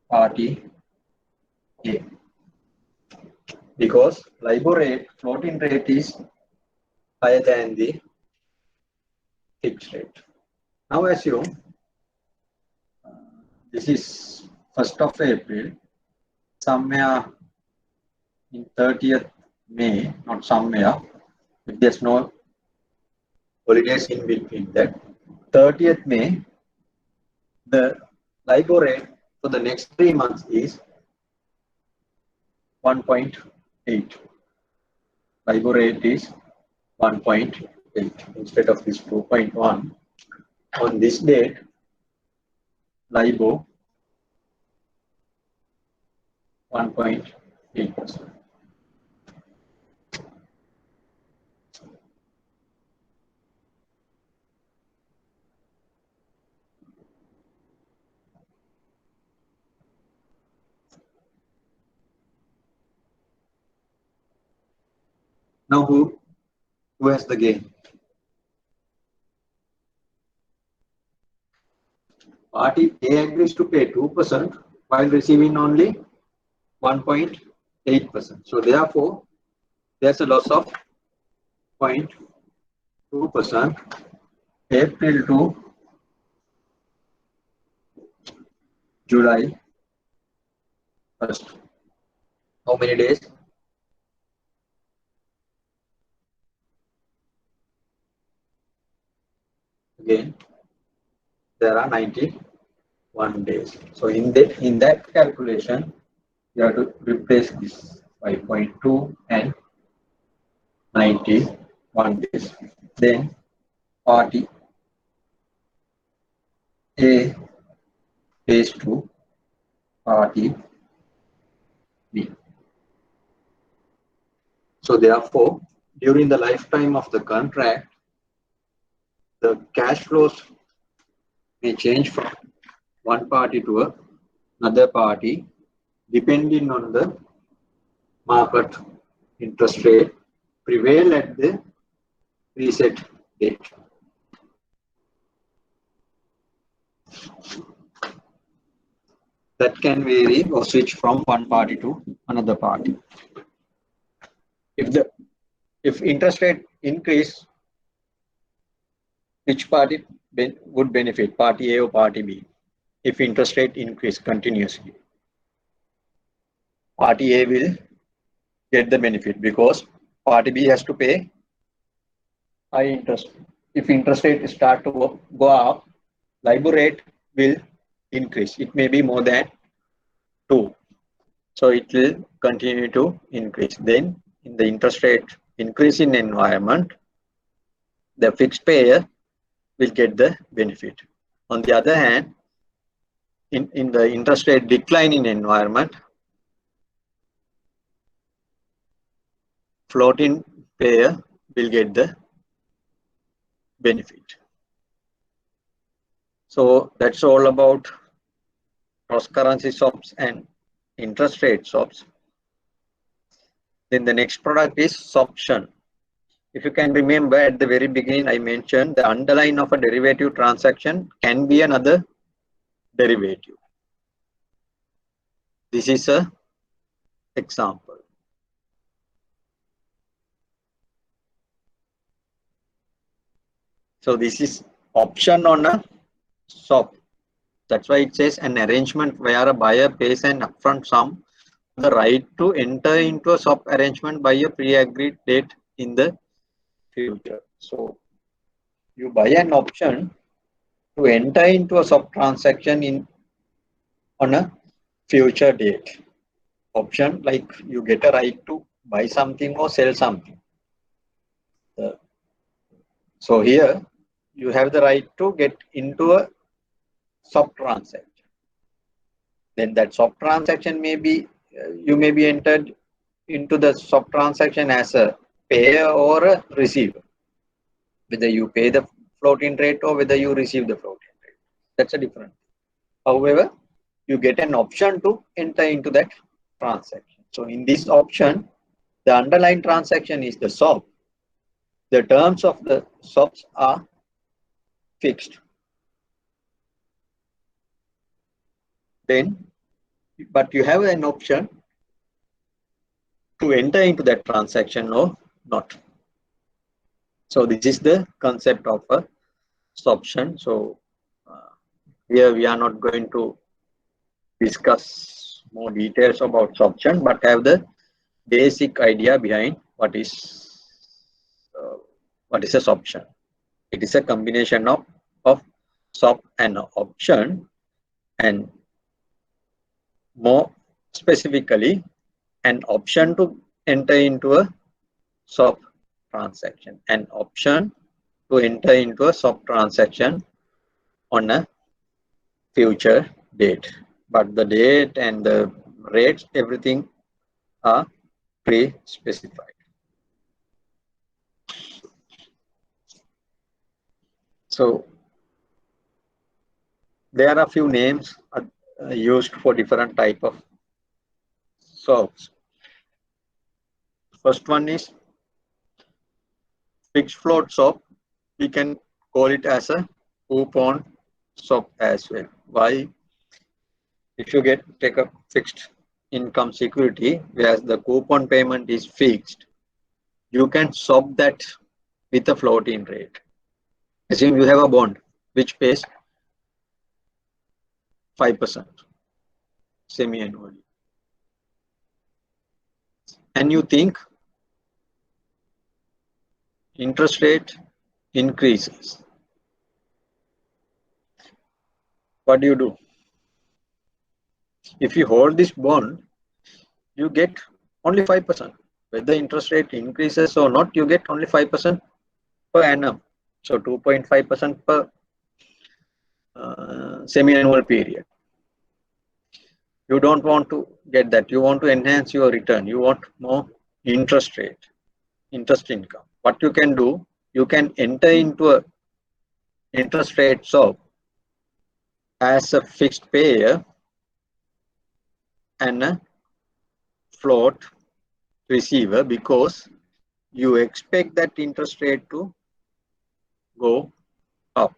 S1: Party A. Because LIBOR rate, floating rate is higher than the fixed rate. Now assume this is 1st of April, somewhere in 30th May, not somewhere, if there's no holidays in between that, 30th May, the LIBOR rate for the next 3 months is 1.8. LIBOR rate is 1.8 instead of this 2.1. On this date, LIBOR 1.8%. Now who has the gain? Party A agrees to pay 2% while receiving only 1.8%. So therefore, there's a loss of 0.2% April to July 1st. How many days? Again, there are 91 days. So in that calculation, you have to replace this 5.2 and 91 days. Then Party A pays to Party B. So therefore, during the lifetime of the contract, the cash flows may change from one party to another party depending on the market interest rate prevail at the reset date. That can vary or switch from one party to another party. If interest rate increase, which party would benefit, party A or party B? If interest rate increase continuously, party A will get the benefit because party B has to pay high interest. If interest rate start to go up, LIBOR rate will increase. It may be more than 2. So it will continue to increase. Then in the interest rate increasing environment, the fixed payer will get the benefit. On the other hand, in the interest rate declining environment, floating payer will get the benefit. So that's all about cross-currency swaps and interest rate swaps. Then the next product is swaption. If you can remember at the very beginning, I mentioned the underlying of a derivative transaction can be another derivative. This is a example. So this is option on a swap. That's why it says an arrangement where a buyer pays an upfront sum, the right to enter into a swap arrangement by a pre-agreed date in the future. So you buy an option to enter into a swap transaction on a future date. Option like you get a right to buy something or sell something. So here you have the right to get into a swap transaction. Then that swap transaction may be, you may be entered into the swap transaction as a payer or a receiver. Whether you pay the floating rate or whether you receive the floating rate. That's a different. However, you get an option to enter into that transaction. So in this option, the underlying transaction is the swap. The terms of the swaps are fixed. Then, but you have an option to enter into that transaction or not. So this is the concept of a swaption. So here we are not going to discuss more details about swaption, but have the basic idea behind what is a swaption. It is a combination of swap and option, and more specifically, an option to enter into a swap transaction, an option to enter into a swap transaction on a future date. But the date and the rates, everything are pre-specified. So there are a few names used for different type of swaps. First one is fixed float swap. We can call it as a coupon swap as well. Why? If you take a fixed income security, whereas the coupon payment is fixed, you can swap that with a floating rate. Assume you have a bond which pays 5% semi-annually, and you think interest rate increases. What do? If you hold this bond, you get only 5%. Whether interest rate increases or not, you get only 5% per annum. So 2.5% per semi-annual period. You don't want to get that. You want to enhance your return. You want more interest rate, interest income. What you can do, you can enter into a interest rate swap as a fixed payer and a float receiver, because you expect that interest rate to go up.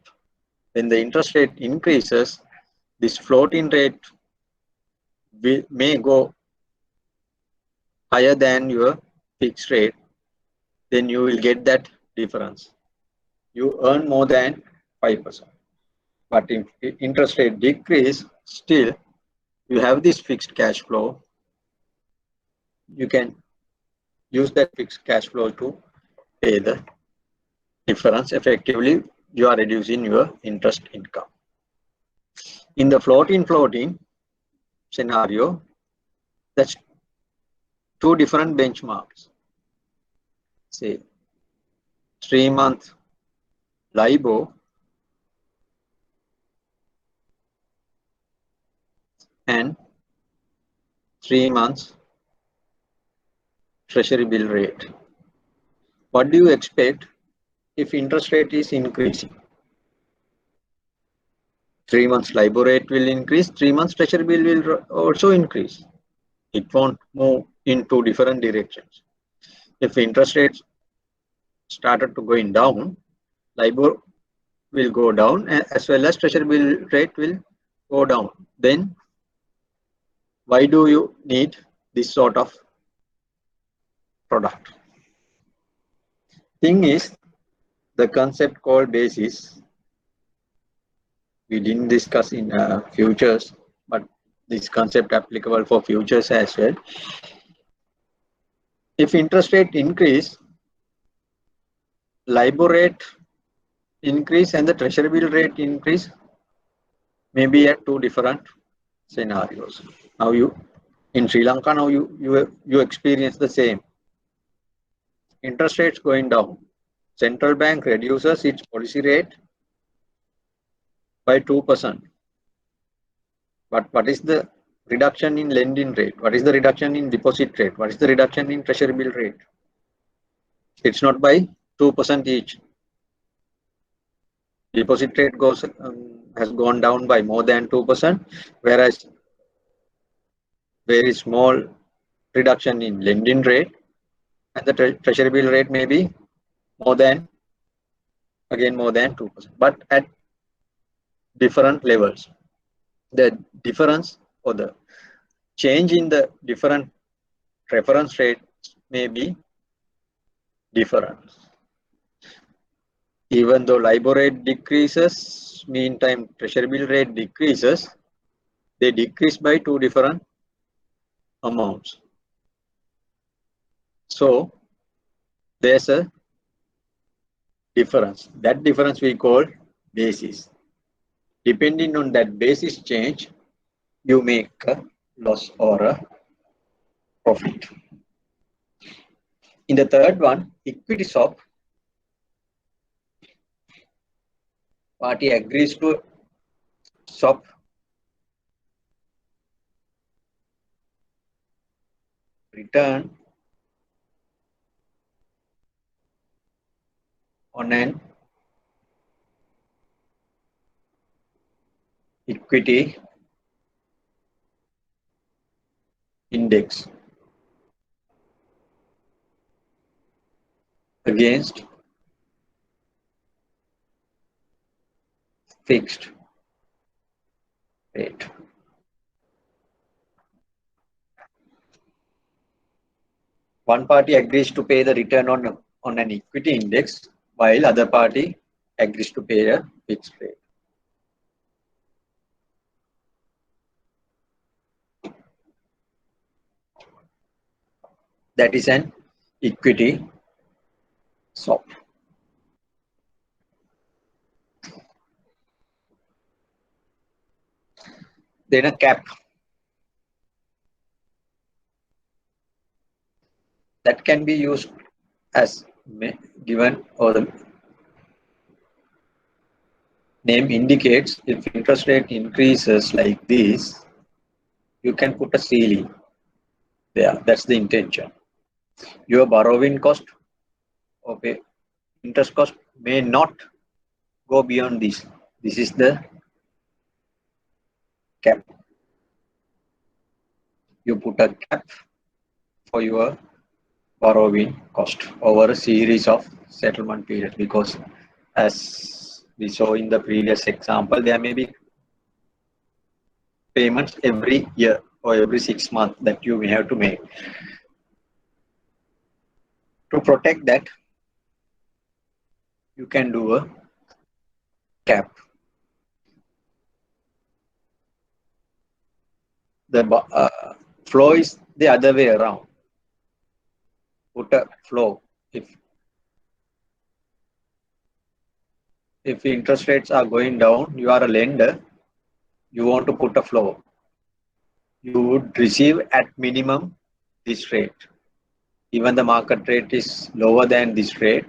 S1: When the interest rate increases, this floating rate may go higher than your fixed rate, then you will get that difference. You earn more than 5%. But if interest rate decrease, still you have this fixed cash flow. You can use that fixed cash flow to pay the difference. Effectively, you are reducing your interest income. In the floating scenario, that's two different benchmarks. Say 3-month LIBOR and 3 months Treasury bill rate. What do you expect if interest rate is increasing? 3 months LIBOR rate will increase, 3 months Treasury bill will also increase. It won't move in two different directions. If interest rates started to going down, LIBOR will go down as well as Treasury bill rate will go down. Then why do you need this sort of product? Thing is, the concept called basis, we didn't discuss in futures, but this concept applicable for futures as well. If interest rate increase, LIBOR rate increase and the Treasury bill rate increase may be at two different scenarios. Now in Sri Lanka, now you experience the same. Interest rates going down. Central bank reduces its policy rate by 2%. But what is the reduction in lending rate? What is the reduction in deposit rate? What is the reduction in Treasury bill rate? It's not by 2% each. Deposit rate has gone down by more than 2%, whereas very small reduction in lending rate, and the Treasury bill rate may be more than 2%, but at different levels. The difference or the change in the different reference rate may be different. Even though LIBOR rate decreases, meantime Treasury bill rate decreases, they decrease by two different amounts. So there's a difference. That difference we call basis. Depending on that basis change, you make a loss or a profit. In the third one, equity swap, party agrees to swap return on an equity index against fixed rate. One party agrees to pay the return on an equity index, while other party agrees to pay a fixed rate. That is an equity swap. Then a cap. That can be used as given, or the name indicates, if interest rate increases like this, you can put a ceiling there. That's the intention. Your borrowing cost or interest cost may not go beyond this. This is the cap. You put a cap for your borrowing cost over a series of settlement periods, because As we saw in the previous example, there may be payments every year or every 6 months that you may have to make. To protect that, you can do a cap. The flow is the other way around. Put a flow. If interest rates are going down, you are a lender, you want to put a flow. You would receive at minimum this rate. Even the market rate is lower than this rate,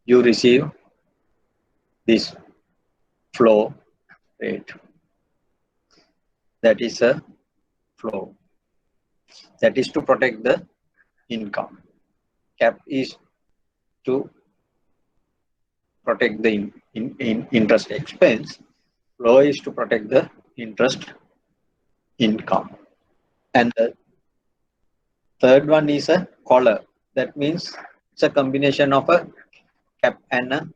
S1: you receive this flow rate. That is a flow. That is to protect the income. Cap is to protect the interest expense. Flow is to protect the interest income. And the third one is a collar. That means it's a combination of a cap and a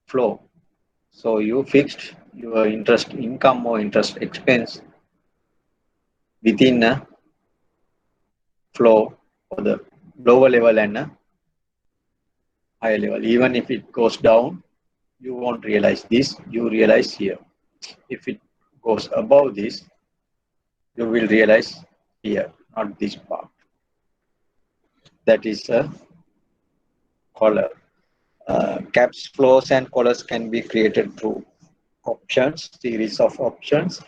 S1: flow. So you fixed your interest income or interest expense within a flow for the lower level and a higher level. Even if it goes down, you won't realize this, you realize here. If it goes above this, you will realize here, not this part. That is a collar. Caps, flows, and collars can be created through options, series of options.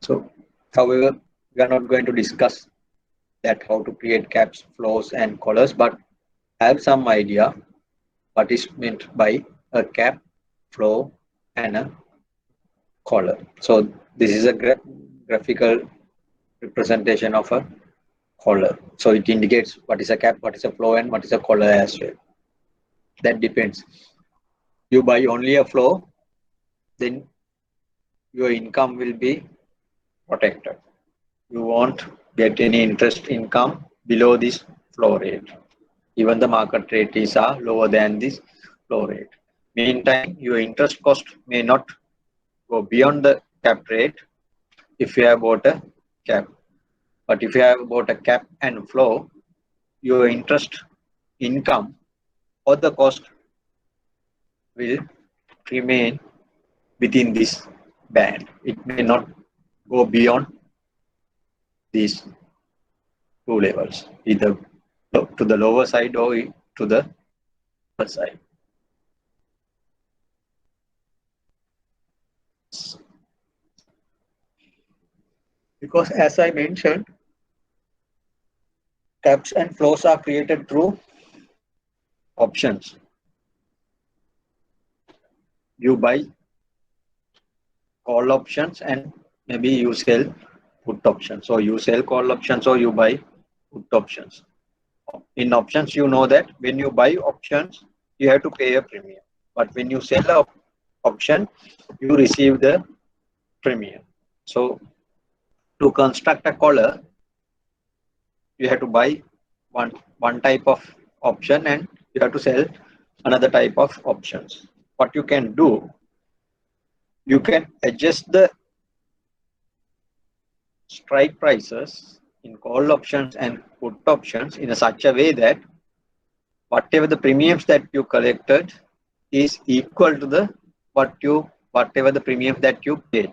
S1: So, however, we are not going to discuss that how to create caps, flows, and collars, but have some idea what is meant by a cap, flow, and a collar. So, this is a graphical representation of a collar. So, it indicates what is a cap, what is a flow, and what is a collar as well. That depends. You buy only a flow, then your income will be protected. You won't get any interest income below this flow rate. Even the market rate is lower than this flow rate. Meantime, your interest cost may not go beyond the cap rate if you have bought a cap. But if you have bought a cap and flow, your interest income or the cost will remain within this band. It may not go beyond these two levels, either to the lower side or to the upper side. Because as I mentioned, caps and flows are created through options. You buy call options and maybe you sell put options. So you sell call options or you buy put options. In options, you know that when you buy options, you have to pay a premium. But when you sell an option, you receive the premium. So to construct a collar, you have to buy one type of option and you have to sell another type of options. What you can do, you can adjust the strike prices in call options and put options in such a way that whatever the premiums that you collected is equal to the whatever the premium that you paid.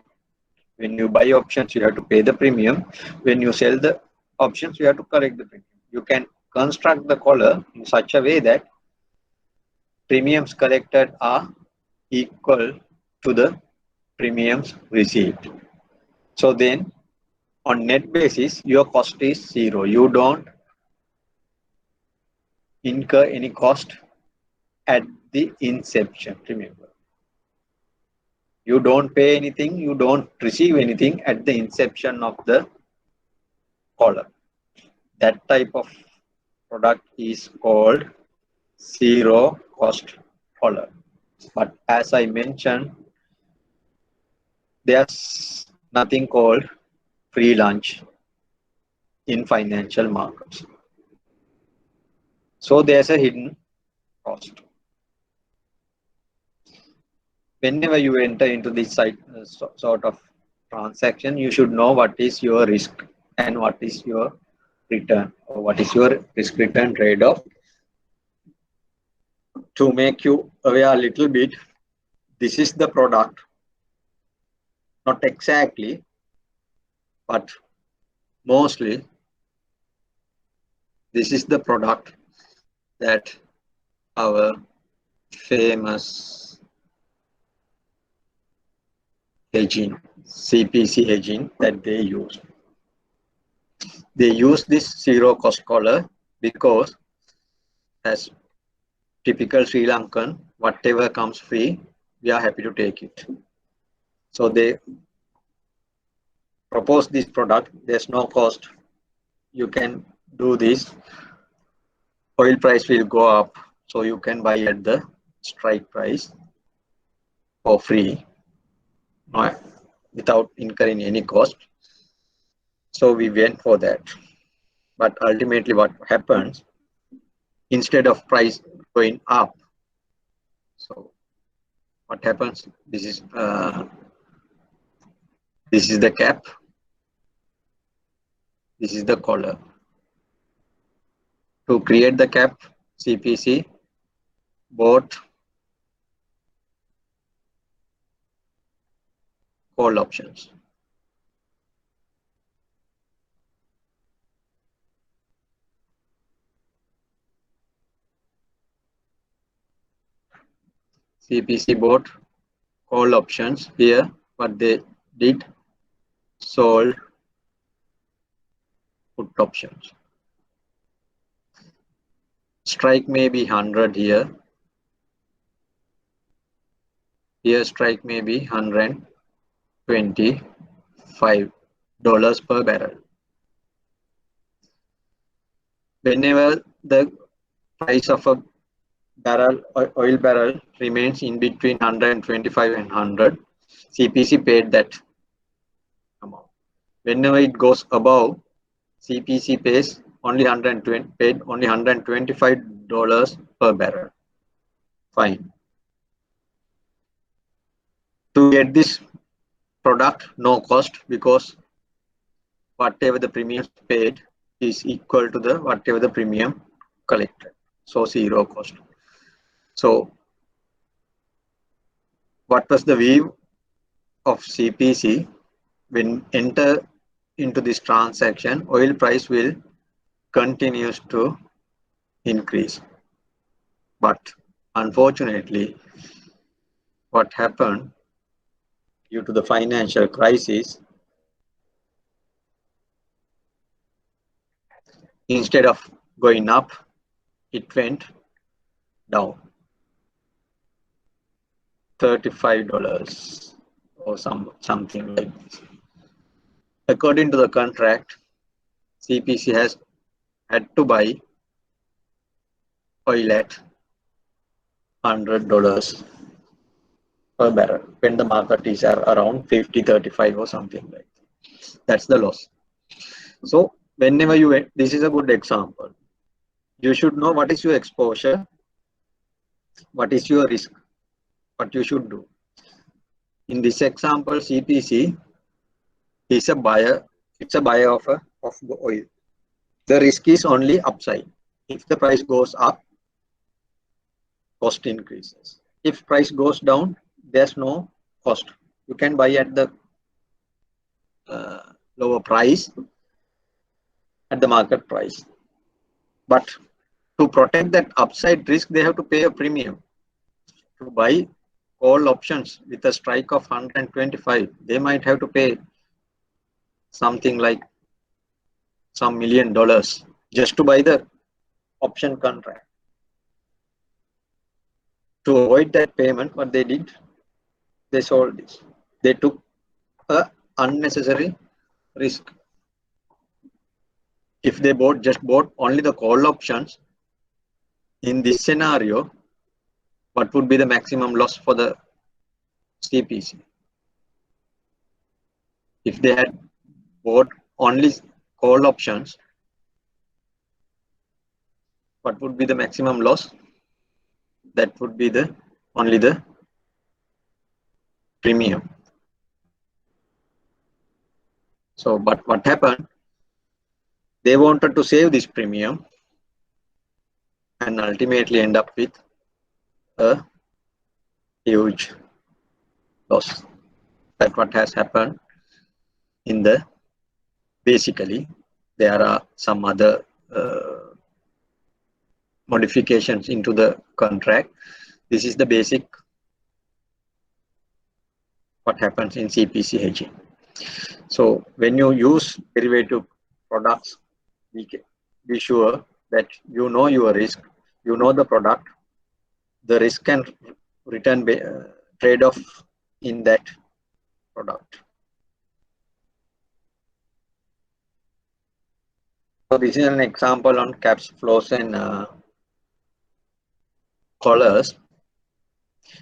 S1: When you buy options, you have to pay the premium. When you sell the options, you have to collect the premium. You can construct the collar in such a way that premiums collected are equal to the premiums received. So then on net basis, your cost is zero. You don't incur any cost at the inception, remember. You don't pay anything, you don't receive anything at the inception of the collar. That type of product is called zero cost collar. But as I mentioned, there's nothing called free lunch in financial markets. So there's a hidden cost. Whenever you enter into this sort of transaction, you should know what is your risk and what is your return, or what is your risk return trade-off. To make you aware a little bit, this is the product, not exactly, but mostly this is the product that our famous hedging, CPC hedging, that they use. They use this zero cost collar because, as typical Sri Lankan, whatever comes free, we are happy to take it. So they propose this product, there's no cost, you can do this, oil price will go up, so you can buy at the strike price for free, without incurring any cost. So we went for that. But ultimately what happens, instead of price going up, so what happens, this is the cap, this is the collar. To create the cap, CPC bought call options. CPC bought call options. Here what they did, sold put options. Strike may be 100 here. Here strike may be $125 per barrel. Whenever the price of a barrel, oil barrel, remains in between 125 and 100, CPC paid that amount. Whenever it goes above, CPC pays only paid only $125 per barrel. Fine. To get this product, no cost, because whatever the premium paid is equal to the whatever the premium collected. So zero cost. So what was the view of CPC? When enter into this transaction, oil price will continue to increase. But unfortunately, what happened due to the financial crisis, instead of going up, it went down. $35 or something like this. According to the contract, CPC has had to buy oil at $100 per barrel when the market is around 50, 35 or something like that. That's the loss. So whenever you, this is a good example. You should know what is your exposure, what is your risk, what you should do. In this example, CPC is a buyer. It's a buyer of oil. The risk is only upside. If the price goes up, cost increases. If price goes down, there's no cost. You can buy at the lower price, at the market price. But to protect that upside risk, they have to pay a premium. To buy call options with a strike of 125, they might have to pay something like some $1 million just to buy the option contract. To avoid that payment, what they did, they sold this. They took a unnecessary risk. If they just bought only the call options, in this scenario, what would be the maximum loss for the CPC? If they had bought only call options, what would be the maximum loss? that would be the only the premium. So, but what happened? They wanted to save this premium and ultimately end up with a huge loss. That's what has happened in the, basically, there are some other modifications into the contract. This is the basic what happens in CPC hedging. So when you use derivative products, be sure that you know your risk, you know the product, the risk and return trade-off in that product. So this is an example on caps, floors and collars.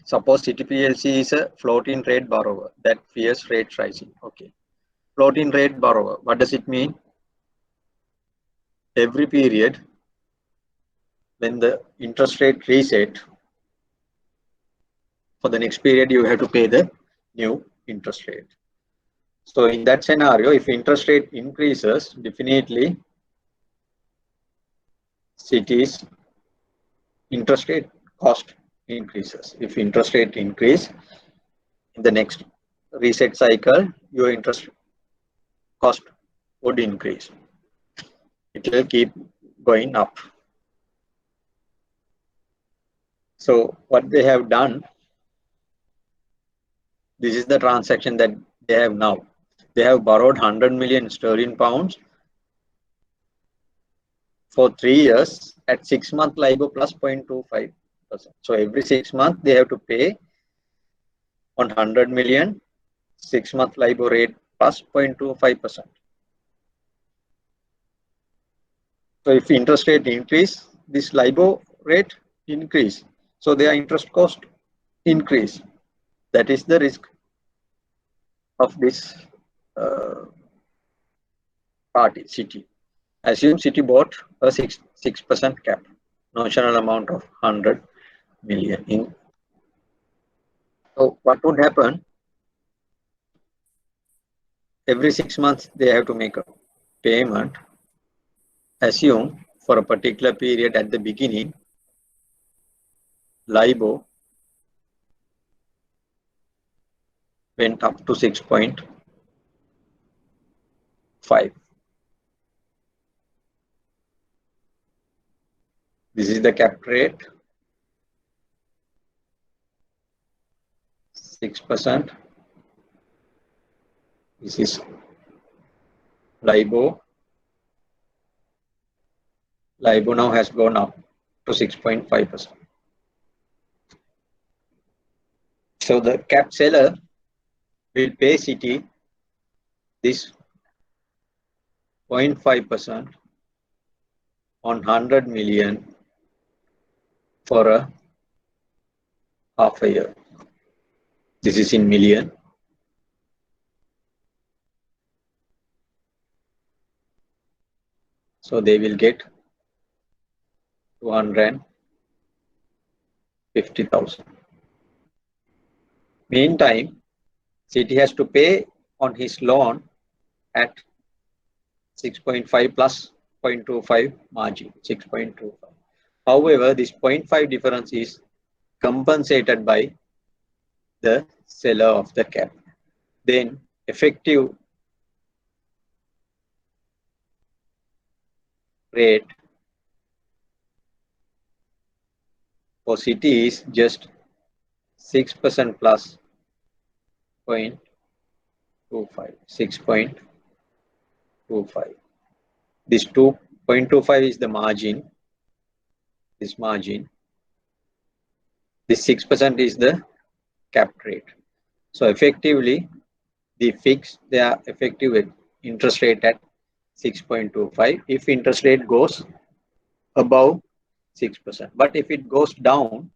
S1: Suppose City PLC is a floating rate borrower that fears rate rising. Okay, floating rate borrower. What does it mean? Every period, when the interest rate reset, for the next period, you have to pay the new interest rate. So in that scenario, if interest rate increases, definitely City's interest rate cost increases. If interest rate increase in the next reset cycle, your interest cost would increase. It will keep going up. So what they have done, this is the transaction that they have now. They have borrowed 100 million sterling pounds for 3 years at 6-month LIBOR plus 0.25%. So every 6 months they have to pay on 100 million 6-month LIBOR rate plus 0.25%. So if interest rate increase, this LIBOR rate increase. So their interest cost increase. That is the risk of this party, City. Assume City bought a 6% cap, notional amount of 100 million in. So what would happen? Every 6 months they have to make a payment. Assume for a particular period at the beginning, LIBOR went up to 6.5. This is the cap rate, 6%. This is LIBOR. LIBOR now has gone up to 6.5%. So the cap seller will pay City this 0.5% on 100 million for a half a year. This is in million. So they will get 250,000. Meantime, City has to pay on his loan at 6.5 plus 0.25 margin, 6.25. However, this 0.5 difference is compensated by the seller of the cap. Then effective rate for City is just 6% plus 0.25, 6.25. This 2.25 is the margin. This margin. This 6% is the cap rate. So effectively, they fix their effective interest rate at 6.25 if interest rate goes above 6%. But if it goes down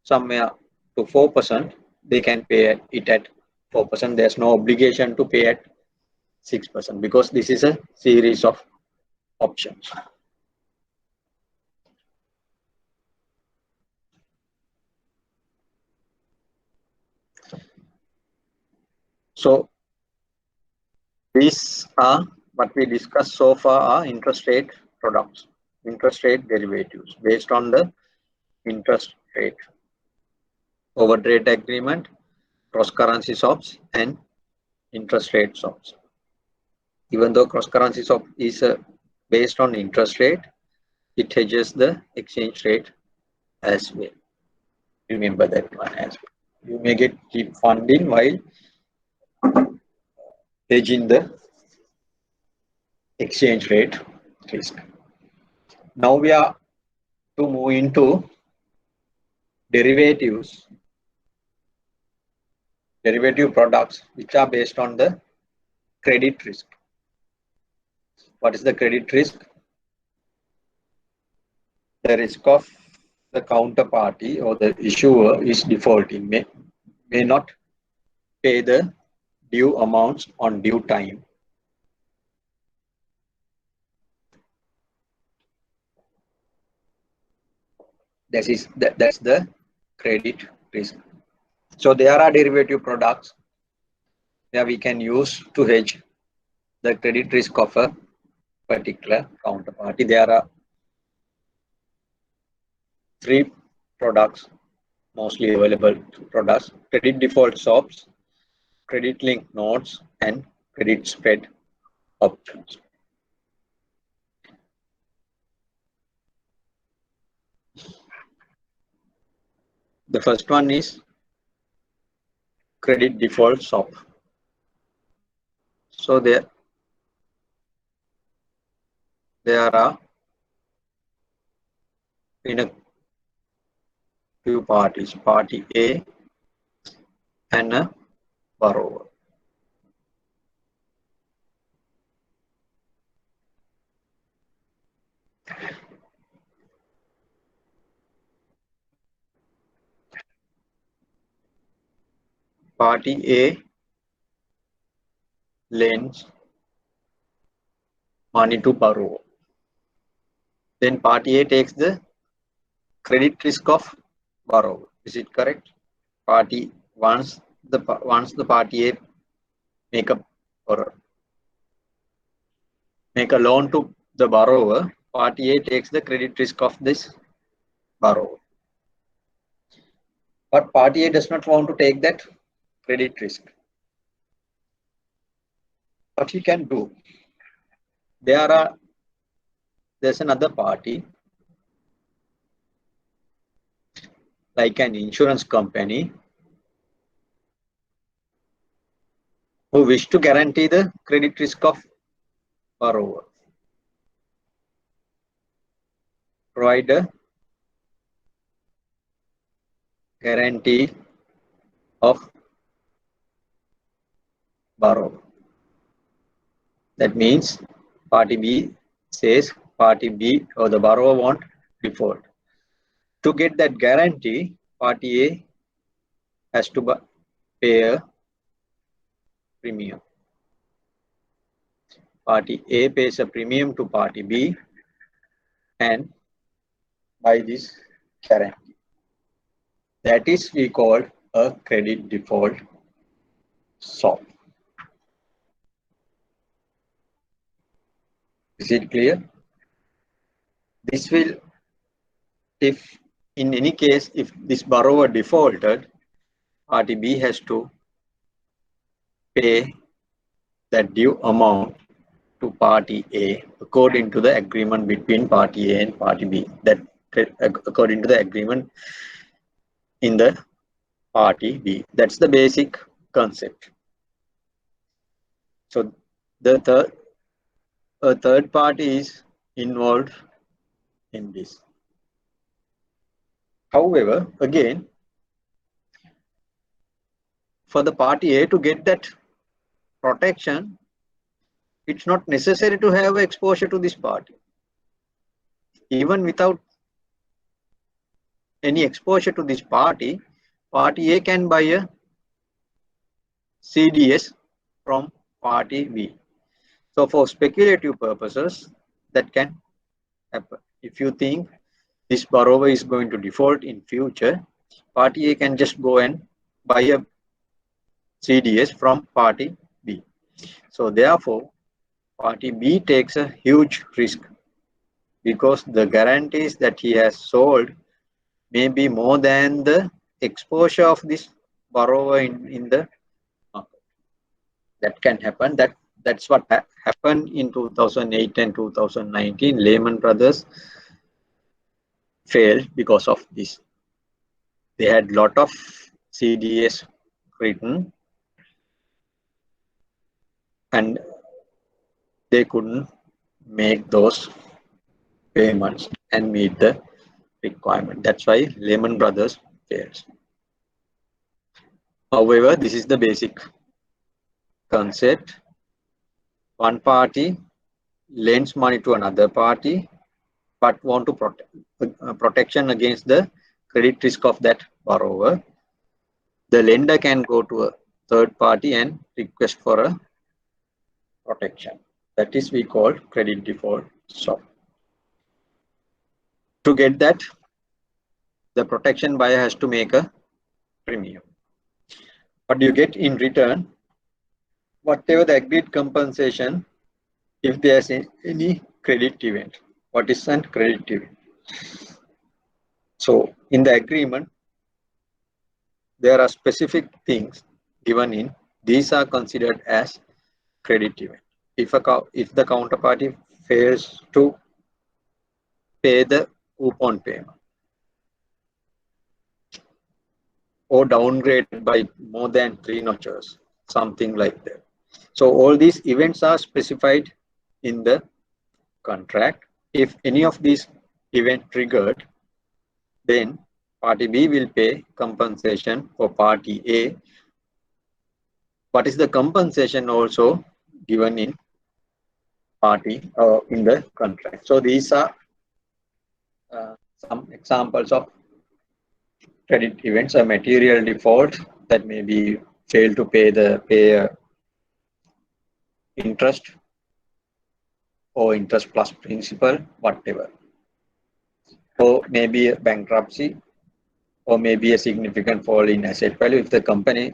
S1: somewhere to 4%, they can pay it at 4%. There's no obligation to pay at 6% because this is a series of options. So these are what we discussed so far are interest rate products, interest rate derivatives based on the interest rate, overdraft agreement, cross currency swaps, and interest rate swaps. Even though cross currency swap is based on interest rate, it hedges the exchange rate as well. Remember that one as well. You may get cheap funding while hedging the exchange rate risk. Now we are to move into derivatives, derivative products which are based on the credit risk. What is the credit risk? The risk of the counterparty or the issuer is defaulting, may not pay the due amounts on due time. That's the credit risk. So there are derivative products that we can use to hedge the credit risk of a particular counterparty. There are 3 products mostly available products: credit default swaps, credit linked notes, and credit spread options. The first one is credit default swap. So there are in a few parties, party A and a borrower. Party A lends money to borrower. Then party A takes the credit risk of borrower. Is it correct? Party once the party A make a loan to the borrower, party A takes the credit risk of this borrower. But party A does not want to take that credit risk. What he can do? There's another party, like an insurance company, who wish to guarantee the credit risk of borrower. Provide a guarantee of borrower. That means party B says party B or the borrower won't default. To get that guarantee, party A has to pay a premium. Party A pays a premium to party B and buy this guarantee. That is we call a credit default swap. Is it clear? This will, if in any case, if this borrower defaulted, party B has to pay that due amount to party A according to the agreement between party A and party B. That according to the agreement in the party B. That's the basic concept. So the third party is involved in this. However, again, for the party A to get that protection, it's not necessary to have exposure to this party. Even without any exposure to this party, party A can buy a CDS from party B. So for speculative purposes, that can happen. If you think this borrower is going to default in future, party A can just go and buy a CDS from party B. So therefore, party B takes a huge risk because the guarantees that he has sold may be more than the exposure of this borrower in the market. That can happen. That's what happened in 2008 and 2019. Lehman Brothers failed because of this. They had lot of CDS written and they couldn't make those payments and meet the requirement. That's why Lehman Brothers fails. However, this is the basic concept. One party lends money to another party but want to protect protection against the credit risk of that borrower. The lender can go to a third party and request for a protection. That is we call credit default swap. To get that, the protection buyer has to make a premium. What do you get in return? Whatever the agreed compensation if there is any credit event. What is a credit event? So in the agreement, there are specific things given in. These are considered as credit event. If the counterparty fails to pay the coupon payment or downgraded by more than 3 notches, something like that. So all these events are specified in the contract. If any of these events triggered, then party B will pay compensation for party A. What is the compensation also given in party in the contract? So these are some examples of credit events. A material default that may be fail to pay interest or interest plus principal, whatever. Or maybe a bankruptcy, or maybe a significant fall in asset value. If the company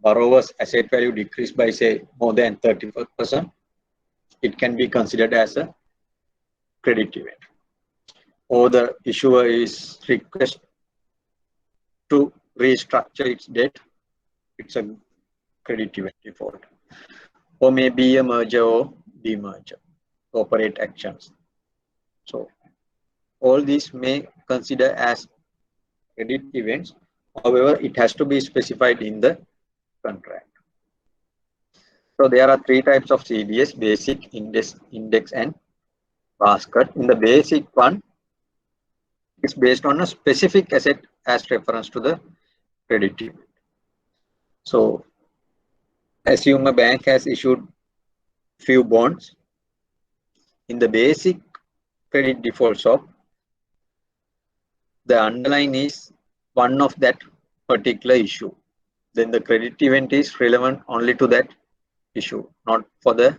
S1: borrower's asset value decreased by say more than 30%, it can be considered as a credit event. Or the issuer is request to restructure its debt, it's a credit event default. Or maybe a merger or demerger, corporate actions. So all these may consider as credit events. However, it has to be specified in the contract. So there are 3 types of CDS: basic, index and basket. In the basic one, it's based on a specific asset as reference to the credit event. So assume a bank has issued few bonds. In the basic credit default swap, the underlying is one of that particular issue. Then the credit event is relevant only to that issue, not for the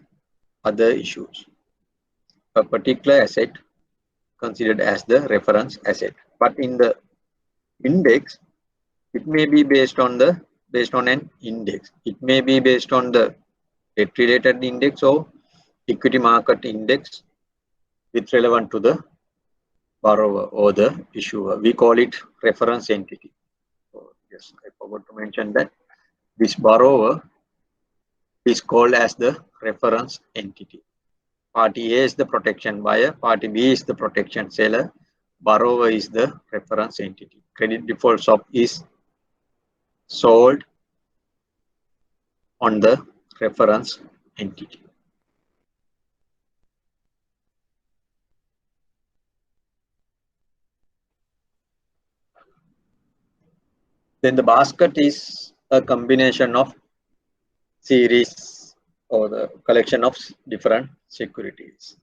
S1: other issues. A particular asset considered as the reference asset. But in the index, it may be based on an index. It may be based on the debt related index or equity market index with relevant to the borrower or the issuer. We call it reference entity. So, yes, I forgot to mention that this borrower is called as the reference entity. Party A is the protection buyer, party B is the protection seller, borrower is the reference entity. Credit default swap is sold on the reference entity. Then the basket is a combination of series or the collection of different securities.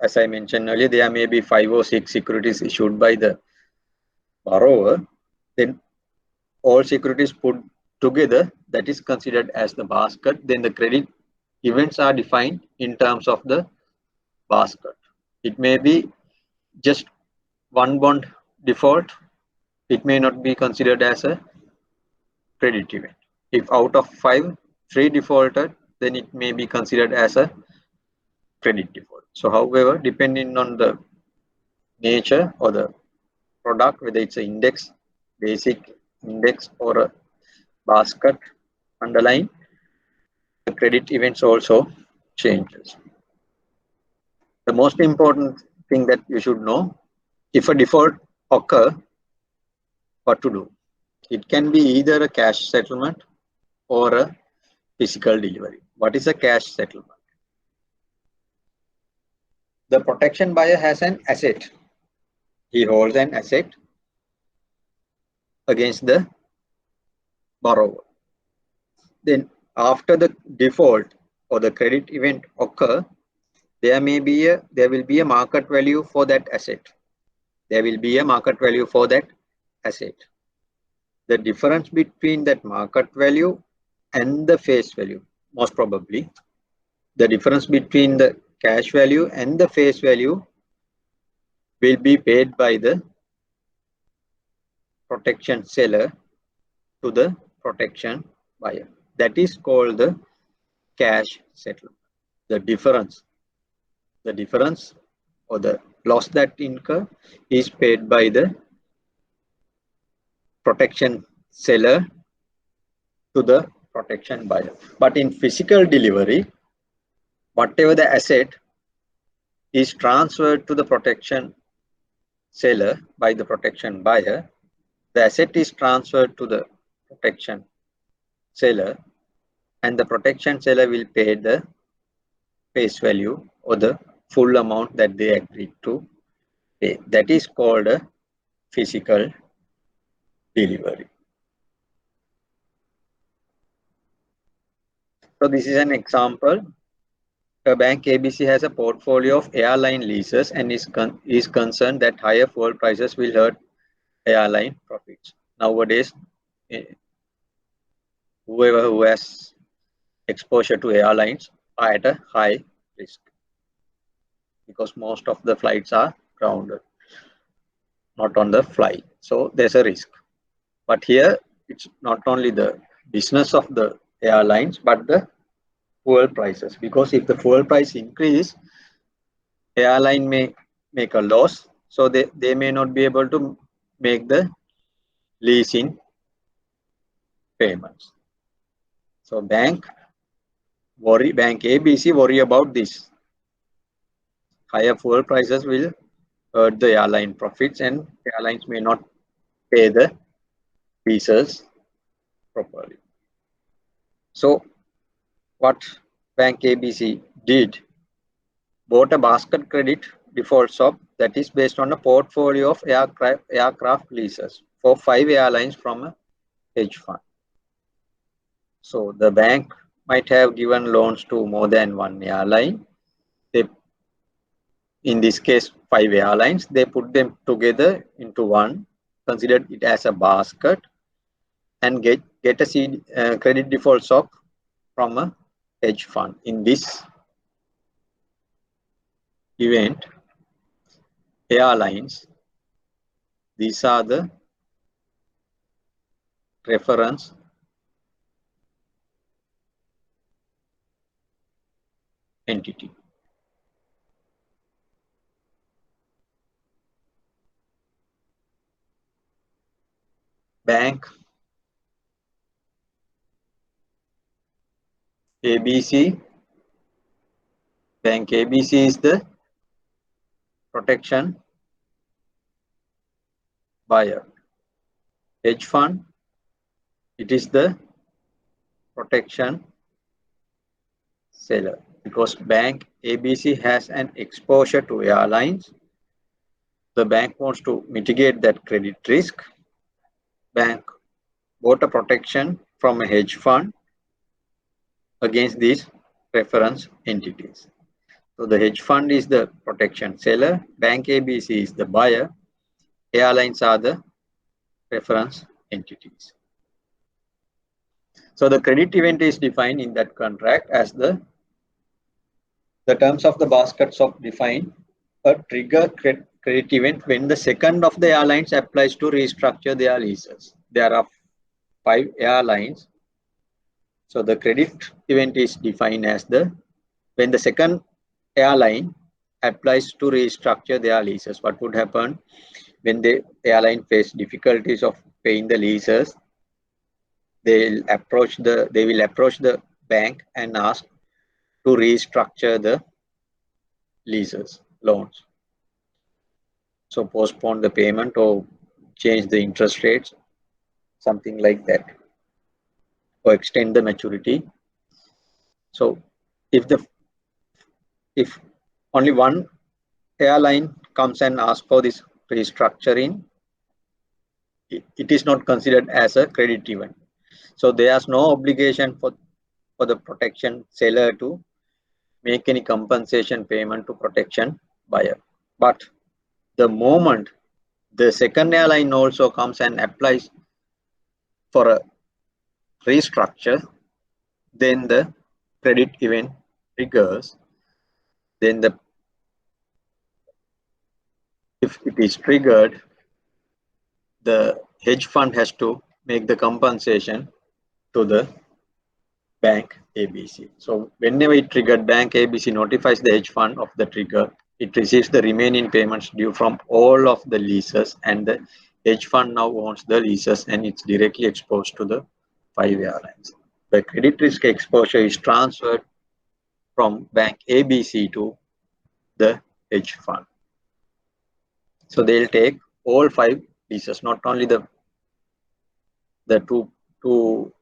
S1: As I mentioned earlier, there may be 5 or 6 securities issued by the borrower. Then all securities put together, that is considered as the basket. Then the credit events are defined in terms of the basket. It may be just one bond default. It may not be considered as a credit event. If out of 5, 3 defaulted, then it may be considered as a credit default. So however, depending on the nature or the product, whether it's an index, basic index, or a basket underlying, the credit events also changes. The most important thing that you should know, if a default occur, what to do? It can be either a cash settlement or a physical delivery. What is a cash settlement? The protection buyer has an asset. He holds an asset against the borrower. Then after the default or the credit event occur, there will be a market value for that asset. There will be a market value for that asset. The difference between that market value and the face value, most probably, the difference between the cash value and the face value will be paid by the protection seller to the protection buyer. That is called the cash settlement. The difference or the loss that incur is paid by the protection seller to the protection buyer. But in physical delivery, whatever the asset is transferred to the protection seller by the protection buyer, the asset is transferred to the protection seller, and the protection seller will pay the face value or the full amount that they agreed to pay. That is called a physical delivery. So this is an example. A bank ABC has a portfolio of airline leases and is concerned that higher fuel prices will hurt airline profits. Nowadays, whoever who has exposure to airlines are at a high risk because most of the flights are grounded, not on the flight. So there's a risk. But here, it's not only the business of the airlines, but the fuel prices. Because if the fuel price increase, airline may make a loss. So they may not be able to make the leasing payments. So bank ABC worry about this. Higher fuel prices will hurt the airline profits and airlines may not pay the leases properly. So what bank ABC did, bought a basket credit default swap that is based on a portfolio of aircraft leases for 5 airlines from a hedge fund. So the bank might have given loans to more than one airline. In this case, 5 airlines, they put them together into one, considered it as a basket, and get a credit default swap from a hedge fund. In this event, airlines, these are the reference entity. Bank ABC. Bank ABC is the protection buyer. Hedge fund, it is the protection seller. Because bank ABC has an exposure to airlines, the bank wants to mitigate that credit risk. Bank bought a protection from a hedge fund against these reference entities. So the hedge fund is the protection seller, bank ABC is the buyer, airlines are the reference entities. So the credit event is defined in that contract as the terms of the basket swap define a trigger credit event when the second of the airlines applies to restructure their leases. There are 5 airlines So the credit event is defined as when the second airline applies to restructure their leases. What would happen when the airline face difficulties of paying the leases? They will approach the bank and ask to restructure the leases, loans. So postpone the payment or change the interest rates, something like that, or extend the maturity. So if only one airline comes and asks for this restructuring, it is not considered as a credit event. So there's no obligation for the protection seller to make any compensation payment to protection buyer. But the moment the second airline also comes and applies for a restructure, then the credit event triggers. Then if it is triggered, the hedge fund has to make the compensation to the bank ABC. So whenever it triggered, bank ABC notifies the hedge fund of the trigger. It receives the remaining payments due from all of the leases, and the hedge fund now owns the leases and it's directly exposed to the 5 airlines. The credit risk exposure is transferred from bank ABC to the hedge fund. So they'll take all 5 leases, not only the two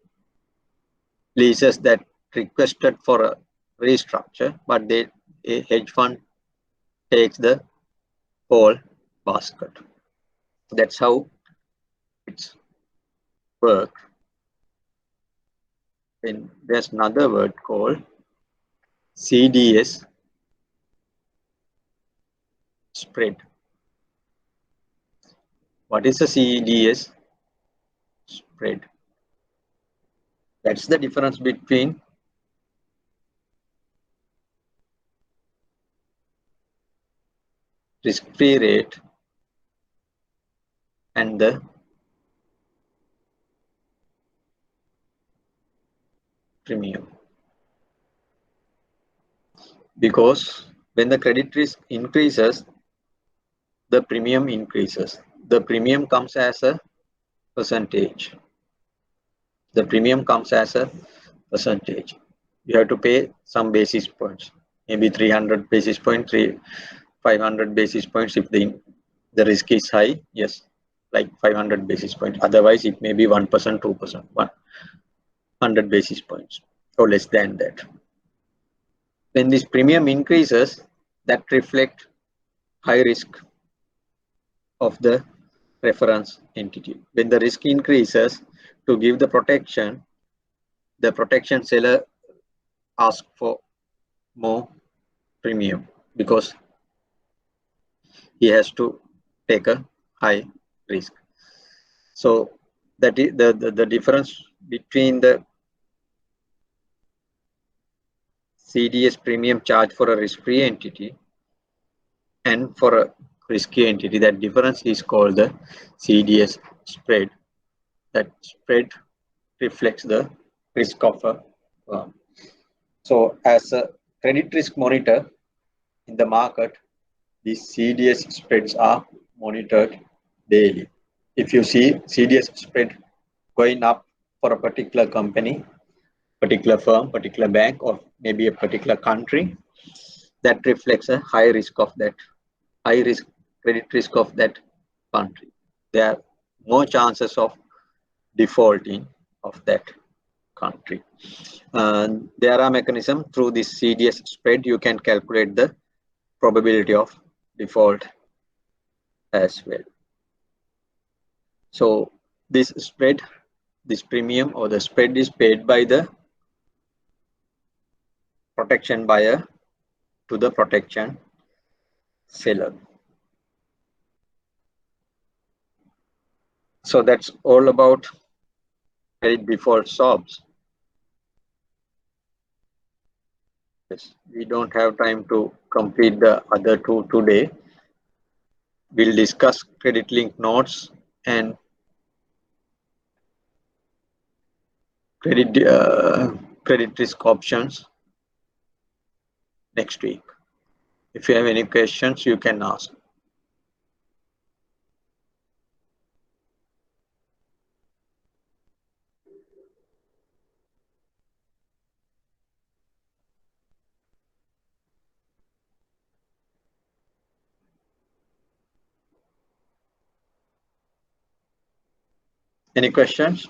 S1: leases that requested for a restructure, but a hedge fund takes the whole basket. That's how it's work. Then there's another word called CDS spread. What is a CDS spread? That's the difference between risk-free rate and the premium. Because when the credit risk increases, the premium increases. The premium comes as a percentage. The premium comes as a percentage. You have to pay some basis points, maybe 300 basis points, 500 basis points if the risk is high. Yes, like 500 basis points. Otherwise, it may be 1%, 2%, 100 basis points or less than that. When this premium increases, that reflects high risk of the reference entity. When the risk increases, to give the protection seller asks for more premium because he has to take a high risk. So that is the difference between the CDS premium charge for a risk-free entity and for a risky entity. That difference is called the CDS spread. That spread reflects the risk of a firm. So as a credit risk monitor in the market, these CDS spreads are monitored daily. If you see CDS spread going up for a particular company, particular firm, particular bank, or maybe a particular country, that reflects a high risk of that, high risk credit risk of that country. There are more chances of defaulting of that country. There are mechanisms through this CDS spread. You can calculate the probability of default as well. So this spread, this premium or the spread is paid by the protection buyer to the protection seller. So that's all about credit default swaps. Yes, we don't have time to complete the other two today. We'll discuss credit link notes and credit risk options next week. If you have any questions, you can ask. Any questions?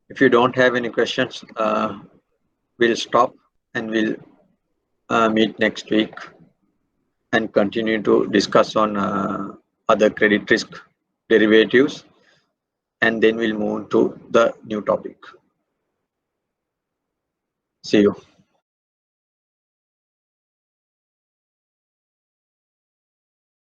S1: If you don't have any questions, we'll stop and we'll meet next week and continue to discuss on other credit risk derivatives, and then we'll move to the new topic. See you.